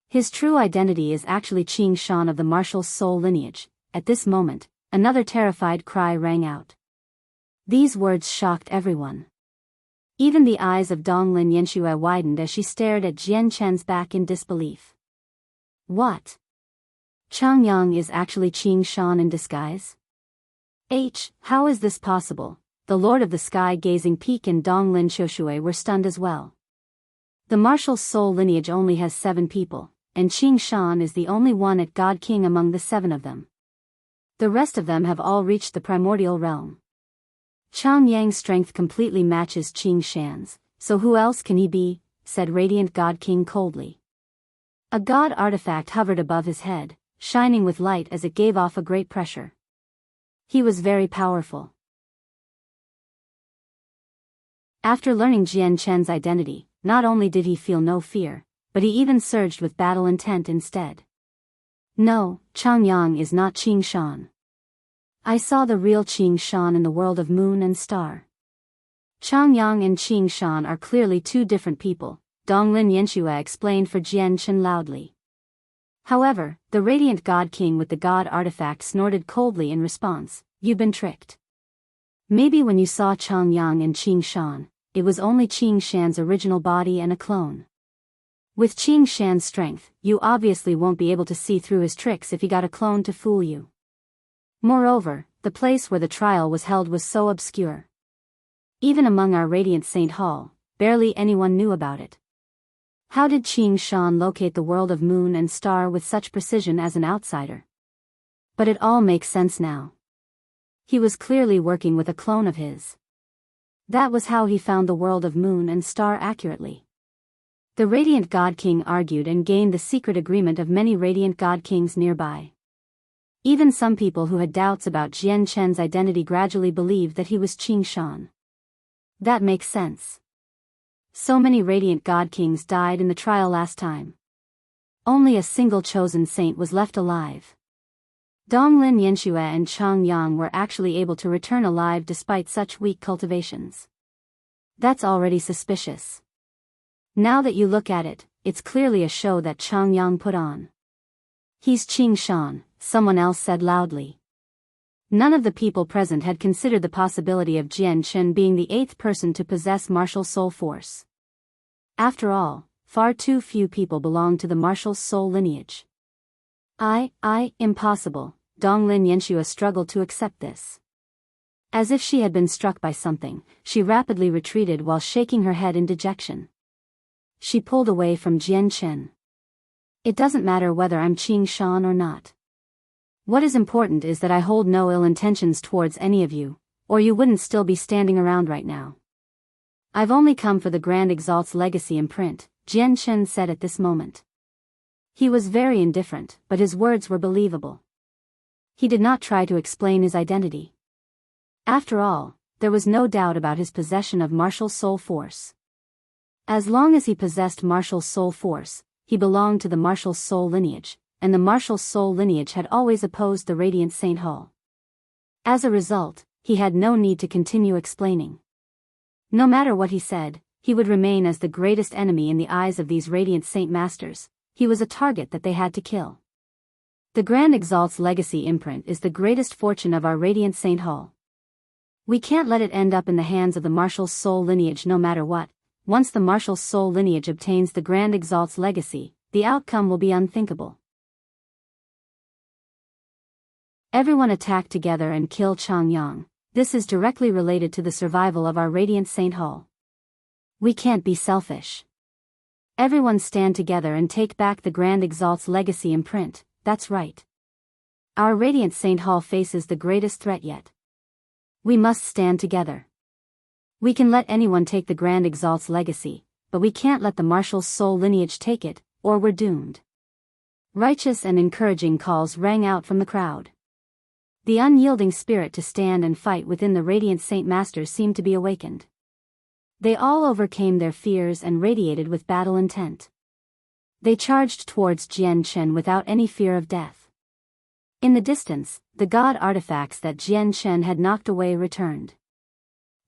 His true identity is actually Qing Shan of the martial soul lineage. At this moment, another terrified cry rang out. These words shocked everyone. Even the eyes of Donglin Yanxue widened as she stared at Jian Chen's back in disbelief. What? Changyang is actually Qing Shan in disguise? How is this possible? The Lord of the Sky-Gazing Peak and Donglin Yanxue were stunned as well. The martial soul lineage only has 7 people, and Qing Shan is the only one at God King among the 7 of them. The rest of them have all reached the primordial realm. Chang Yang's strength completely matches Qing Shan's, so who else can he be? Said Radiant God King coldly. A god artifact hovered above his head, shining with light as it gave off a great pressure. He was very powerful. After learning Jian Chen's identity, not only did he feel no fear, but he even surged with battle intent instead. No, Changyang is not Qing Shan. I saw the real Qing Shan in the world of Moon and Star. Changyang and Qing Shan are clearly 2 different people, Donglin Yanxue explained for Jian Chen loudly. However, the Radiant God King with the god artifact snorted coldly in response, "You've been tricked. Maybe when you saw Changyang and Qing Shan, it was only Qing Shan's original body and a clone. With Qing Shan's strength, you obviously won't be able to see through his tricks if he got a clone to fool you. Moreover, the place where the trial was held was so obscure. Even among our Radiant Saint Hall, barely anyone knew about it. How did Qing Shan locate the world of moon and star with such precision as an outsider? But it all makes sense now. He was clearly working with a clone of his. That was how he found the world of moon and star accurately. The Radiant God King argued and gained the secret agreement of many Radiant God Kings nearby. Even some people who had doubts about Jian Chen's identity gradually believed that he was Qing Shan. That makes sense. So many Radiant God Kings died in the trial last time. Only a single chosen saint was left alive. Donglin Yanxue and Chang Yang were actually able to return alive despite such weak cultivations. That's already suspicious. Now that you look at it, it's clearly a show that Chang Yang put on. He's Qing Shan, someone else said loudly. None of the people present had considered the possibility of Jian Chen being the eighth person to possess martial soul force. After all, far too few people belong to the martial soul lineage. Impossible. Donglin Yanxue struggled to accept this. As if she had been struck by something, she rapidly retreated while shaking her head in dejection. She pulled away from Jian Chen. It doesn't matter whether I'm Qing Shan or not. What is important is that I hold no ill intentions towards any of you, or you wouldn't still be standing around right now. I've only come for the Grand Exalt's legacy imprint, Jian Chen said at this moment. He was very indifferent, but his words were believable. He did not try to explain his identity. After all, there was no doubt about his possession of martial soul force. As long as he possessed martial soul force, he belonged to the martial soul lineage, and the martial soul lineage had always opposed the Radiant Saint Hall. As a result, he had no need to continue explaining. No matter what he said, he would remain as the greatest enemy in the eyes of these Radiant Saint Masters. He was a target that they had to kill. The Grand Exalt's legacy imprint is the greatest fortune of our Radiant Saint Hall. We can't let it end up in the hands of the martial soul lineage no matter what. Once the martial soul lineage obtains the Grand Exalt's legacy, the outcome will be unthinkable. Everyone attack together and kill Chang Yang. This is directly related to the survival of our Radiant Saint Hall. We can't be selfish. Everyone stand together and take back the Grand Exalt's legacy imprint. That's right. Our Radiant Saint Hall faces the greatest threat yet. We must stand together. We can let anyone take the Grand Exalt's legacy, but we can't let the martial soul lineage take it, or we're doomed. Righteous and encouraging calls rang out from the crowd. The unyielding spirit to stand and fight within the Radiant Saint Masters seemed to be awakened. They all overcame their fears and radiated with battle intent. They charged towards Jian Chen without any fear of death. In the distance, the god artifacts that Jian Chen had knocked away returned.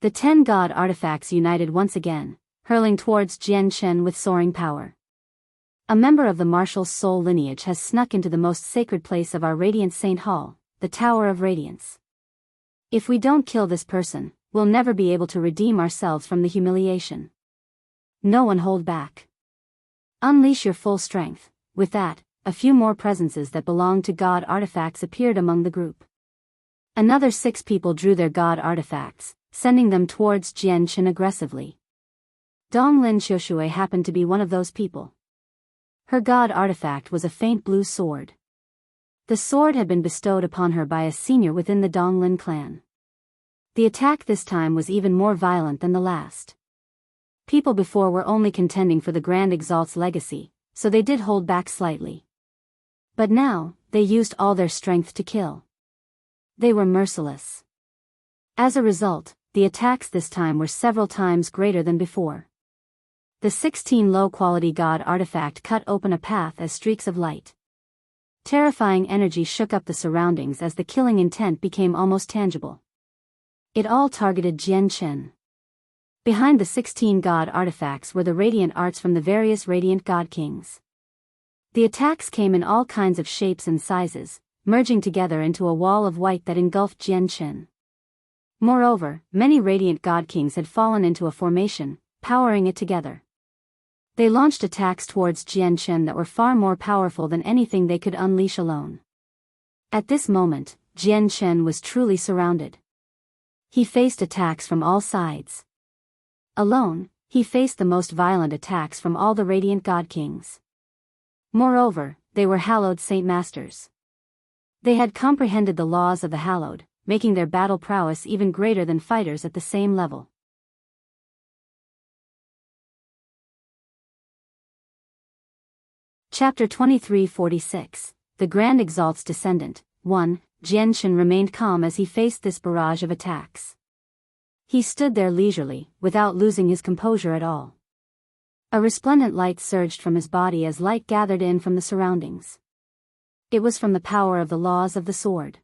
The 10 god artifacts united once again, hurling towards Jian Chen with soaring power. A member of the martial soul lineage has snuck into the most sacred place of our Radiant Saint Hall, the Tower of Radiance. If we don't kill this person, we'll never be able to redeem ourselves from the humiliation. No one hold back. Unleash your full strength. With that, a few more presences that belonged to god artifacts appeared among the group. Another 6 people drew their god artifacts, sending them towards Jian Chen aggressively. Donglin Xiushui happened to be one of those people. Her god artifact was a faint blue sword. The sword had been bestowed upon her by a senior within the Donglin clan. The attack this time was even more violent than the last. People before were only contending for the Grand Exalt's legacy, so they did hold back slightly. But now, they used all their strength to kill. They were merciless. As a result, the attacks this time were several times greater than before. The 16 low-quality god artifact cut open a path as streaks of light. Terrifying energy shook up the surroundings as the killing intent became almost tangible. It all targeted Jian Chen. Behind the 16 god artifacts were the radiant arts from the various radiant god kings. The attacks came in all kinds of shapes and sizes, merging together into a wall of white that engulfed Jian Chen. Moreover, many radiant god kings had fallen into a formation, powering it together. They launched attacks towards Jianchen that were far more powerful than anything they could unleash alone. At this moment, Jianchen was truly surrounded. He faced attacks from all sides. Alone, he faced the most violent attacks from all the radiant god kings. Moreover, they were hallowed saint masters. They had comprehended the laws of the hallowed, making their battle prowess even greater than fighters at the same level. Chapter 2346, The Grand Exalt's Descendant. 1. Jianchen remained calm as he faced this barrage of attacks. He stood there leisurely, without losing his composure at all. A resplendent light surged from his body as light gathered in from the surroundings. It was from the power of the laws of the sword.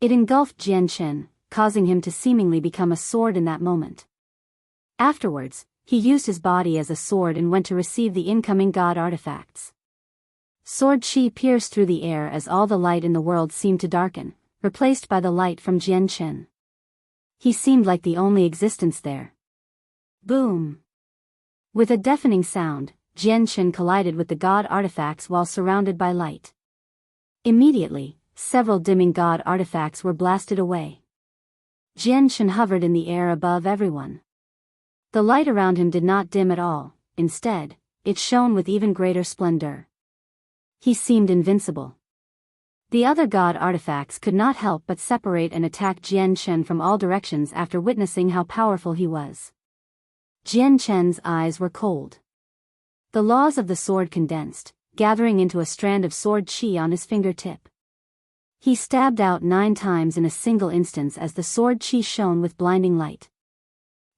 It engulfed Jianchen, causing him to seemingly become a sword in that moment. Afterwards, he used his body as a sword and went to receive the incoming god artifacts. Sword chi pierced through the air as all the light in the world seemed to darken, replaced by the light from Jianchen. He seemed like the only existence there. Boom! With a deafening sound, Jianchen collided with the god artifacts while surrounded by light. Immediately, several dimming god artifacts were blasted away. Jianchen hovered in the air above everyone. The light around him did not dim at all, instead, it shone with even greater splendor. He seemed invincible. The other god artifacts could not help but separate and attack Jianchen from all directions after witnessing how powerful he was. Jianchen's eyes were cold. The laws of the sword condensed, gathering into a strand of sword chi on his fingertip. He stabbed out 9 times in a single instance as the sword chi shone with blinding light.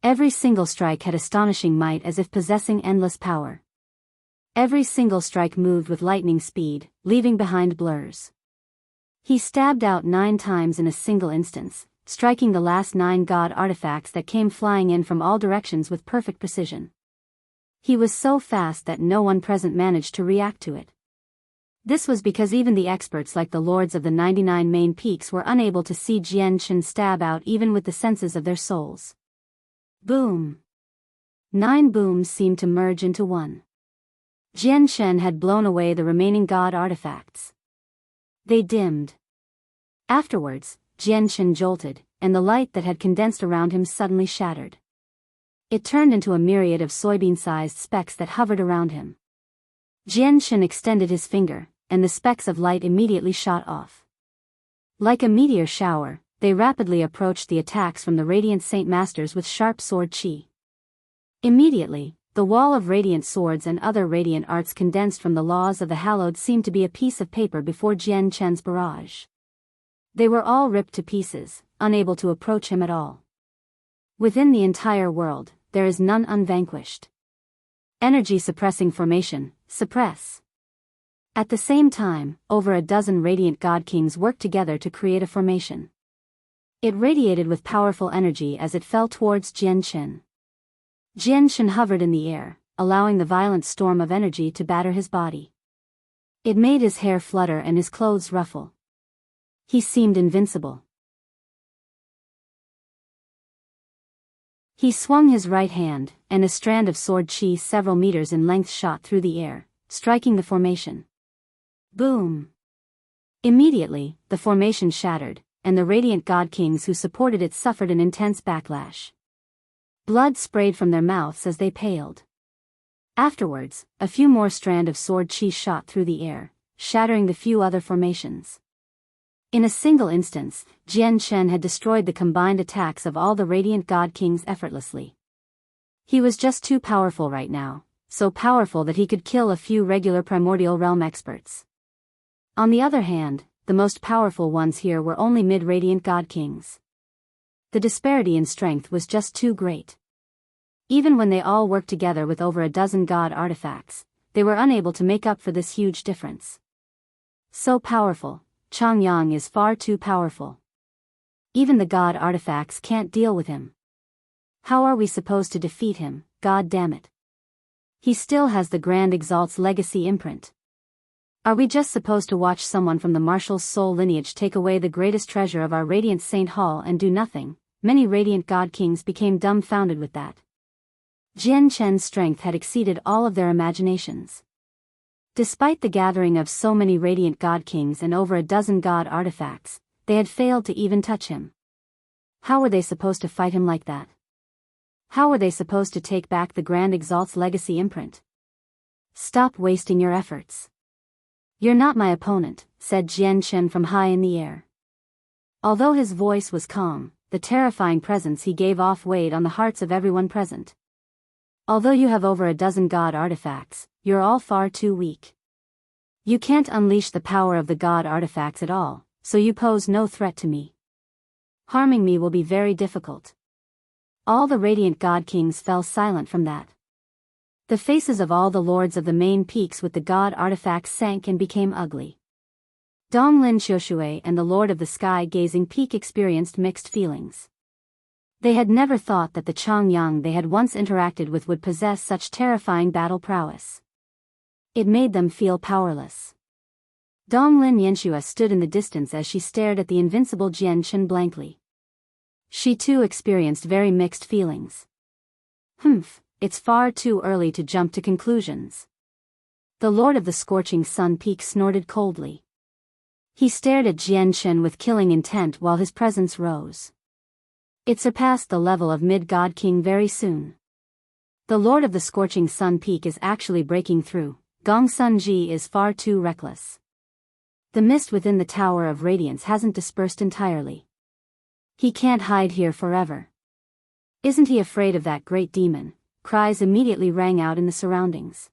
Every single strike had astonishing might as if possessing endless power. Every single strike moved with lightning speed, leaving behind blurs. He stabbed out 9 times in a single instance, striking the last 9 god artifacts that came flying in from all directions with perfect precision. He was so fast that no one present managed to react to it. This was because even the experts like the lords of the 99 main peaks were unable to see Jianchen stab out even with the senses of their souls. Boom! 9 booms seemed to merge into one. Jianchen had blown away the remaining god artifacts. They dimmed. Afterwards, Jianchen jolted, and the light that had condensed around him suddenly shattered. It turned into a myriad of soybean-sized specks that hovered around him. Jianchen extended his finger, and the specks of light immediately shot off. Like a meteor shower, they rapidly approached the attacks from the radiant saint masters with sharp sword chi. Immediately, the wall of radiant swords and other radiant arts condensed from the laws of the hallowed seemed to be a piece of paper before Jianchen's barrage. They were all ripped to pieces, unable to approach him at all. Within the entire world, there is none unvanquished. Energy suppressing formation, suppress. At the same time, over a dozen radiant god kings worked together to create a formation. It radiated with powerful energy as it fell towards Jianchen. Jianchen hovered in the air, allowing the violent storm of energy to batter his body. It made his hair flutter and his clothes ruffle. He seemed invincible. He swung his right hand, and a strand of sword chi several meters in length shot through the air, striking the formation. Boom! Immediately, the formation shattered, and the radiant god kings who supported it suffered an intense backlash. Blood sprayed from their mouths as they paled. Afterwards, a few more strands of sword chi shot through the air, shattering the few other formations. In a single instance, Jianchen had destroyed the combined attacks of all the radiant god kings effortlessly. He was just too powerful right now, so powerful that he could kill a few regular primordial realm experts. On the other hand, the most powerful ones here were only mid-radiant god kings. The disparity in strength was just too great. Even when they all worked together with over a dozen god artifacts, they were unable to make up for this huge difference. So powerful, Changyang is far too powerful. Even the god artifacts can't deal with him. How are we supposed to defeat him, god damn it? He still has the Grand Exalt's legacy imprint. Are we just supposed to watch someone from the Marshal's soul lineage take away the greatest treasure of our Radiant Saint Hall and do nothing? Many Radiant God Kings became dumbfounded with that. Jian Chen's strength had exceeded all of their imaginations. Despite the gathering of so many radiant god kings and over a dozen god artifacts, they had failed to even touch him. How were they supposed to fight him like that? How were they supposed to take back the Grand Exalt's legacy imprint? Stop wasting your efforts. You're not my opponent, said Jian Chen from high in the air. Although his voice was calm, the terrifying presence he gave off weighed on the hearts of everyone present. Although you have over a dozen god artifacts, you're all far too weak. You can't unleash the power of the god artifacts at all, so you pose no threat to me. Harming me will be very difficult. All the radiant god kings fell silent from that. The faces of all the lords of the main peaks with the god artifacts sank and became ugly. Donglin Xiushui and the Lord of the Sky Gazing Peak experienced mixed feelings. They had never thought that the Changyang they had once interacted with would possess such terrifying battle prowess. It made them feel powerless. Donglin Yanxue stood in the distance as she stared at the invincible Jian Chen blankly. She too experienced very mixed feelings. It's far too early to jump to conclusions. The Lord of the Scorching Sun Peak snorted coldly. He stared at Jian Chen with killing intent while his presence rose. It surpassed the level of mid-god king very soon. The Lord of the Scorching Sun Peak is actually breaking through. Gong Sun Ji is far too reckless. The mist within the Tower of Radiance hasn't dispersed entirely. He can't hide here forever. Isn't he afraid of that great demon? Cries immediately rang out in the surroundings.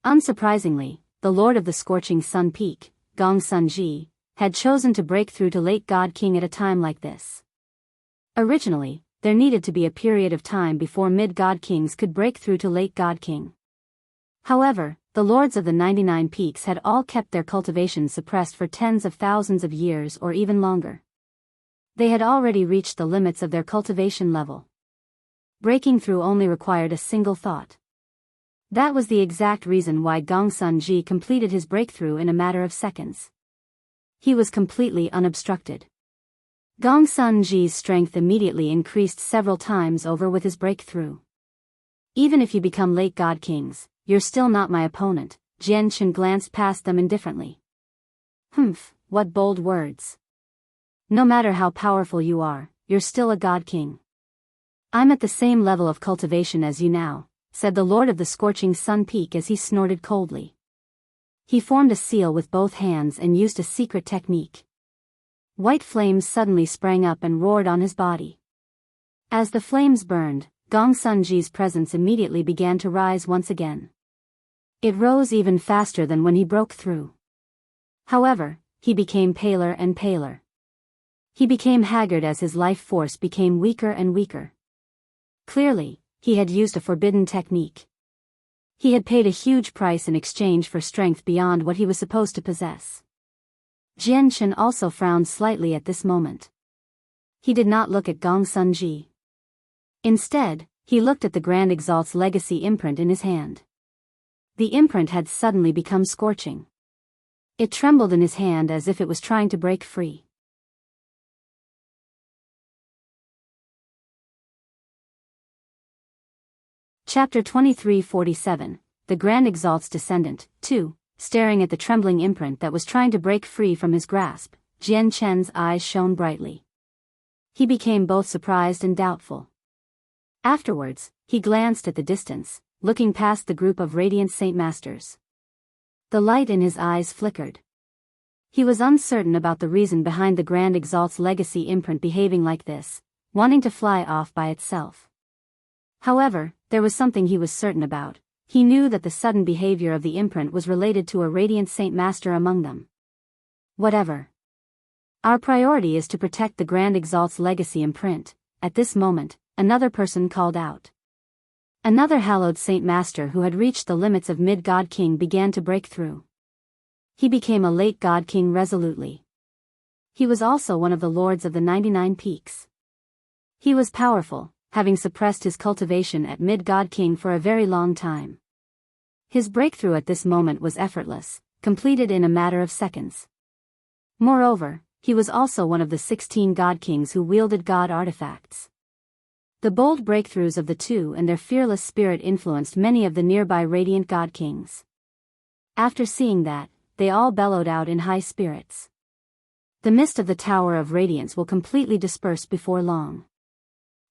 Unsurprisingly, the Lord of the Scorching Sun Peak, Gong Sun Ji, had chosen to break through to late God King at a time like this. Originally, there needed to be a period of time before mid-God Kings could break through to late God King. However, the Lords of the 99 Peaks had all kept their cultivation suppressed for tens of thousands of years or even longer. They had already reached the limits of their cultivation level. Breaking through only required a single thought. That was the exact reason why Gong Sun Ji completed his breakthrough in a matter of seconds. He was completely unobstructed. Gong Sun Ji's strength immediately increased several times over with his breakthrough. Even if you become late God Kings, you're still not my opponent. Jian Chen glanced past them indifferently. What bold words. No matter how powerful you are, you're still a God King. I'm at the same level of cultivation as you now, said the Lord of the Scorching Sun Peak as he snorted coldly. He formed a seal with both hands and used a secret technique. White flames suddenly sprang up and roared on his body. As the flames burned, Gong Sun Ji's presence immediately began to rise once again. It rose even faster than when he broke through. However, he became paler and paler. He became haggard as his life force became weaker and weaker. Clearly, he had used a forbidden technique. He had paid a huge price in exchange for strength beyond what he was supposed to possess. Jian Chen also frowned slightly at this moment. He did not look at Gong Sun Ji. Instead, he looked at the Grand Exalt's legacy imprint in his hand. The imprint had suddenly become scorching. It trembled in his hand as if it was trying to break free. Chapter 2347, The Grand Exalt's Descendant, 2. Staring at the trembling imprint that was trying to break free from his grasp, Jian Chen's eyes shone brightly. He became both surprised and doubtful. Afterwards, he glanced at the distance, looking past the group of radiant Saint Masters. The light in his eyes flickered. He was uncertain about the reason behind the Grand Exalt's legacy imprint behaving like this, wanting to fly off by itself. However, there was something he was certain about. He knew that the sudden behavior of the imprint was related to a radiant Saint Master among them. Whatever. Our priority is to protect the Grand Exalt's legacy imprint. At this moment, another person called out. Another hallowed Saint Master who had reached the limits of mid-God King began to break through. He became a late God King resolutely. He was also one of the Lords of the 99 Peaks. He was powerful, having suppressed his cultivation at mid-God King for a very long time. His breakthrough at this moment was effortless, completed in a matter of seconds. Moreover, he was also one of the 16 God Kings who wielded God artifacts. The bold breakthroughs of the two and their fearless spirit influenced many of the nearby radiant god kings. After seeing that, they all bellowed out in high spirits. The mist of the Tower of Radiance will completely disperse before long.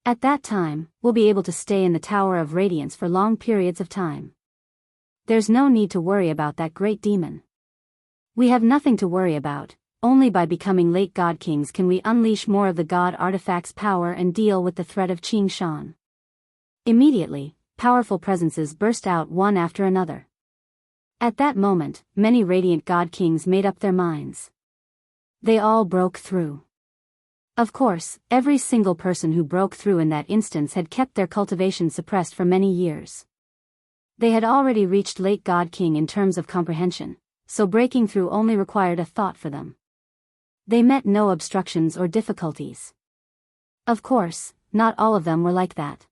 At that time, we'll be able to stay in the Tower of Radiance for long periods of time. There's no need to worry about that great demon. We have nothing to worry about. Only by becoming late god kings can we unleash more of the god artifact's power and deal with the threat of Qing Shan. Immediately, powerful presences burst out one after another. At that moment, many radiant god kings made up their minds. They all broke through. Of course, every single person who broke through in that instance had kept their cultivation suppressed for many years. They had already reached late god king in terms of comprehension, so breaking through only required a thought for them. They met no obstructions or difficulties. Of course, not all of them were like that.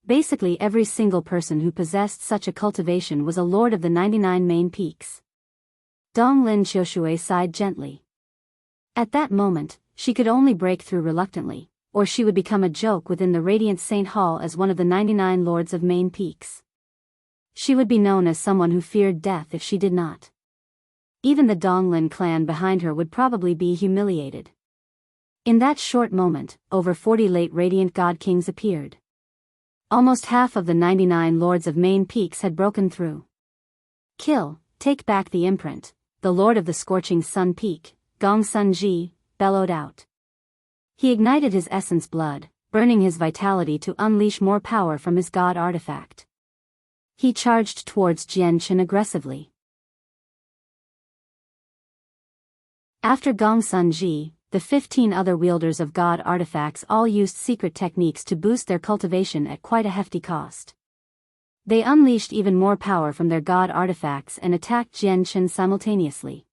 Basically every single person who possessed such a cultivation was a lord of the 99 main peaks. Donglin Xiushui sighed gently. At that moment, she could only break through reluctantly, or she would become a joke within the Radiant Saint Hall as one of the 99 lords of main peaks. She would be known as someone who feared death if she did not. Even the Donglin clan behind her would probably be humiliated. In that short moment, over 40 late Radiant God Kings appeared. Almost half of the 99 lords of main peaks had broken through. Kill, take back the imprint, the lord of the scorching sun peak, Gong Sun Ji, bellowed out. He ignited his essence blood, burning his vitality to unleash more power from his god artifact. He charged towards Jianghu aggressively. After Gong Sun Ji, the 15 other wielders of god artifacts all used secret techniques to boost their cultivation at quite a hefty cost. They unleashed even more power from their god artifacts and attacked Jianghu simultaneously.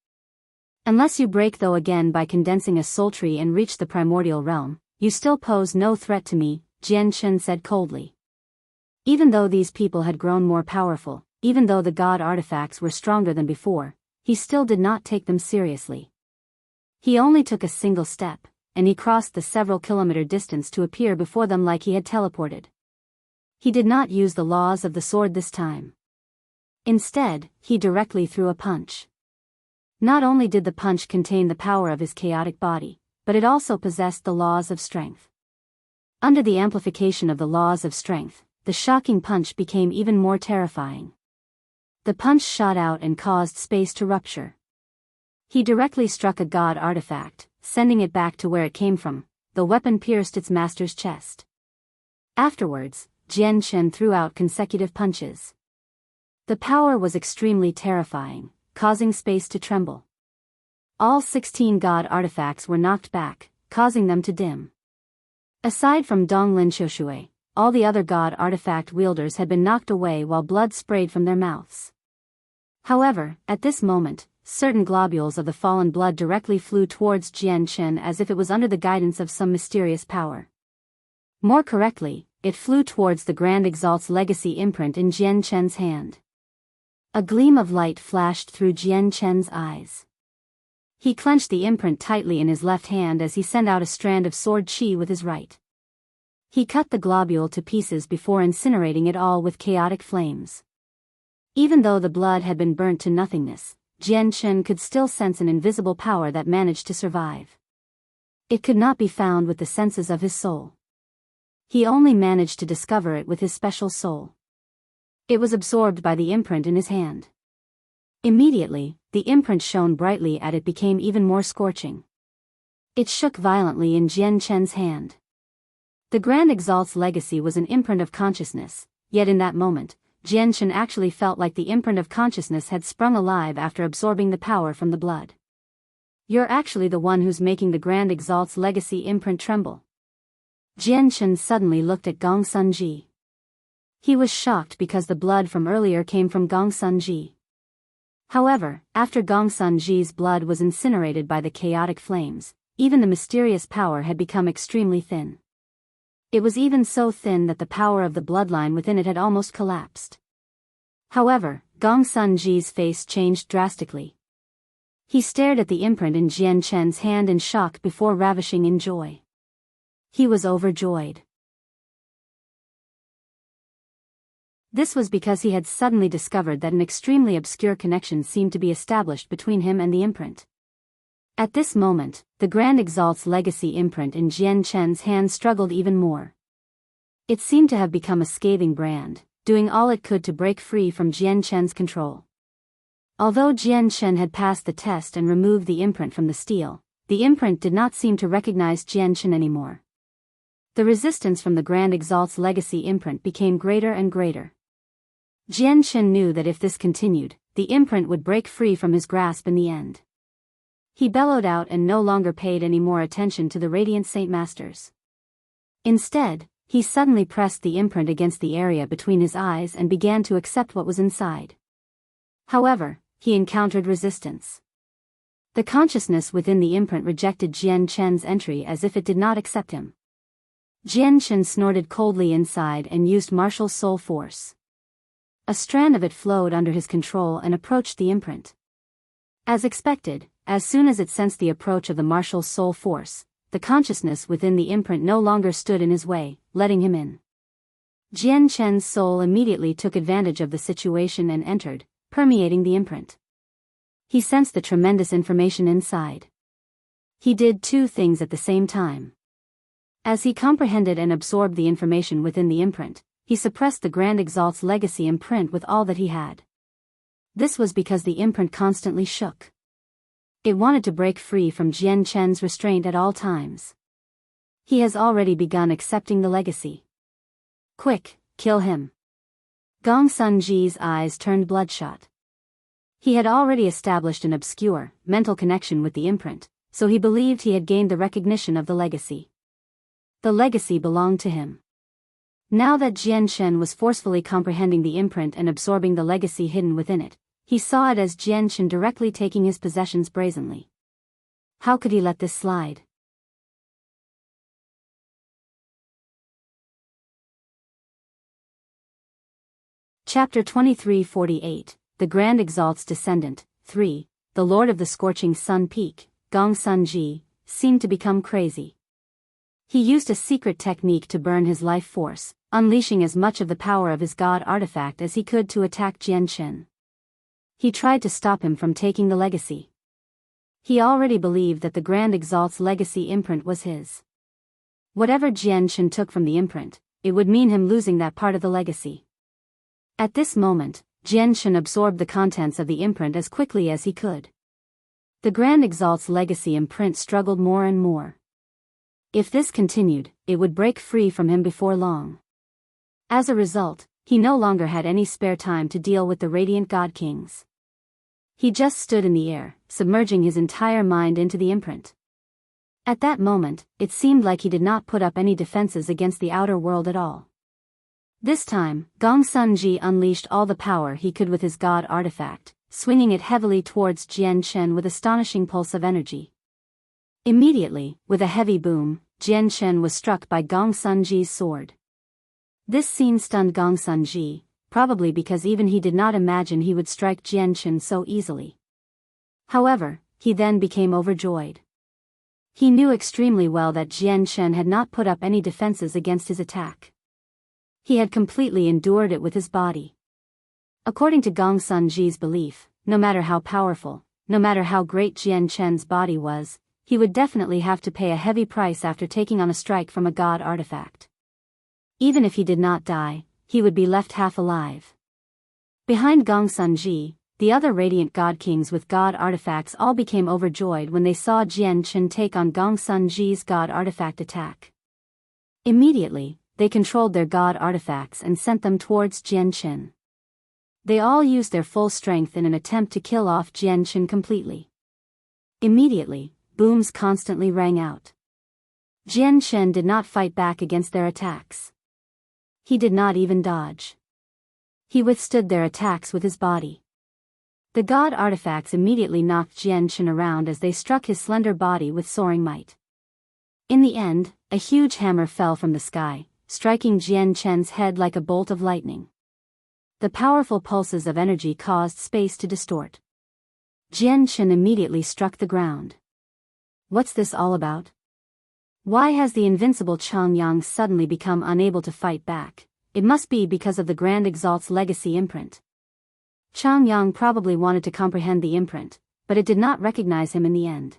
Unless you break though again by condensing a soul tree and reach the primordial realm, you still pose no threat to me, Jianghu said coldly. Even though these people had grown more powerful, even though the god artifacts were stronger than before, he still did not take them seriously. He only took a single step, and he crossed the several-kilometer distance to appear before them like he had teleported. He did not use the laws of the sword this time. Instead, he directly threw a punch. Not only did the punch contain the power of his chaotic body, but it also possessed the laws of strength. Under the amplification of the laws of strength, the shocking punch became even more terrifying. The punch shot out and caused space to rupture. He directly struck a god artifact, sending it back to where it came from. The weapon pierced its master's chest. Afterwards, Jianghu threw out consecutive punches. The power was extremely terrifying, causing space to tremble. All 16 god artifacts were knocked back, causing them to dim. Aside from Donglin Xiushui, all the other god artifact wielders had been knocked away while blood sprayed from their mouths. However, at this moment, certain globules of the fallen blood directly flew towards Jianghu as if it was under the guidance of some mysterious power. More correctly, it flew towards the Grand Exalt's legacy imprint in Jianghu's hand. A gleam of light flashed through Jianghu's eyes. He clenched the imprint tightly in his left hand as he sent out a strand of sword chi with his right. He cut the globule to pieces before incinerating it all with chaotic flames. Even though the blood had been burnt to nothingness, Jianghu could still sense an invisible power that managed to survive. It could not be found with the senses of his soul. He only managed to discover it with his special soul. It was absorbed by the imprint in his hand. Immediately, the imprint shone brightly and it became even more scorching. It shook violently in Jianghu's hand. The Grand Exalt's legacy was an imprint of consciousness, yet in that moment, Jianghu actually felt like the imprint of consciousness had sprung alive after absorbing the power from the blood. You're actually the one who's making the Grand Exalt's legacy imprint tremble. Jianghu suddenly looked at Gong Sun Ji. He was shocked because the blood from earlier came from Gong Sun Ji. However, after Gong Sun Ji's blood was incinerated by the chaotic flames, even the mysterious power had become extremely thin. It was even so thin that the power of the bloodline within it had almost collapsed. However, Gong Sun Ji's face changed drastically. He stared at the imprint in Jianghu's hand in shock before ravishing in joy. He was overjoyed. This was because he had suddenly discovered that an extremely obscure connection seemed to be established between him and the imprint. At this moment, the Grand Exalt's legacy imprint in Jian Chen's hand struggled even more. It seemed to have become a scathing brand, doing all it could to break free from Jian Chen's control. Although Jian Chen had passed the test and removed the imprint from the steel, the imprint did not seem to recognize Jian Chen anymore. The resistance from the Grand Exalt's legacy imprint became greater and greater. Jian Chen knew that if this continued, the imprint would break free from his grasp in the end. He bellowed out and no longer paid any more attention to the radiant Saint Masters. Instead, he suddenly pressed the imprint against the area between his eyes and began to accept what was inside. However, he encountered resistance. The consciousness within the imprint rejected Jian Chen's entry as if it did not accept him. Jian Chen snorted coldly inside and used martial soul force. A strand of it flowed under his control and approached the imprint. As expected, as soon as it sensed the approach of the martial soul force, the consciousness within the imprint no longer stood in his way, letting him in. Jian Chen's soul immediately took advantage of the situation and entered, permeating the imprint. He sensed the tremendous information inside. He did two things at the same time. As he comprehended and absorbed the information within the imprint, he suppressed the Grand Exalt's legacy imprint with all that he had. This was because the imprint constantly shook. It wanted to break free from Jian Chen's restraint at all times. He has already begun accepting the legacy. Quick, kill him. Gong Sun Ji's eyes turned bloodshot. He had already established an obscure, mental connection with the imprint, so he believed he had gained the recognition of the legacy. The legacy belonged to him. Now that Jian Chen was forcefully comprehending the imprint and absorbing the legacy hidden within it, he saw it as Jian Chen directly taking his possessions brazenly. How could he let this slide? Chapter 2348, The Grand Exalt's Descendant, 3, the Lord of the Scorching Sun Peak, Gong Sun Ji, seemed to become crazy. He used a secret technique to burn his life force, unleashing as much of the power of his god artifact as he could to attack Jian Chen. He tried to stop him from taking the legacy. He already believed that the Grand Exalt's legacy imprint was his. Whatever Jian Chen took from the imprint, it would mean him losing that part of the legacy. At this moment, Jian Chen absorbed the contents of the imprint as quickly as he could. The Grand Exalt's legacy imprint struggled more and more. If this continued, it would break free from him before long. As a result, he no longer had any spare time to deal with the Radiant God Kings. He just stood in the air, submerging his entire mind into the imprint. At that moment, it seemed like he did not put up any defenses against the outer world at all. This time, Gong Sun Ji unleashed all the power he could with his god artifact, swinging it heavily towards Jian Chen with astonishing pulse of energy. Immediately, with a heavy boom, Jian Chen was struck by Gong Sun Ji's sword. This scene stunned Gong Sun Ji, probably because even he did not imagine he would strike Jian Chen so easily. However, he then became overjoyed. He knew extremely well that Jian Chen had not put up any defenses against his attack. He had completely endured it with his body. According to Gong Sun Ji's belief, no matter how powerful, no matter how great Jian Chen's body was, he would definitely have to pay a heavy price after taking on a strike from a god artifact. Even if he did not die, he would be left half alive. Behind Gong Sun Ji, the other Radiant God Kings with god artifacts all became overjoyed when they saw Jian Chen take on Gong Sun Ji's god artifact attack. Immediately, they controlled their god artifacts and sent them towards Jian Chen. They all used their full strength in an attempt to kill off Jian Chen completely. Immediately, booms constantly rang out. Jian Chen did not fight back against their attacks. He did not even dodge. He withstood their attacks with his body. The god artifacts immediately knocked Jian Chen around as they struck his slender body with soaring might. In the end, a huge hammer fell from the sky, striking Jian Chen's head like a bolt of lightning. The powerful pulses of energy caused space to distort. Jian Chen immediately struck the ground. What's this all about? Why has the invincible Chang Yang suddenly become unable to fight back? it must be because of the Grand Exalt's legacy imprint. Chang Yang probably wanted to comprehend the imprint, but it did not recognize him in the end.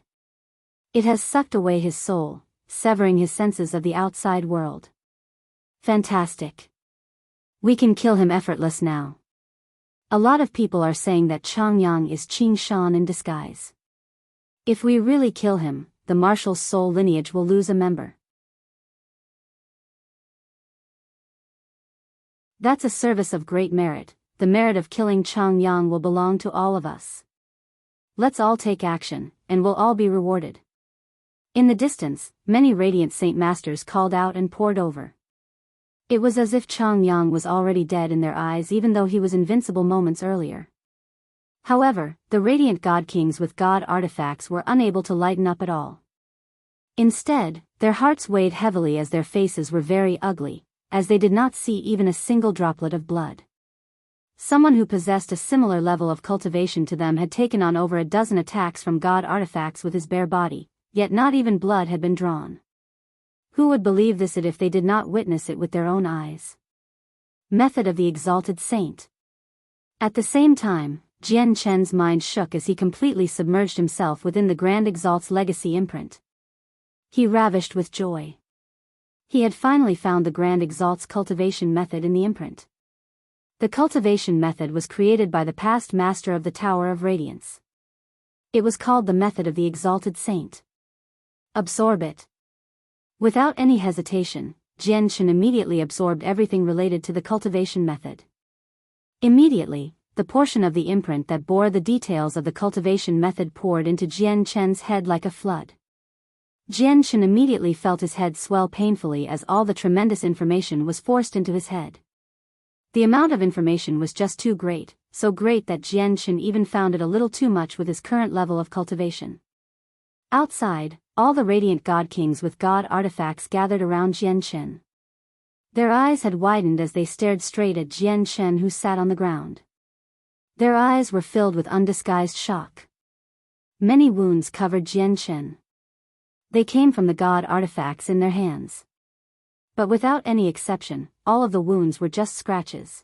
It has sucked away his soul, severing his senses of the outside world. Fantastic. We can kill him effortless now. A lot of people are saying that Chang Yang is Qing Shan in disguise. If we really kill him, the martial soul lineage will lose a member. That's a service of great merit. The merit of killing Chang Yang will belong to all of us. Let's all take action, and we'll all be rewarded. In the distance, many radiant Saint Masters called out and poured over. It was as if Chang Yang was already dead in their eyes even though he was invincible moments earlier. However, the radiant God Kings with God artifacts were unable to lighten up at all. Instead, their hearts weighed heavily as their faces were very ugly, as they did not see even a single droplet of blood. Someone who possessed a similar level of cultivation to them had taken on over a dozen attacks from God artifacts with his bare body, yet not even blood had been drawn. Who would believe this if they did not witness it with their own eyes? Method of the Exalted Saint. At the same time, Jian Chen's mind shook as he completely submerged himself within the Grand Exalt's legacy imprint. He ravished with joy. He had finally found the Grand Exalt's cultivation method in the imprint. The cultivation method was created by the past master of the Tower of Radiance. It was called the method of the Exalted Saint. Absorb it. Without any hesitation, Jian Chen immediately absorbed everything related to the cultivation method. Immediately, the portion of the imprint that bore the details of the cultivation method poured into Jian Chen's head like a flood. Jian Chen immediately felt his head swell painfully as all the tremendous information was forced into his head. The amount of information was just too great, so great that Jian Chen even found it a little too much with his current level of cultivation. Outside, all the radiant God Kings with God artifacts gathered around Jian Chen. Their eyes had widened as they stared straight at Jian Chen, who sat on the ground. Their eyes were filled with undisguised shock. Many wounds covered Jian Chen. They came from the God artifacts in their hands. But without any exception, all of the wounds were just scratches.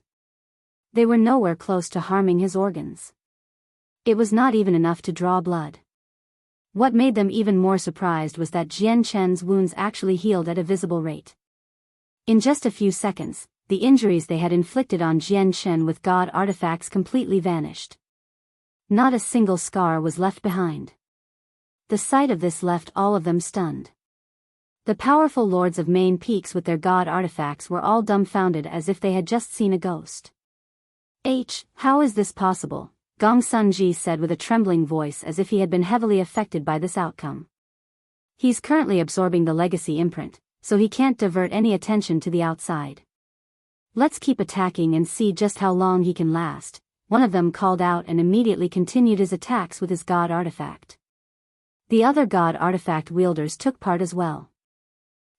They were nowhere close to harming his organs. It was not even enough to draw blood. What made them even more surprised was that Jian Chen's wounds actually healed at a visible rate. In just a few seconds, the injuries they had inflicted on Jian Chen with God artifacts completely vanished. Not a single scar was left behind. The sight of this left all of them stunned. The powerful lords of main peaks with their God artifacts were all dumbfounded as if they had just seen a ghost. How is this possible? Gong Sunji said with a trembling voice as if he had been heavily affected by this outcome. He's currently absorbing the legacy imprint, so he can't divert any attention to the outside. Let's keep attacking and see just how long he can last, one of them called out and immediately continued his attacks with his God artifact. The other God artifact wielders took part as well.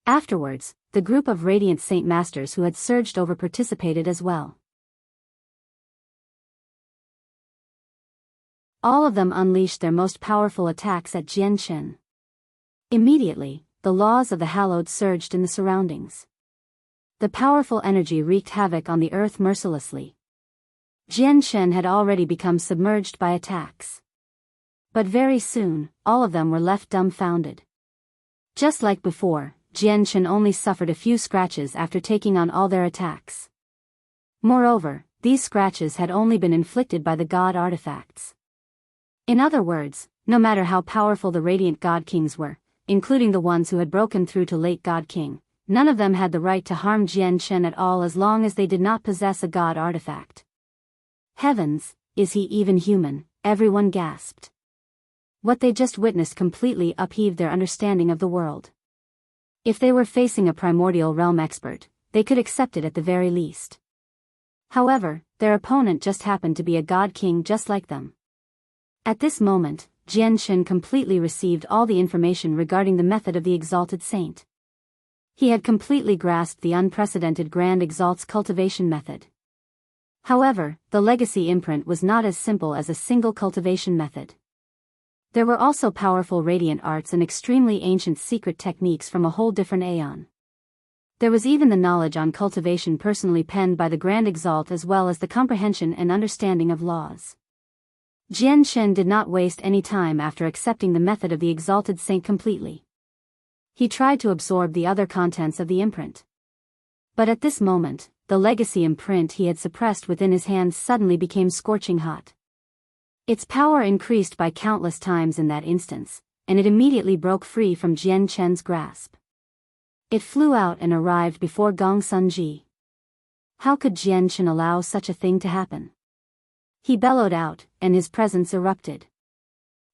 Afterwards, the group of radiant Saint Masters who had surged over participated as well. All of them unleashed their most powerful attacks at Jian Chen. Immediately, the laws of the hallowed surged in the surroundings. The powerful energy wreaked havoc on the earth mercilessly. Jian Chen had already become submerged by attacks. But very soon, all of them were left dumbfounded. Just like before, Jian Chen only suffered a few scratches after taking on all their attacks. Moreover, these scratches had only been inflicted by the God artifacts. In other words, no matter how powerful the radiant God Kings were, including the ones who had broken through to late God King, none of them had the right to harm Jian Chen at all as long as they did not possess a God artifact. Heavens, is he even human? Everyone gasped. What they just witnessed completely upheaved their understanding of the world. If they were facing a primordial realm expert, they could accept it at the very least. However, their opponent just happened to be a God King just like them. At this moment, Jian Chen completely received all the information regarding the method of the Exalted Saint. He had completely grasped the unprecedented Grand Exalt's cultivation method. However, the legacy imprint was not as simple as a single cultivation method. There were also powerful radiant arts and extremely ancient secret techniques from a whole different aeon. There was even the knowledge on cultivation personally penned by the Grand Exalt, as well as the comprehension and understanding of laws. Jian Shen did not waste any time after accepting the method of the exalted saint completely. He tried to absorb the other contents of the imprint. But at this moment, the legacy imprint he had suppressed within his hands suddenly became scorching hot. Its power increased by countless times in that instance, and it immediately broke free from Jian Shen's grasp. It flew out and arrived before Gong Sunji. How could Jian Shen allow such a thing to happen? He bellowed out, and his presence erupted.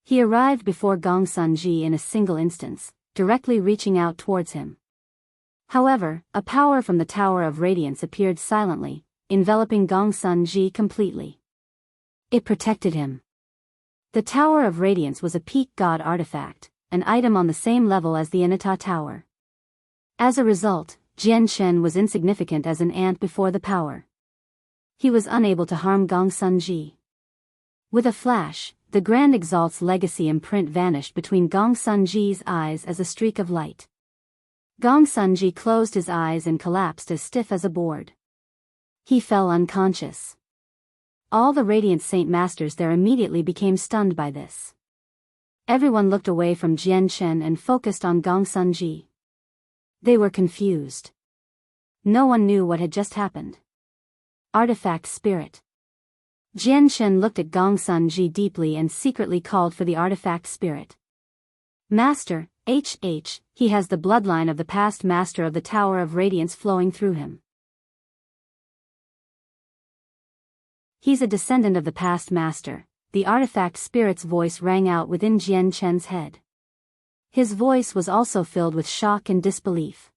He arrived before Gong Sunji in a single instance, directly reaching out towards him. However, a power from the Tower of Radiance appeared silently, enveloping Gong Sunji completely. It protected him. The Tower of Radiance was a peak god artifact, an item on the same level as the Inata Tower. As a result, Jian Shen was insignificant as an ant before the power. He was unable to harm Gong Sunji. With a flash, the Grand Exalt's legacy imprint vanished between Gong Sunji's eyes as a streak of light. Gong Sunji closed his eyes and collapsed as stiff as a board. He fell unconscious. All the Radiant Saint Masters there immediately became stunned by this. Everyone looked away from Jian Shen and focused on Gong Sunji. They were confused. No one knew what had just happened. Artifact Spirit. Jian Shen looked at Gong Sunji deeply and secretly called for the Artifact Spirit. Master, he has the bloodline of the past Master of the Tower of Radiance flowing through him. He's a descendant of the past Master. The Artifact Spirit's voice rang out within Jian Shen's head. His voice was also filled with shock and disbelief.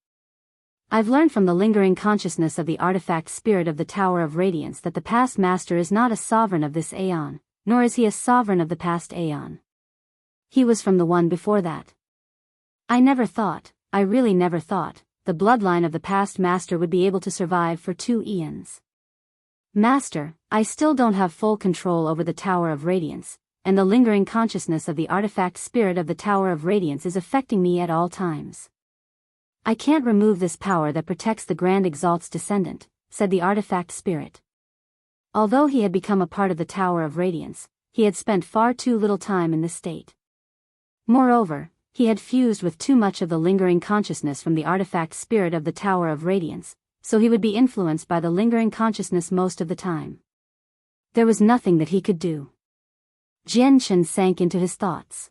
I've learned from the lingering consciousness of the Artifact Spirit of the Tower of Radiance that the past Master is not a sovereign of this aeon, nor is he a sovereign of the past aeon. He was from the one before that. I really never thought, the bloodline of the past Master would be able to survive for 2 eons. Master, I still don't have full control over the Tower of Radiance, and the lingering consciousness of the Artifact Spirit of the Tower of Radiance is affecting me at all times. I can't remove this power that protects the Grand Exalt's descendant, said the Artifact Spirit. Although he had become a part of the Tower of Radiance, he had spent far too little time in this state. Moreover, he had fused with too much of the lingering consciousness from the Artifact Spirit of the Tower of Radiance, so he would be influenced by the lingering consciousness most of the time. There was nothing that he could do. Jian Shen sank into his thoughts.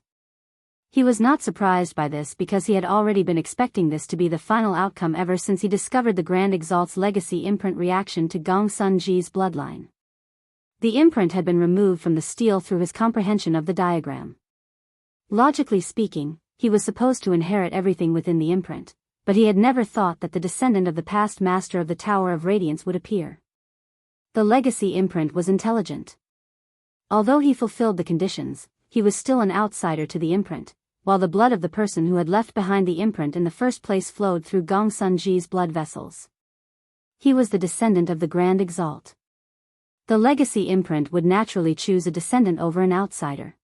He was not surprised by this because he had already been expecting this to be the final outcome ever since he discovered the Grand Exalt's legacy imprint reaction to Gong Sunji's bloodline. The imprint had been removed from the steel through his comprehension of the diagram. Logically speaking, he was supposed to inherit everything within the imprint, but he had never thought that the descendant of the past Master of the Tower of Radiance would appear. The legacy imprint was intelligent. Although he fulfilled the conditions, he was still an outsider to the imprint, while the blood of the person who had left behind the imprint in the first place flowed through Gong Sunji's blood vessels. He was the descendant of the Grand Exalt. The legacy imprint would naturally choose a descendant over an outsider.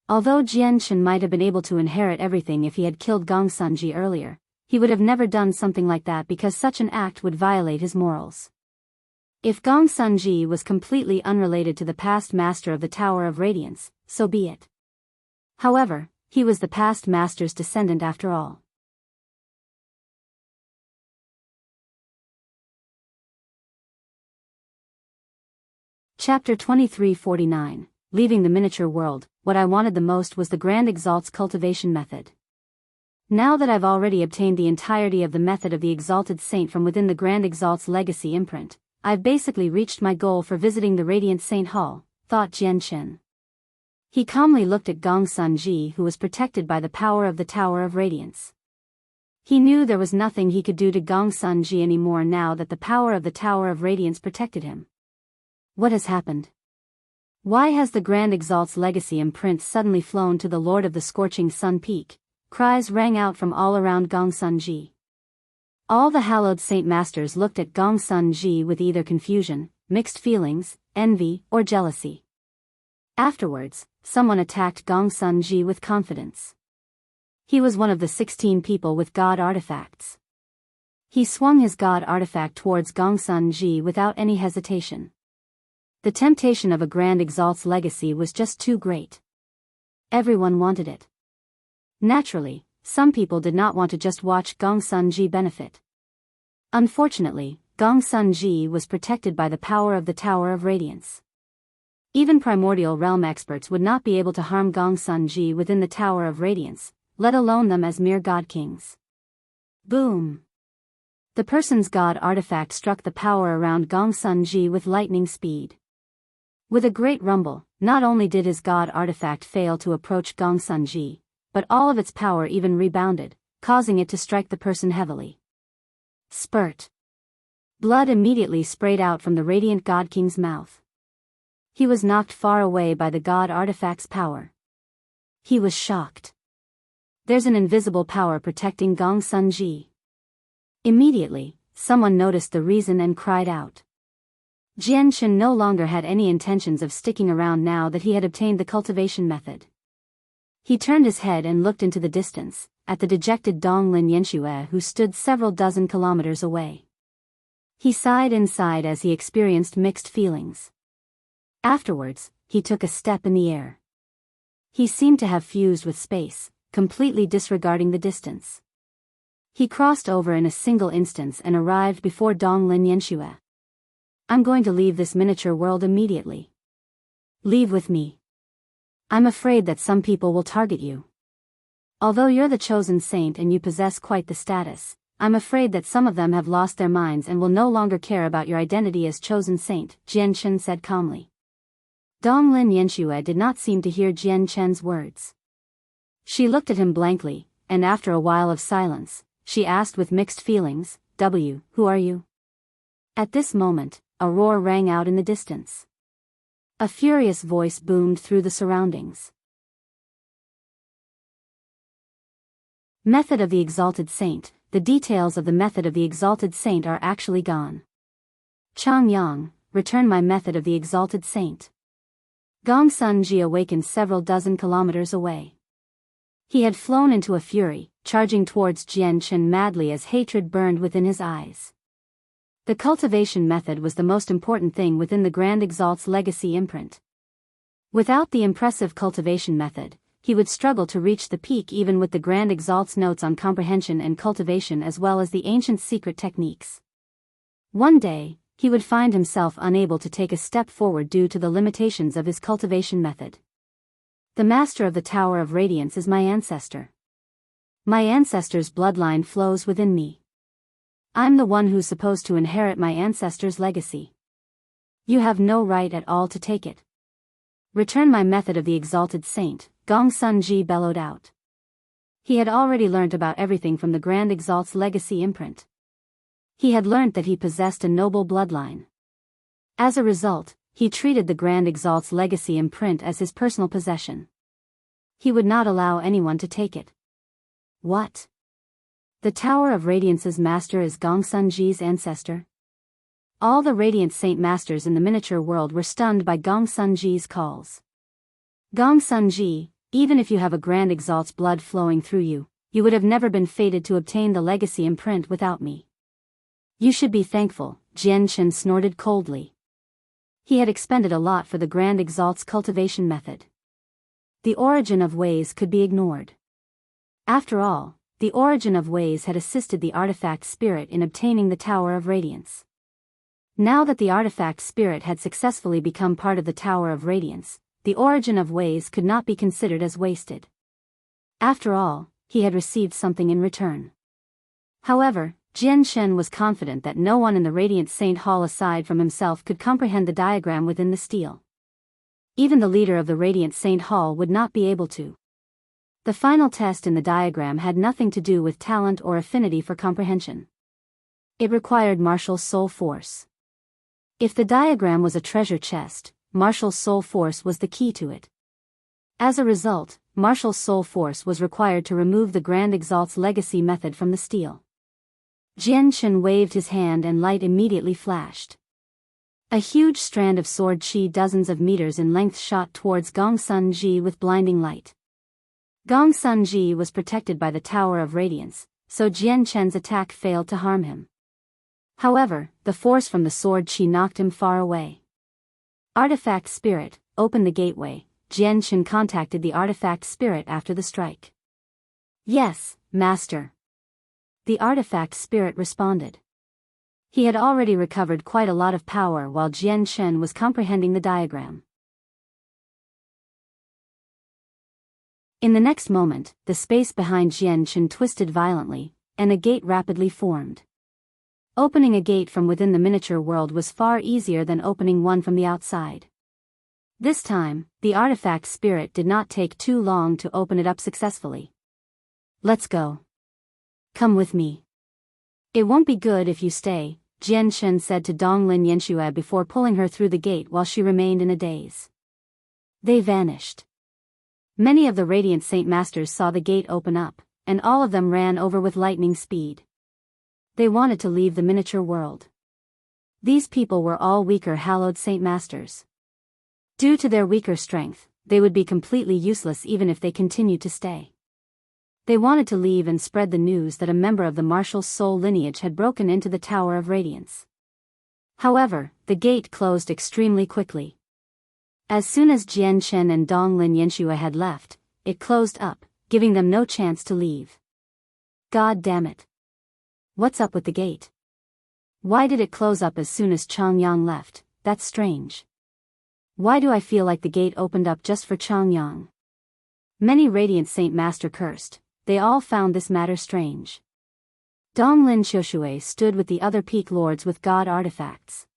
Although Jian Shen might have been able to inherit everything if he had killed Gong Sunji earlier, he would have never done something like that because such an act would violate his morals. If Gong Sunji was completely unrelated to the past Master of the Tower of Radiance, so be it. However, he was the past Master's descendant after all. Chapter 2349, Leaving the Miniature World. What I wanted the most was the Grand Exalt's cultivation method. Now that I've already obtained the entirety of the method of the Exalted Saint from within the Grand Exalt's legacy imprint, I've basically reached my goal for visiting the Radiant Saint Hall, thought Jian Shen. He calmly looked at Gong Sunji, who was protected by the power of the Tower of Radiance. He knew there was nothing he could do to Gong Sunji anymore now that the power of the Tower of Radiance protected him. What has happened? Why has the Grand Exalt's legacy imprint suddenly flown to the Lord of the Scorching Sun Peak? Cries rang out from all around Gong Sunji. All the hallowed Saint Masters looked at Gong Sunji with either confusion, mixed feelings, envy, or jealousy. Afterwards, someone attacked Gong Sunji with confidence. He was one of the 16 people with God artifacts. He swung his god artifact towards Gongsun Ji without any hesitation. The temptation of a Grand Exalt's legacy was just too great. Everyone wanted it. Naturally, some people did not want to just watch Gongsun Ji benefit. Unfortunately, Gongsun Ji was protected by the power of the Tower of Radiance. Even primordial realm experts would not be able to harm Gongsun Ji within the Tower of Radiance, let alone them as mere god kings. Boom! The person's god artifact struck the power around Gongsun Ji with lightning speed. With a great rumble, not only did his god artifact fail to approach Gongsun Ji, but all of its power even rebounded, causing it to strike the person heavily. Spurt. Blood immediately sprayed out from the radiant god king's mouth. He was knocked far away by the god artifact's power. He was shocked. There's an invisible power protecting Gongsun Ji. Immediately, someone noticed the reason and cried out. Jianghu no longer had any intentions of sticking around now that he had obtained the cultivation method. He turned his head and looked into the distance, at the dejected Donglin Yanxue who stood several dozen kilometers away. He sighed inside as he experienced mixed feelings. Afterwards, he took a step in the air. He seemed to have fused with space, completely disregarding the distance. He crossed over in a single instance and arrived before Donglin Yanxue. I'm going to leave this miniature world immediately. Leave with me. I'm afraid that some people will target you. Although you're the chosen saint and you possess quite the status, I'm afraid that some of them have lost their minds and will no longer care about your identity as chosen saint, Jianghu said calmly. Donglin Yanxue did not seem to hear Jianghu's words. She looked at him blankly, and after a while of silence, she asked with mixed feelings, who are you? At this moment, a roar rang out in the distance. A furious voice boomed through the surroundings. Method of the Exalted Saint. The details of the method of the Exalted Saint are actually gone. Changyang, return my method of the Exalted Saint. Gongsun Ji awakened several dozen kilometers away. He had flown into a fury, charging towards Jianghu madly as hatred burned within his eyes. The cultivation method was the most important thing within the Grand Exalt's legacy imprint. Without the impressive cultivation method, he would struggle to reach the peak even with the Grand Exalt's notes on comprehension and cultivation as well as the ancient secret techniques. One day, he would find himself unable to take a step forward due to the limitations of his cultivation method. The Master of the Tower of Radiance is my ancestor. My ancestor's bloodline flows within me. I'm the one who's supposed to inherit my ancestor's legacy. You have no right at all to take it. Return my method of the Exalted Saint, Gongsun Ji bellowed out. He had already learnt about everything from the Grand Exalt's legacy imprint. He had learnt that he possessed a noble bloodline. As a result, he treated the Grand Exalt's legacy imprint as his personal possession. He would not allow anyone to take it. What? The Tower of Radiance's master is Gongsun Ji's ancestor? All the Radiant Saint Masters in the miniature world were stunned by Gongsun Ji's calls. Gongsun Ji, even if you have a Grand Exalt's blood flowing through you, you would have never been fated to obtain the legacy imprint without me. You should be thankful, Jianghu snorted coldly. He had expended a lot for the Grand Exalt's cultivation method. The origin of ways could be ignored. After all, the origin of ways had assisted the artifact spirit in obtaining the Tower of Radiance. Now that the artifact spirit had successfully become part of the Tower of Radiance, the origin of ways could not be considered as wasted. After all, he had received something in return. However, Jianghu was confident that no one in the Radiant Saint Hall aside from himself could comprehend the diagram within the stele. Even the leader of the Radiant Saint Hall would not be able to. The final test in the diagram had nothing to do with talent or affinity for comprehension. It required martial soul force. If the diagram was a treasure chest, martial soul force was the key to it. As a result, martial soul force was required to remove the Grand Exalt's legacy method from the stele. Jianghu waved his hand and light immediately flashed. A huge strand of sword chi dozens of meters in length shot towards Gongsun Ji with blinding light. Gongsun Ji was protected by the Tower of Radiance, so Jian Chen's attack failed to harm him. However, the force from the sword chi knocked him far away. Artifact Spirit, open the gateway. Jian Chen contacted the artifact spirit after the strike. Yes, Master. The artifact spirit responded. He had already recovered quite a lot of power while Jian Chen was comprehending the diagram. In the next moment, the space behind Jian Chen twisted violently, and a gate rapidly formed. Opening a gate from within the miniature world was far easier than opening one from the outside. This time, the artifact spirit did not take too long to open it up successfully. Let's go. Come with me. It won't be good if you stay, Jian Chen said to Donglin Yanxue before pulling her through the gate while she remained in a daze. They vanished. Many of the Radiant Saint Masters saw the gate open up, and all of them ran over with lightning speed. They wanted to leave the miniature world. These people were all weaker hallowed Saint Masters. Due to their weaker strength, they would be completely useless even if they continued to stay. They wanted to leave and spread the news that a member of the martial soul lineage had broken into the Tower of Radiance. However, the gate closed extremely quickly. As soon as Jian Chen and Donglin Yanxue had left, it closed up, giving them no chance to leave. God damn it. What's up with the gate? Why did it close up as soon as Changyang left? That's strange. Why do I feel like the gate opened up just for Changyang? Many Radiant Saint Master cursed. They all found this matter strange. Donglin Xiushui stood with the other peak lords with god artifacts.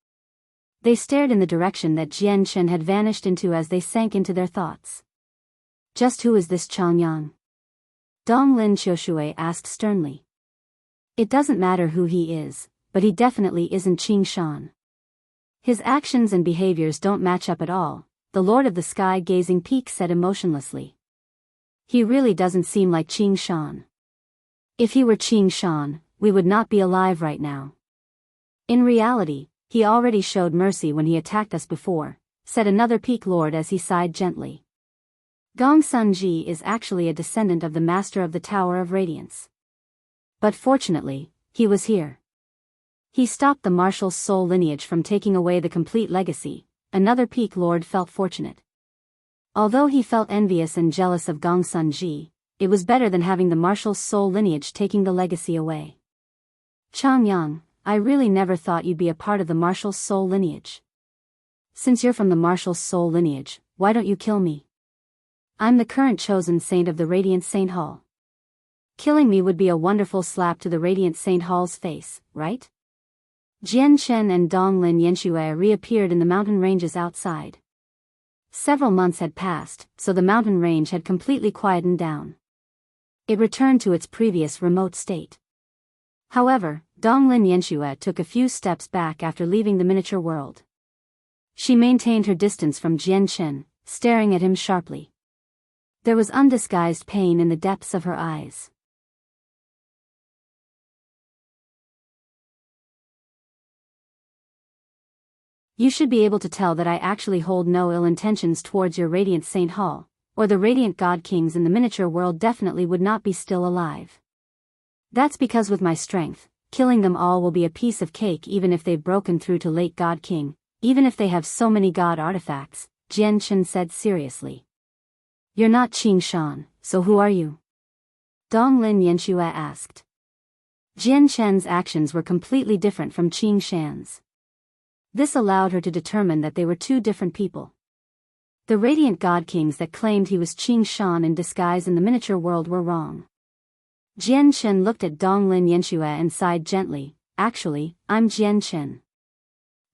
They stared in the direction that Jian Chen had vanished into as they sank into their thoughts. Just who is this Changyang? Donglin Xiushui asked sternly. It doesn't matter who he is, but he definitely isn't Qing Shan. His actions and behaviors don't match up at all, the Lord of the Sky Gazing Peak said emotionlessly. He really doesn't seem like Qing Shan. If he were Qing Shan, we would not be alive right now. In reality, he already showed mercy when he attacked us before, said another peak lord as he sighed gently. Gong Sun Ji is actually a descendant of the Master of the Tower of Radiance. But fortunately, he was here. He stopped the martial soul lineage from taking away the complete legacy. Another peak lord felt fortunate. Although he felt envious and jealous of Gong Sun Ji, it was better than having the martial soul lineage taking the legacy away. Changyang, I really never thought you'd be a part of the martial soul lineage. Since you're from the martial soul lineage, why don't you kill me? I'm the current chosen saint of the Radiant Saint Hall. Killing me would be a wonderful slap to the Radiant Saint Hall's face, right? Jian Chen and Donglin Yanxue reappeared in the mountain ranges outside. Several months had passed, so the mountain range had completely quietened down. It returned to its previous remote state. However, Donglin Yanxue took a few steps back after leaving the miniature world. She maintained her distance from Jian Chen, staring at him sharply. There was undisguised pain in the depths of her eyes. You should be able to tell that I actually hold no ill intentions towards your Radiant Saint Hall, or the Radiant God Kings in the miniature world definitely would not be still alive. That's because with my strength, killing them all will be a piece of cake even if they've broken through to late God King, even if they have so many god artifacts, Jian Chen said seriously. You're not Qing Shan, so who are you? Donglin Yanxue asked. Jian Chen's actions were completely different from Qing Shan's. This allowed her to determine that they were two different people. The Radiant God Kings that claimed he was Qing Shan in disguise in the miniature world were wrong. Jian Chen looked at Donglin Yanxue and sighed gently. Actually, I'm Jian Chen.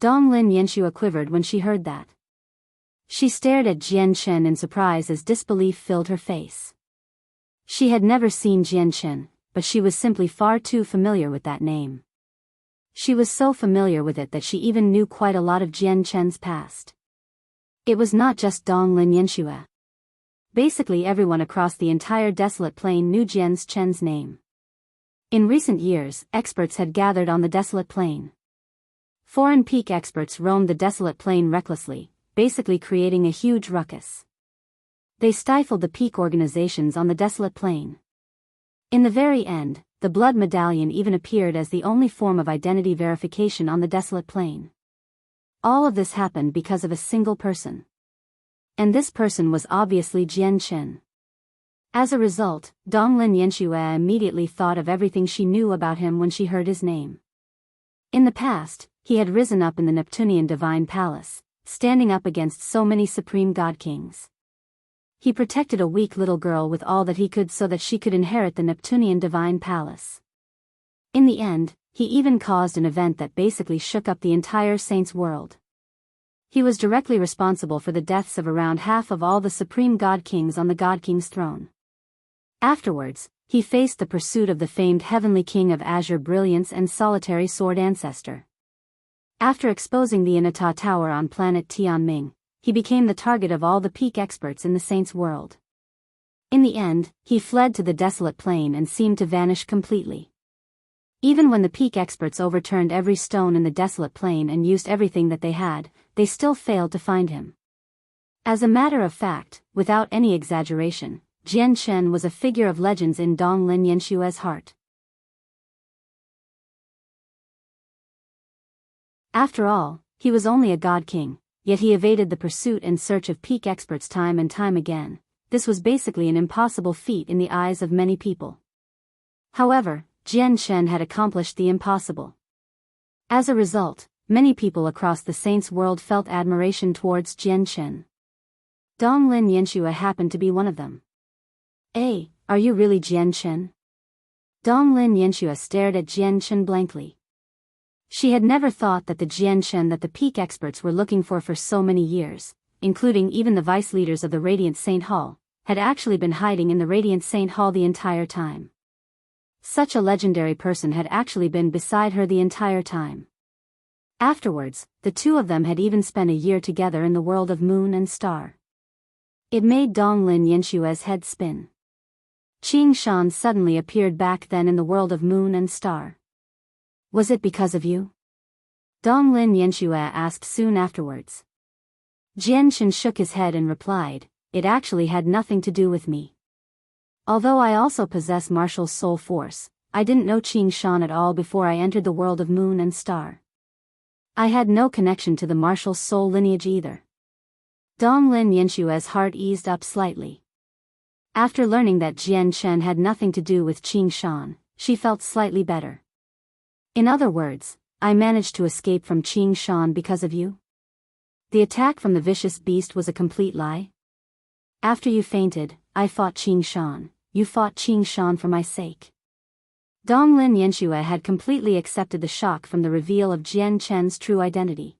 Donglin Yanxue quivered when she heard that. She stared at Jian Chen in surprise as disbelief filled her face. She had never seen Jian Chen, but she was simply far too familiar with that name. She was so familiar with it that she even knew quite a lot of Jian Chen's past. It was not just Donglin Yanxue. Basically everyone across the entire desolate plain knew Jian Chen's name. In recent years, experts had gathered on the desolate plain. Foreign peak experts roamed the desolate plain recklessly, basically creating a huge ruckus. They stifled the peak organizations on the desolate plain. In the very end, the blood medallion even appeared as the only form of identity verification on the desolate plain. All of this happened because of a single person. And this person was obviously Jian Chen. As a result, Donglin Yanxue immediately thought of everything she knew about him when she heard his name. In the past, he had risen up in the Neptunian divine palace, standing up against so many supreme god kings. He protected a weak little girl with all that he could so that she could inherit the Neptunian divine palace. In the end, he even caused an event that basically shook up the entire saints' world. He was directly responsible for the deaths of around half of all the supreme god kings on the god king's throne. Afterwards, he faced the pursuit of the famed heavenly king of azure brilliance and solitary sword ancestor. After exposing the Inata Tower on planet Tianming, he became the target of all the peak experts in the saints' world. In the end, he fled to the desolate plain and seemed to vanish completely. Even when the peak experts overturned every stone in the desolate plain and used everything that they had, they still failed to find him. As a matter of fact, without any exaggeration, Jian Chen was a figure of legends in Donglin Yanxue's heart. After all, he was only a god king, yet he evaded the pursuit and search of peak experts time and time again. This was basically an impossible feat in the eyes of many people. However, Jian Chen had accomplished the impossible. As a result, many people across the saints' world felt admiration towards Jian Chen. Donglin Yanxue happened to be one of them. "Hey, are you really Jian Chen?" Donglin Yanxue stared at Jian Chen blankly. She had never thought that the Jian Chen that the peak experts were looking for so many years, including even the vice leaders of the Radiant Saint Hall, had actually been hiding in the Radiant Saint Hall the entire time. Such a legendary person had actually been beside her the entire time. Afterwards, the two of them had even spent a year together in the world of Moon and Star. It made Donglin Yanshue's head spin. Qing Shan suddenly appeared back then in the world of Moon and Star. "Was it because of you?" Donglin Yanxue asked soon afterwards. Jian Chen shook his head and replied, "It actually had nothing to do with me. Although I also possess martial soul force, I didn't know Qing Shan at all before I entered the world of Moon and Star. I had no connection to the martial soul lineage either." Donglin Yanshue's heart eased up slightly. After learning that Jian Chen had nothing to do with Qing Shan, she felt slightly better. "In other words, I managed to escape from Qing Shan because of you? The attack from the vicious beast was a complete lie? After you fainted, I fought Qing Shan, you fought Qing Shan for my sake." Donglin Yanxue had completely accepted the shock from the reveal of Jian Chen's true identity.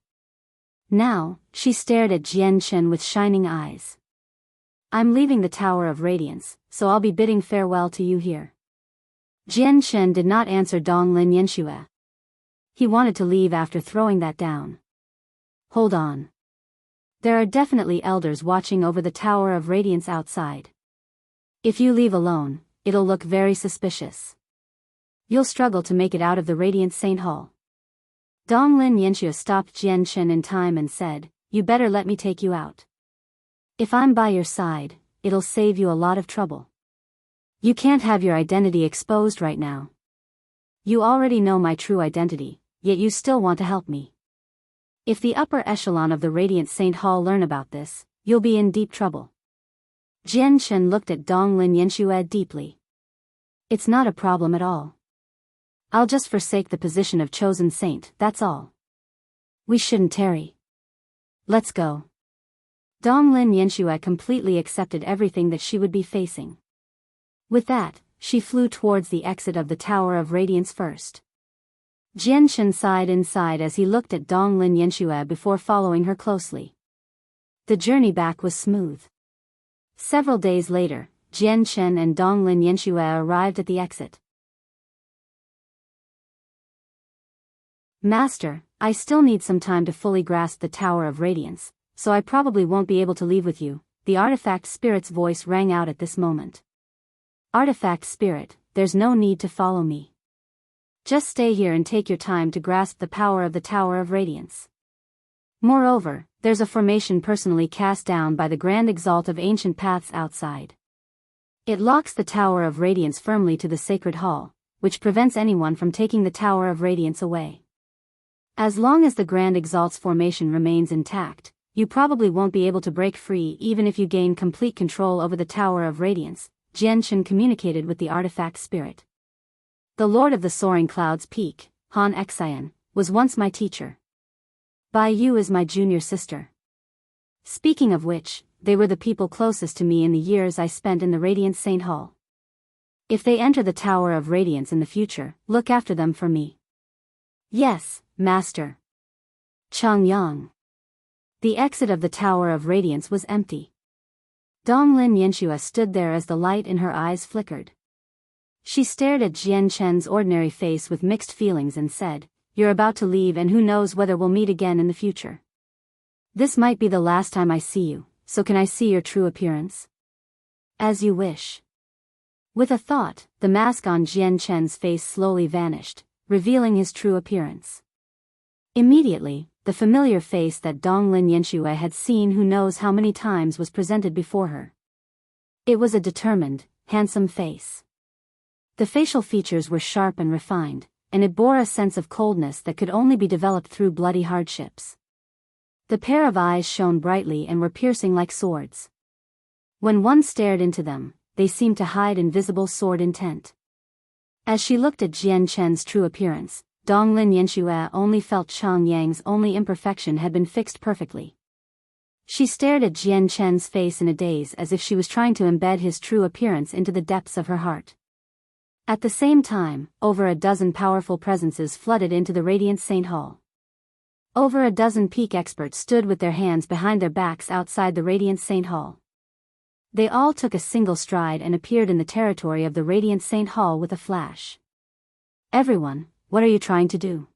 Now, she stared at Jian Chen with shining eyes. "I'm leaving the Tower of Radiance, so I'll be bidding farewell to you here." Jian Chen did not answer Donglin Yanxue. He wanted to leave after throwing that down. "Hold on. There are definitely elders watching over the Tower of Radiance outside. If you leave alone, it'll look very suspicious. You'll struggle to make it out of the Radiant Saint Hall." Donglin Yanxue stopped Jian Chen in time and said, "You better let me take you out. If I'm by your side, it'll save you a lot of trouble. You can't have your identity exposed right now. You already know my true identity, yet you still want to help me. If the upper echelon of the Radiant Saint Hall learn about this, you'll be in deep trouble." Jian Chen looked at Donglin Yanxue deeply. "It's not a problem at all. I'll just forsake the position of chosen saint, that's all. We shouldn't tarry. Let's go." Donglin Yanxue completely accepted everything that she would be facing. With that, she flew towards the exit of the Tower of Radiance first. Jian Chen sighed inside as he looked at Donglin Yanxue before following her closely. The journey back was smooth. Several days later, Jian Chen and Donglin Yanxue arrived at the exit. "Master, I still need some time to fully grasp the Tower of Radiance, so I probably won't be able to leave with you," the artifact spirit's voice rang out at this moment. "Artifact spirit, there's no need to follow me. Just stay here and take your time to grasp the power of the Tower of Radiance. Moreover, there's a formation personally cast down by the Grand Exalt of Ancient Paths outside. It locks the Tower of Radiance firmly to the Sacred Hall, which prevents anyone from taking the Tower of Radiance away. As long as the Grand Exalt's formation remains intact, you probably won't be able to break free even if you gain complete control over the Tower of Radiance, Jianchen communicated with the artifact spirit. The Lord of the Soaring Clouds Peak, Han Xian, was once my teacher. Biyao is my junior sister. Speaking of which, they were the people closest to me in the years I spent in the Radiant Saint Hall. If they enter the Tower of Radiance in the future, look after them for me. Yes, Master. Changyang. The exit of the Tower of Radiance was empty. Donglin Yanxue stood there as the light in her eyes flickered. She stared at Jian Chen's ordinary face with mixed feelings and said, "You're about to leave and who knows whether we'll meet again in the future. This might be the last time I see you, so can I see your true appearance?" "As you wish." With a thought, the mask on Jian Chen's face slowly vanished, revealing his true appearance. Immediately, the familiar face that Donglin Yanxue had seen who knows how many times was presented before her. It was a determined, handsome face. The facial features were sharp and refined, and it bore a sense of coldness that could only be developed through bloody hardships. The pair of eyes shone brightly and were piercing like swords. When one stared into them, they seemed to hide invisible sword intent. As she looked at Jian Chen's true appearance, Donglin Yanxue only felt Chang Yang's only imperfection had been fixed perfectly. She stared at Jian Chen's face in a daze as if she was trying to embed his true appearance into the depths of her heart. At the same time, over a dozen powerful presences flooded into the Radiant Saint Hall. Over a dozen peak experts stood with their hands behind their backs outside the Radiant Saint Hall. They all took a single stride and appeared in the territory of the Radiant Saint Hall with a flash. "Everyone, what are you trying to do?"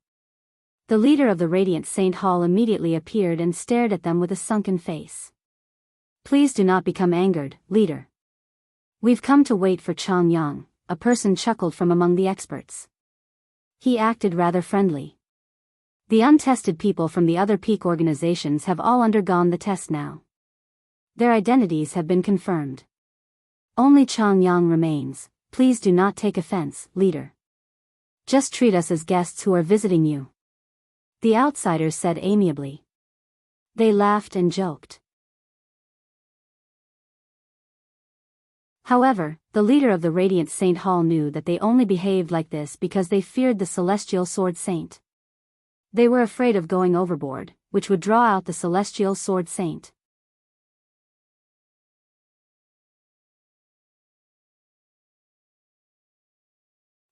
The leader of the Radiant Saint Hall immediately appeared and stared at them with a sunken face. "Please do not become angered, leader. We've come to wait for Changyang," a person chuckled from among the experts. He acted rather friendly. "The untested people from the other peak organizations have all undergone the test now. Their identities have been confirmed. Only Changyang remains. Please do not take offense, leader. Just treat us as guests who are visiting you," the outsiders said amiably. They laughed and joked. However, the leader of the Radiant Saint Hall knew that they only behaved like this because they feared the Celestial Sword Saint. They were afraid of going overboard, which would draw out the Celestial Sword Saint.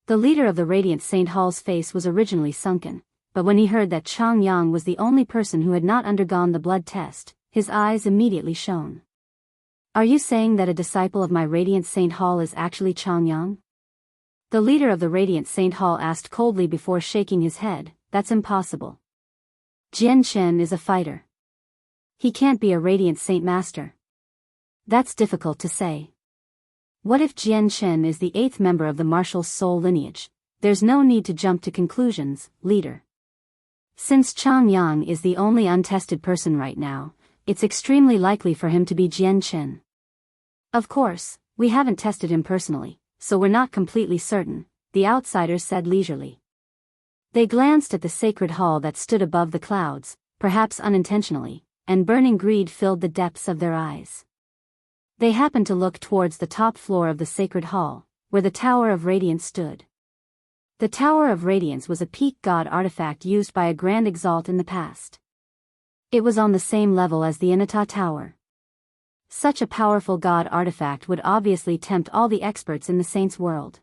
The leader of the Radiant Saint Hall's face was originally sunken, but when he heard that Changyang was the only person who had not undergone the blood test, his eyes immediately shone. "Are you saying that a disciple of my Radiant Saint Hall is actually Changyang?" The leader of the Radiant Saint Hall asked coldly before shaking his head. "That's impossible. Jian Chen is a fighter. He can't be a Radiant Saint Master." "That's difficult to say. What if Jian Chen is the 8th member of the martial soul lineage? There's no need to jump to conclusions, leader. Since Changyang is the only untested person right now, it's extremely likely for him to be Jian Chen. Of course, we haven't tested him personally, so we're not completely certain," the outsiders said leisurely. They glanced at the sacred hall that stood above the clouds, perhaps unintentionally, and burning greed filled the depths of their eyes. They happened to look towards the top floor of the sacred hall, where the Tower of Radiance stood. The Tower of Radiance was a peak god artifact used by a Grand Exalt in the past. It was on the same level as the Inata Tower. Such a powerful god artifact would obviously tempt all the experts in the Saints' world.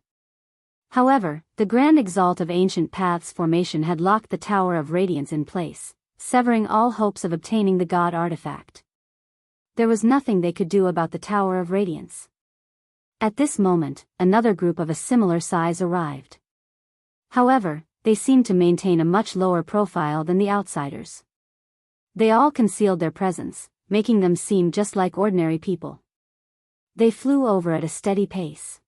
However, the Grand Exalt of Ancient Paths formation had locked the Tower of Radiance in place, severing all hopes of obtaining the god artifact. There was nothing they could do about the Tower of Radiance. At this moment, another group of a similar size arrived. However, they seemed to maintain a much lower profile than the outsiders. They all concealed their presence, making them seem just like ordinary people. They flew over at a steady pace.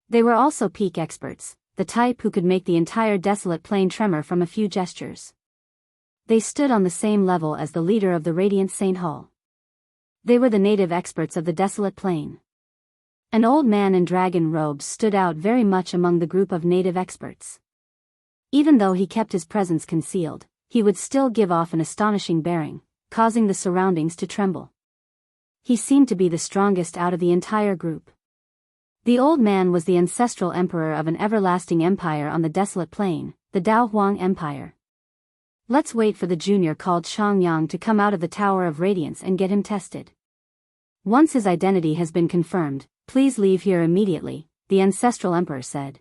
They were also peak experts, the type who could make the entire desolate plain tremor from a few gestures. They stood on the same level as the leader of the Radiant Saint Hall. They were the native experts of the desolate plain. An old man in dragon robes stood out very much among the group of native experts. Even though he kept his presence concealed, he would still give off an astonishing bearing, causing the surroundings to tremble. He seemed to be the strongest out of the entire group. The old man was the ancestral emperor of an everlasting empire on the desolate plain, the Dao Huang Empire. Let's wait for the junior called Changyang to come out of the Tower of Radiance and get him tested. Once his identity has been confirmed, please leave here immediately, the ancestral emperor said.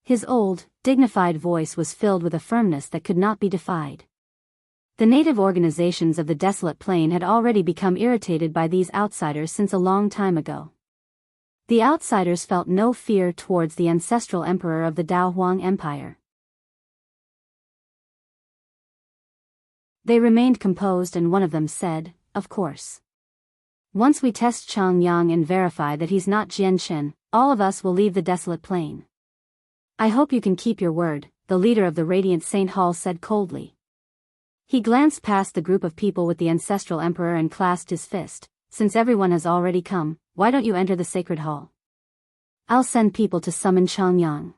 His old, dignified voice was filled with a firmness that could not be defied. The native organizations of the desolate plain had already become irritated by these outsiders since a long time ago. The outsiders felt no fear towards the ancestral emperor of the Dao Huang Empire. They remained composed and one of them said, "Of course. Once we test Changyang and verify that he's not Jianshen, all of us will leave the desolate plain." "I hope you can keep your word," the leader of the Radiant Saint Hall said coldly. He glanced past the group of people with the ancestral emperor and clasped his fist. "Since everyone has already come, why don't you enter the sacred hall? I'll send people to summon Changyang."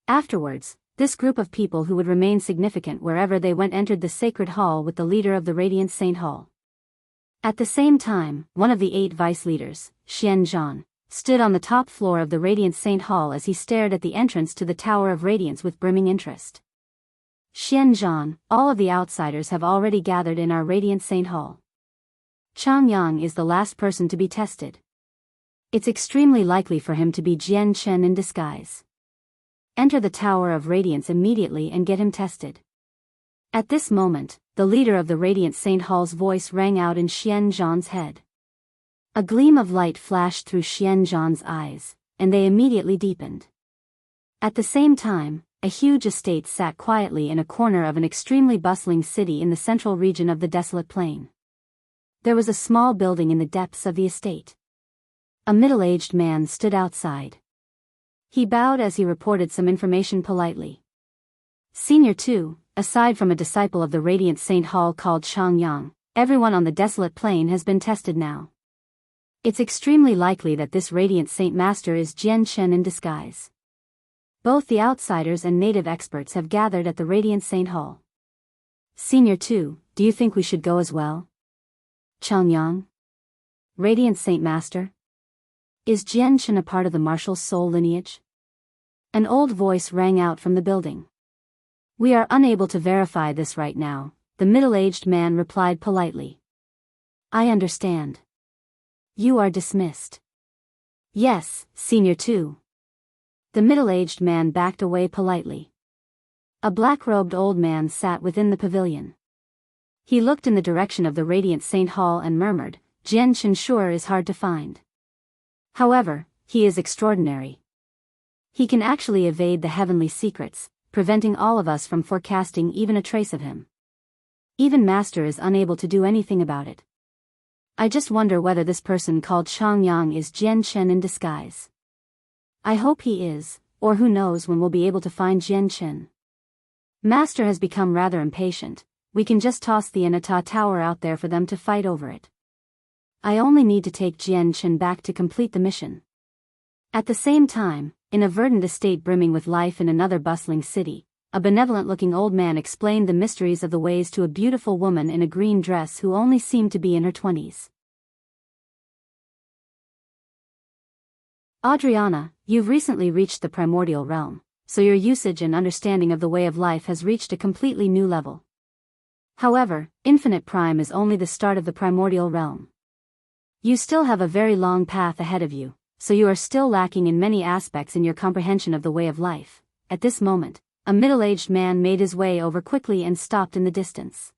Afterwards, this group of people who would remain significant wherever they went entered the sacred hall with the leader of the Radiant Saint Hall. At the same time, one of the 8 vice leaders, Xian Zhan, stood on the top floor of the Radiant Saint Hall as he stared at the entrance to the Tower of Radiance with brimming interest. "Xian Zhan, all of the outsiders have already gathered in our Radiant Saint Hall. Changyang is the last person to be tested. It's extremely likely for him to be Jian Chen in disguise. Enter the Tower of Radiance immediately and get him tested." At this moment, the leader of the Radiant Saint Hall's voice rang out in Xian Zhan's head. A gleam of light flashed through Xian Zhan's eyes, and they immediately deepened. At the same time, a huge estate sat quietly in a corner of an extremely bustling city in the central region of the desolate plain. There was a small building in the depths of the estate. A middle-aged man stood outside. He bowed as he reported some information politely. "Senior 2, aside from a disciple of the Radiant Saint Hall called Changyang, everyone on the desolate plain has been tested now. It's extremely likely that this Radiant Saint Master is Jian Chen in disguise. Both the outsiders and native experts have gathered at the Radiant Saint Hall. Senior 2, do you think we should go as well? Changyang? Radiant Saint Master? Is Jian Chen a part of the martial soul lineage?" An old voice rang out from the building. "We are unable to verify this right now," the middle-aged man replied politely. "I understand. You are dismissed." "Yes, Senior 2. The middle-aged man backed away politely. A black-robed old man sat within the pavilion. He looked in the direction of the Radiant Saint Hall and murmured, "Jian Chen sure is hard to find. However, he is extraordinary. He can actually evade the heavenly secrets, preventing all of us from forecasting even a trace of him. Even Master is unable to do anything about it. I just wonder whether this person called Changyang is Jian Chen in disguise. I hope he is, or who knows when we'll be able to find Jian Chen. Master has become rather impatient. We can just toss the Anata Tower out there for them to fight over it. I only need to take Jian Chen back to complete the mission." At the same time, in a verdant estate brimming with life in another bustling city, a benevolent-looking old man explained the mysteries of the ways to a beautiful woman in a green dress who only seemed to be in her 20s. "Adriana, you've recently reached the primordial realm, so your usage and understanding of the way of life has reached a completely new level. However, Infinite Prime is only the start of the primordial realm. You still have a very long path ahead of you, so you are still lacking in many aspects in your comprehension of the way of life." At this moment, a middle-aged man made his way over quickly and stopped in the distance.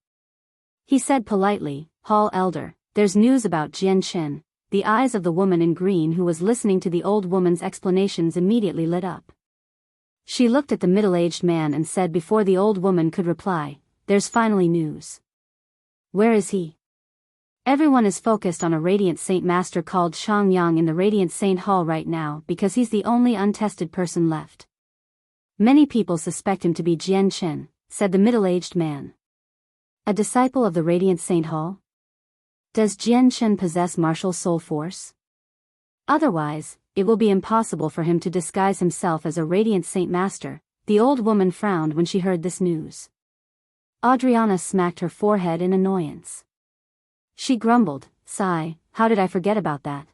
He said politely, "Hall Elder, there's news about Jian Chen." The eyes of the woman in green who was listening to the old woman's explanations immediately lit up. She looked at the middle-aged man and said before the old woman could reply, "There's finally news." "Where is he?" "Everyone is focused on a Radiant Saint Master called Changyang in the Radiant Saint Hall right now because he's the only untested person left. Many people suspect him to be Jian Chen," said the middle-aged man. "A disciple of the Radiant Saint Hall? Does Jian Chen possess martial soul force?" Otherwise, it will be impossible for him to disguise himself as a radiant Saint Master. The old woman frowned when she heard this news. Adriana smacked her forehead in annoyance. She grumbled, "Sigh, how did I forget about that?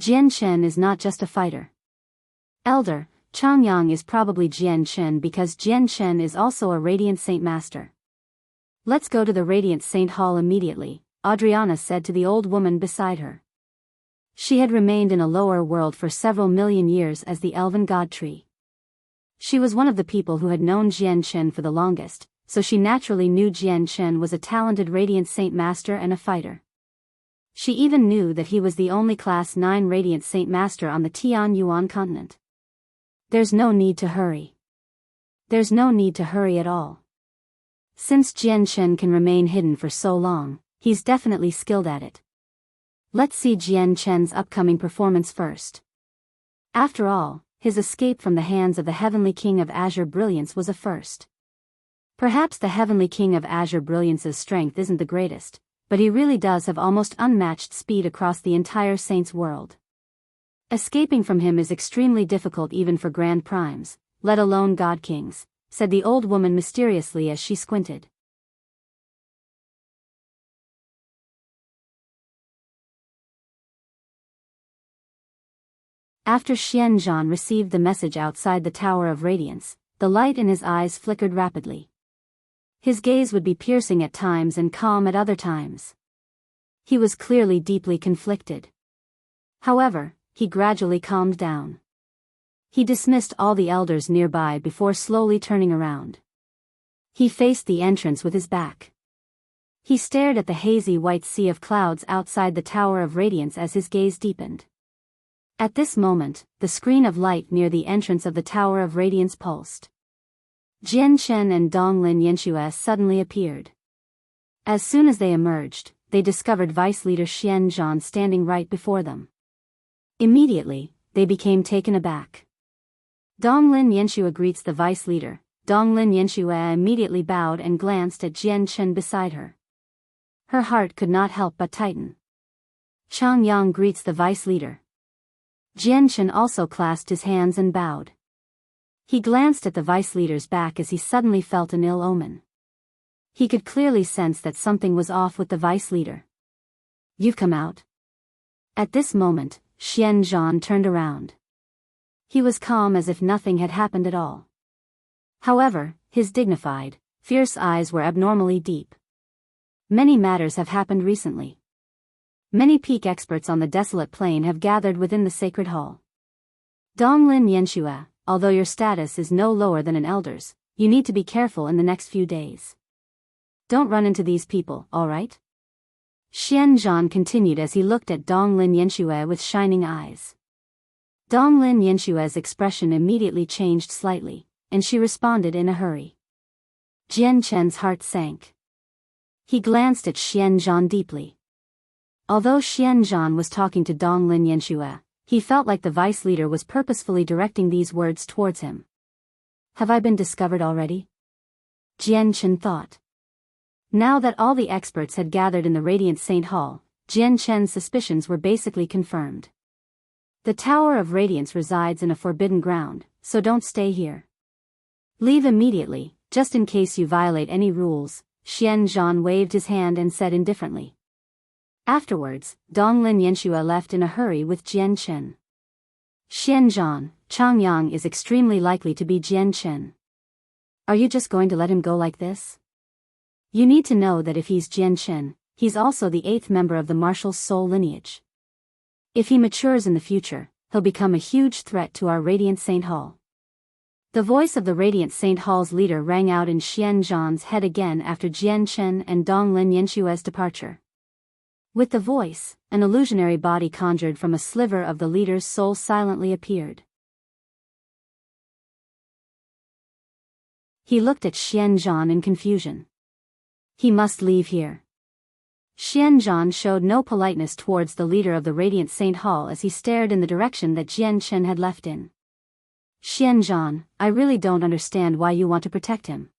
Jian Chen is not just a fighter. Elder, Changyang is probably Jian Chen because Jian Chen is also a Radiant Saint Master." "Let's go to the Radiant Saint Hall immediately," Adriana said to the old woman beside her. She had remained in a lower world for several million years as the elven god tree. She was one of the people who had known Jian Chen for the longest, so she naturally knew Jian Chen was a talented Radiant Saint Master and a fighter. She even knew that he was the only Class 9 Radiant Saint Master on the Tian Yuan continent. There's no need to hurry. There's no need to hurry at all. Since Jian Chen can remain hidden for so long, he's definitely skilled at it. Let's see Jian Chen's upcoming performance first. After all, his escape from the hands of the Heavenly King of Azure Brilliance was a first. Perhaps the Heavenly King of Azure Brilliance's strength isn't the greatest, but he really does have almost unmatched speed across the entire Saints world. Escaping from him is extremely difficult even for Grand Primes, let alone God Kings, said the old woman mysteriously as she squinted. After Xian Zhan received the message outside the Tower of Radiance, the light in his eyes flickered rapidly. His gaze would be piercing at times and calm at other times. He was clearly deeply conflicted. However, he gradually calmed down. He dismissed all the elders nearby before slowly turning around. He faced the entrance with his back. He stared at the hazy white sea of clouds outside the Tower of Radiance as his gaze deepened. At this moment, the screen of light near the entrance of the Tower of Radiance pulsed. Jian Chen and Donglin Yanxue suddenly appeared. As soon as they emerged, they discovered Vice Leader Xian Zhan standing right before them. Immediately, they became taken aback. Donglin Yanxue greets the Vice Leader. Donglin Yanxue immediately bowed and glanced at Jian Chen beside her. Her heart could not help but tighten. Chang Yang greets the Vice Leader. Jian Chen also clasped his hands and bowed. He glanced at the Vice Leader's back as he suddenly felt an ill omen. He could clearly sense that something was off with the Vice Leader. "You've come out." At this moment, Xian Zhan turned around. He was calm as if nothing had happened at all. However, his dignified, fierce eyes were abnormally deep. "Many matters have happened recently. Many peak experts on the desolate plain have gathered within the sacred hall. Donglin Yanxue, although your status is no lower than an elder's, you need to be careful in the next few days. Don't run into these people, all right?" Xian Zhan continued as he looked at Donglin Yanxue with shining eyes. Donglin Yanshue's expression immediately changed slightly, and she responded in a hurry. Jian Chen's heart sank. He glanced at Xian Zhan deeply. Although Xian Zhan was talking to Donglin Yanxue, he felt like the vice leader was purposefully directing these words towards him. Have I been discovered already? Jian Chen thought. Now that all the experts had gathered in the Radiant Saint Hall, Jian Chen's suspicions were basically confirmed. The Tower of Radiance resides in a forbidden ground, so don't stay here. Leave immediately, just in case you violate any rules, Xian Zhan waved his hand and said indifferently. Afterwards, Donglin Yanxue left in a hurry with Jian Chen. Xian Zhan, Changyang is extremely likely to be Jian Chen. Are you just going to let him go like this? You need to know that if he's Jian Chen, he's also the 8th member of the Marshal's soul lineage. If he matures in the future, he'll become a huge threat to our Radiant Saint Hall. The voice of the Radiant Saint Hall's leader rang out in Xian Zhan's head again after Jian Chen and Donglin Yanshue's departure. With the voice, an illusionary body conjured from a sliver of the leader's soul silently appeared. He looked at Xian Zhan in confusion. He must leave here. Xian Zhan showed no politeness towards the leader of the Radiant Saint Hall as he stared in the direction that Jian Chen had left in. Xian Zhan, I really don't understand why you want to protect him.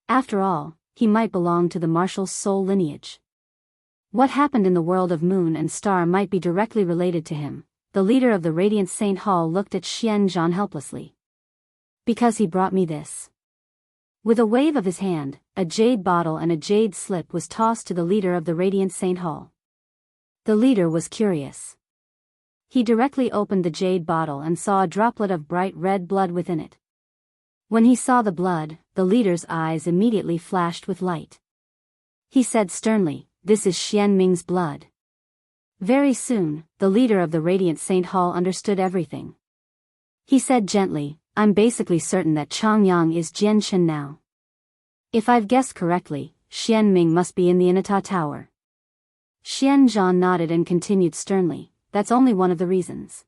After all, he might belong to the Marshal's soul lineage. What happened in the world of Moon and Star might be directly related to him, the leader of the Radiant Saint Hall looked at Xian Zhan helplessly. Because he brought me this. With a wave of his hand, a jade bottle and a jade slip was tossed to the leader of the Radiant Saint Hall. The leader was curious. He directly opened the jade bottle and saw a droplet of bright red blood within it. When he saw the blood, the leader's eyes immediately flashed with light. He said sternly, "This is Xian Ming's blood." Very soon, the leader of the Radiant Saint Hall understood everything. He said gently, "I'm basically certain that Changyang is Jian Chen now. If I've guessed correctly, Xian Ming must be in the Inata Tower." Xian Zhan nodded and continued sternly, "That's only one of the reasons.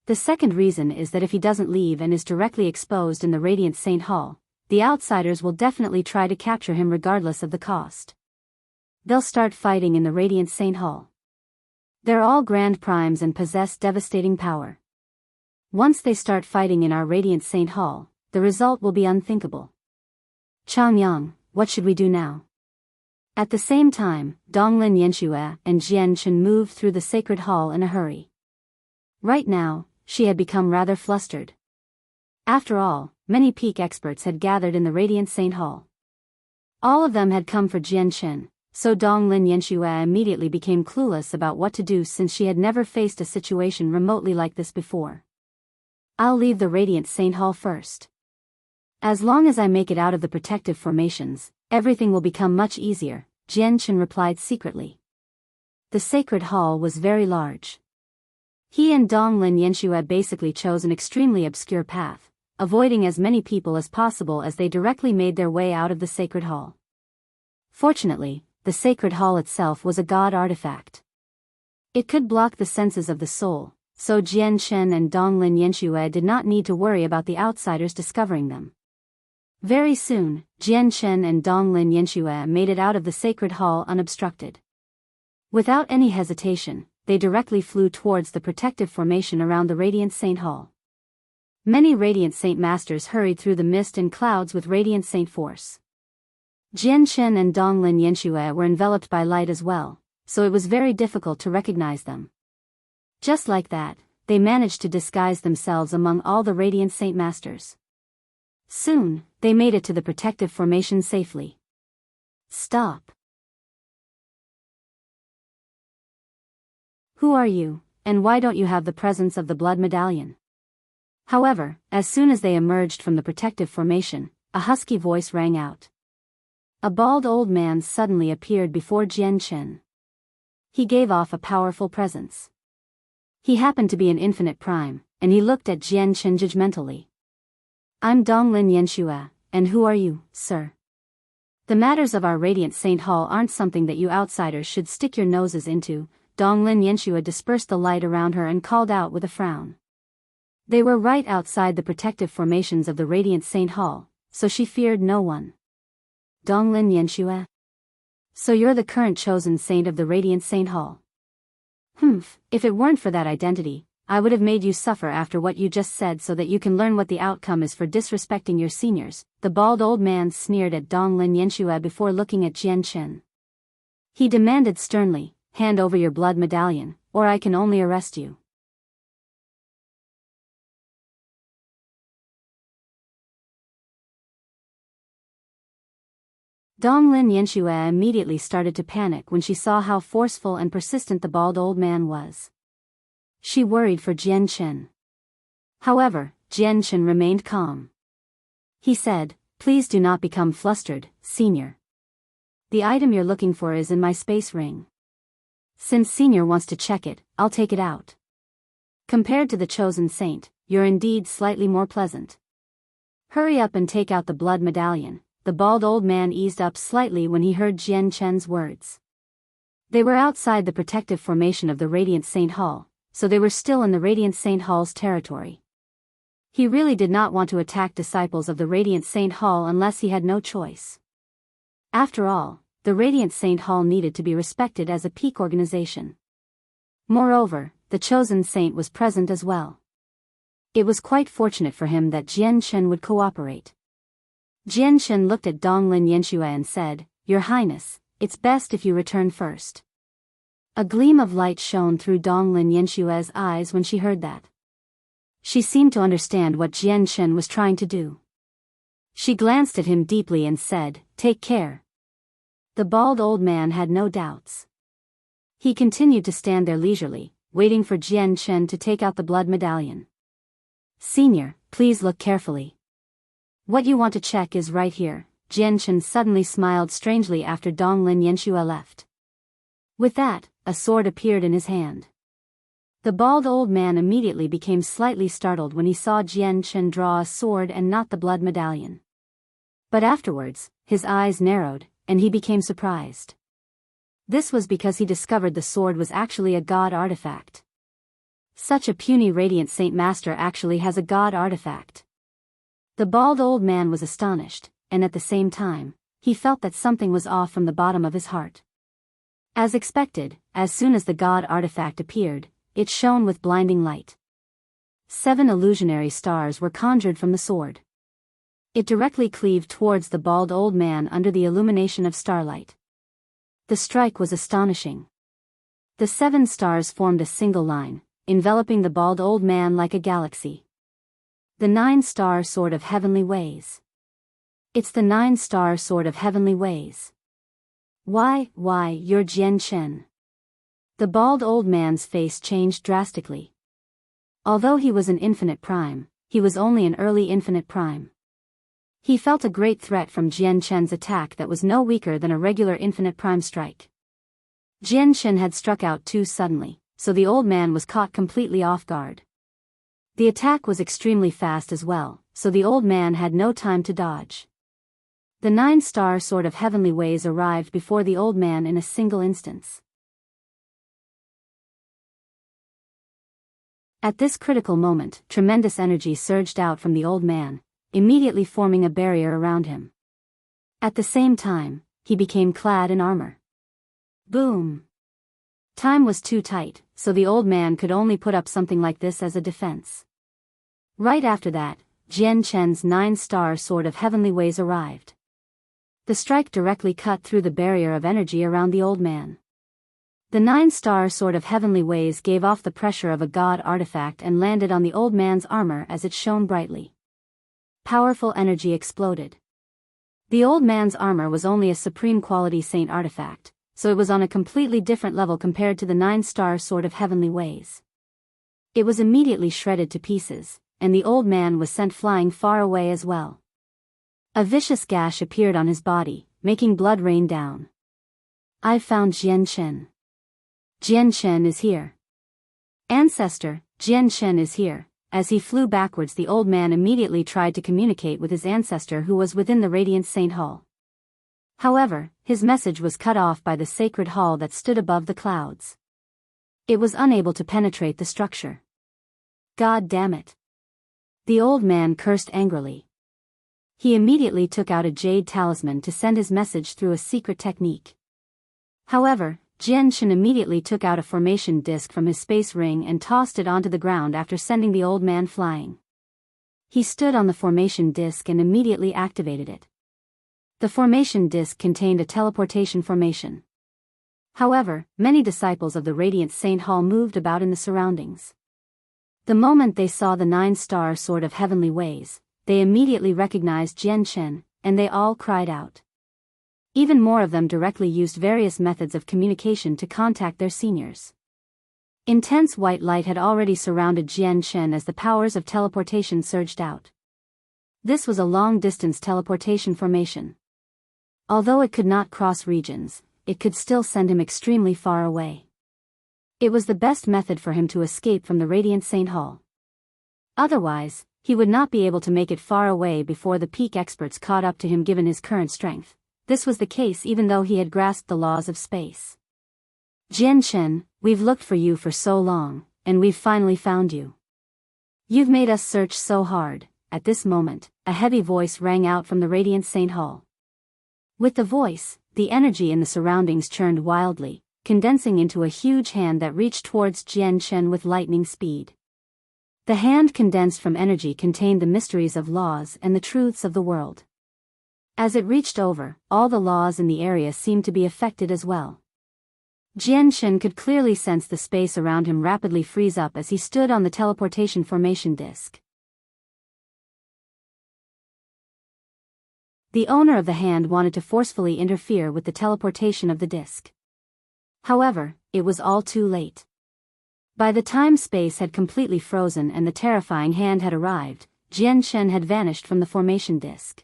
The second reason is that if he doesn't leave and is directly exposed in the Radiant Saint Hall, the outsiders will definitely try to capture him regardless of the cost. They'll start fighting in the Radiant Saint Hall. They're all Grand Primes and possess devastating power. Once they start fighting in our Radiant Saint Hall, the result will be unthinkable. Changyang, what should we do now?" At the same time, Donglin Yanxue and Jian Chen moved through the sacred hall in a hurry. Right now, she had become rather flustered. After all, many peak experts had gathered in the Radiant Saint Hall. All of them had come for Jian Chen, so Donglin Yanxue immediately became clueless about what to do since she had never faced a situation remotely like this before. "I'll leave the Radiant Saint Hall first. As long as I make it out of the protective formations, everything will become much easier," Jian Chen replied secretly. The sacred hall was very large. He and Donglin Yanxue basically chose an extremely obscure path, avoiding as many people as possible as they directly made their way out of the sacred hall. Fortunately, the sacred hall itself was a god artifact. It could block the senses of the soul, so Jian Chen and Donglin Yanxue did not need to worry about the outsiders discovering them. Very soon, Jian Chen and Donglin Yanxue made it out of the sacred hall unobstructed. Without any hesitation, they directly flew towards the protective formation around the Radiant Saint Hall. Many Radiant Saint Masters hurried through the mist and clouds with Radiant Saint force. Jian Chen and Donglin Yanxue were enveloped by light as well, so it was very difficult to recognize them. Just like that, they managed to disguise themselves among all the Radiant Saint Masters. Soon, they made it to the protective formation safely. "Stop. Who are you, and why don't you have the presence of the blood medallion?" However, as soon as they emerged from the protective formation, a husky voice rang out. A bald old man suddenly appeared before Jian Chen. He gave off a powerful presence. He happened to be an infinite prime, and he looked at Jian Chen judgmentally. "I'm Donglin Yanxue, and who are you, sir? The matters of our Radiant Saint Hall aren't something that you outsiders should stick your noses into." Donglin Yanxue dispersed the light around her and called out with a frown. They were right outside the protective formations of the Radiant Saint Hall, so she feared no one. "Donglin Yanxue? So you're the current chosen saint of the Radiant Saint Hall? Humph, if it weren't for that identity, I would have made you suffer after what you just said so that you can learn what the outcome is for disrespecting your seniors." The bald old man sneered at Donglin Yanxue before looking at Jian Chen. He demanded sternly, "Hand over your blood medallion, or I can only arrest you." Donglin Yanxue immediately started to panic when she saw how forceful and persistent the bald old man was. She worried for Jian Chen. However, Jian Chen remained calm. He said, "Please do not become flustered, senior. The item you're looking for is in my space ring. Since senior wants to check it, I'll take it out. Compared to the chosen saint, you're indeed slightly more pleasant. Hurry up and take out the blood medallion." The bald old man eased up slightly when he heard Jian Chen's words. They were outside the protective formation of the Radiant Saint Hall, so they were still in the Radiant Saint Hall's territory. He really did not want to attack disciples of the Radiant Saint Hall unless he had no choice. After all, the Radiant Saint Hall needed to be respected as a peak organization. Moreover, the chosen saint was present as well. It was quite fortunate for him that Jian Chen would cooperate. Jian Chen looked at Donglin Yanxue and said, "Your Highness, it's best if you return first." A gleam of light shone through Donglin Yenshue's eyes when she heard that. She seemed to understand what Jian Shen was trying to do. She glanced at him deeply and said, "Take care." The bald old man had no doubts. He continued to stand there leisurely, waiting for Jian Shen to take out the blood medallion. "Senior, please look carefully. What you want to check is right here." Jian Shen suddenly smiled strangely after Donglin Yanshue left. With that, a sword appeared in his hand. The bald old man immediately became slightly startled when he saw Jian Shen draw a sword and not the blood medallion. But afterwards, his eyes narrowed, and he became surprised. This was because he discovered the sword was actually a god artifact. Such a puny radiant saint master actually has a god artifact. The bald old man was astonished, and at the same time, he felt that something was off from the bottom of his heart. As expected, as soon as the god artifact appeared, it shone with blinding light. 7 illusionary stars were conjured from the sword. It directly cleaved towards the bald old man under the illumination of starlight. The strike was astonishing. The 7 stars formed a single line, enveloping the bald old man like a galaxy. The 9-star sword of heavenly ways. It's the 9-star sword of heavenly ways. Why, you're Jian Shen. The bald old man's face changed drastically. Although he was an infinite prime, he was only an early infinite prime. He felt a great threat from Jian Shen's attack that was no weaker than a regular infinite prime strike. Jian Shen had struck out too suddenly, so the old man was caught completely off guard. The attack was extremely fast as well, so the old man had no time to dodge. The 9-star sword of heavenly ways arrived before the old man in a single instance. At this critical moment, tremendous energy surged out from the old man, immediately forming a barrier around him. At the same time, he became clad in armor. Boom! Time was too tight, so the old man could only put up something like this as a defense. Right after that, Jian Shen's 9-star sword of heavenly ways arrived. The strike directly cut through the barrier of energy around the old man. The 9-star sword of heavenly ways gave off the pressure of a god artifact and landed on the old man's armor as it shone brightly. Powerful energy exploded. The old man's armor was only a supreme quality saint artifact, so it was on a completely different level compared to the 9-star sword of heavenly ways. It was immediately shredded to pieces, and the old man was sent flying far away as well. A vicious gash appeared on his body, making blood rain down. "I've found Jian Shen. Jian Shen is here. Ancestor, Jian Shen is here." As he flew backwards, the old man immediately tried to communicate with his ancestor who was within the Radiant Saint Hall. However, his message was cut off by the sacred hall that stood above the clouds. It was unable to penetrate the structure. God damn it. The old man cursed angrily. He immediately took out a jade talisman to send his message through a secret technique. However, Jian Shen immediately took out a formation disc from his space ring and tossed it onto the ground after sending the old man flying. He stood on the formation disc and immediately activated it. The formation disc contained a teleportation formation. However, many disciples of the Radiant Saint Hall moved about in the surroundings. The moment they saw the 9-star sword of heavenly ways, they immediately recognized Jian Shen, and they all cried out. Even more of them directly used various methods of communication to contact their seniors. Intense white light had already surrounded Jian Shen as the powers of teleportation surged out. This was a long-distance teleportation formation. Although it could not cross regions, it could still send him extremely far away. It was the best method for him to escape from the Radiant Saint Hall. Otherwise, he would not be able to make it far away before the peak experts caught up to him given his current strength. This was the case even though he had grasped the laws of space. "Jian Shen, we've looked for you for so long, and we've finally found you. You've made us search so hard." At this moment, a heavy voice rang out from the Radiant Saint Hall. With the voice, the energy in the surroundings churned wildly, condensing into a huge hand that reached towards Jian Shen with lightning speed. The hand condensed from energy contained the mysteries of laws and the truths of the world. As it reached over, all the laws in the area seemed to be affected as well. Jianshen could clearly sense the space around him rapidly freeze up as he stood on the teleportation formation disc. The owner of the hand wanted to forcefully interfere with the teleportation of the disc. However, it was all too late. By the time space had completely frozen and the terrifying hand had arrived, Jianshen had vanished from the formation disc.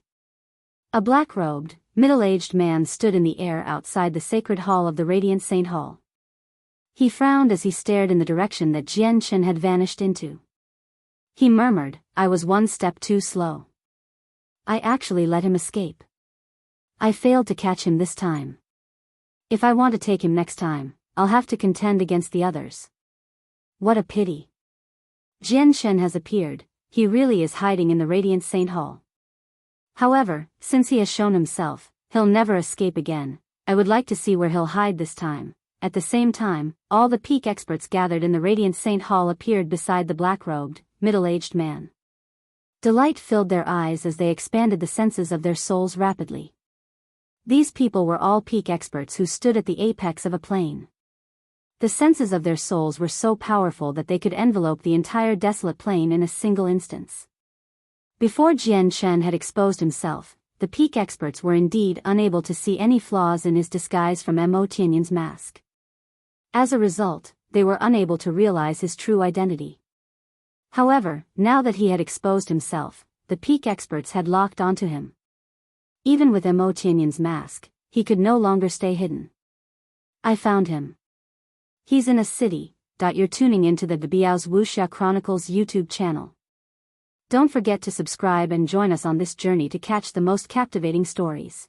A black-robed, middle-aged man stood in the air outside the sacred hall of the Radiant Saint Hall. He frowned as he stared in the direction that Jianshen had vanished into. He murmured, "I was one step too slow. I actually let him escape. I failed to catch him this time. If I want to take him next time, I'll have to contend against the others. What a pity. Jianshen has appeared, he really is hiding in the Radiant Saint Hall. However, since he has shown himself, he'll never escape again. I would like to see where he'll hide this time." At the same time, all the peak experts gathered in the Radiant Saint Hall appeared beside the black-robed, middle-aged man. Delight filled their eyes as they expanded the senses of their souls rapidly. These people were all peak experts who stood at the apex of a plane. The senses of their souls were so powerful that they could envelope the entire desolate plain in a single instance. Before Jianshen had exposed himself, the peak experts were indeed unable to see any flaws in his disguise from Mo Tianyan's mask. As a result, they were unable to realize his true identity. However, now that he had exposed himself, the peak experts had locked onto him. Even with Mo Tianyan's mask, he could no longer stay hidden. "I found him. He's in a city." You're tuning into the Biyao's Wuxia Chronicles YouTube channel. Don't forget to subscribe and join us on this journey to catch the most captivating stories.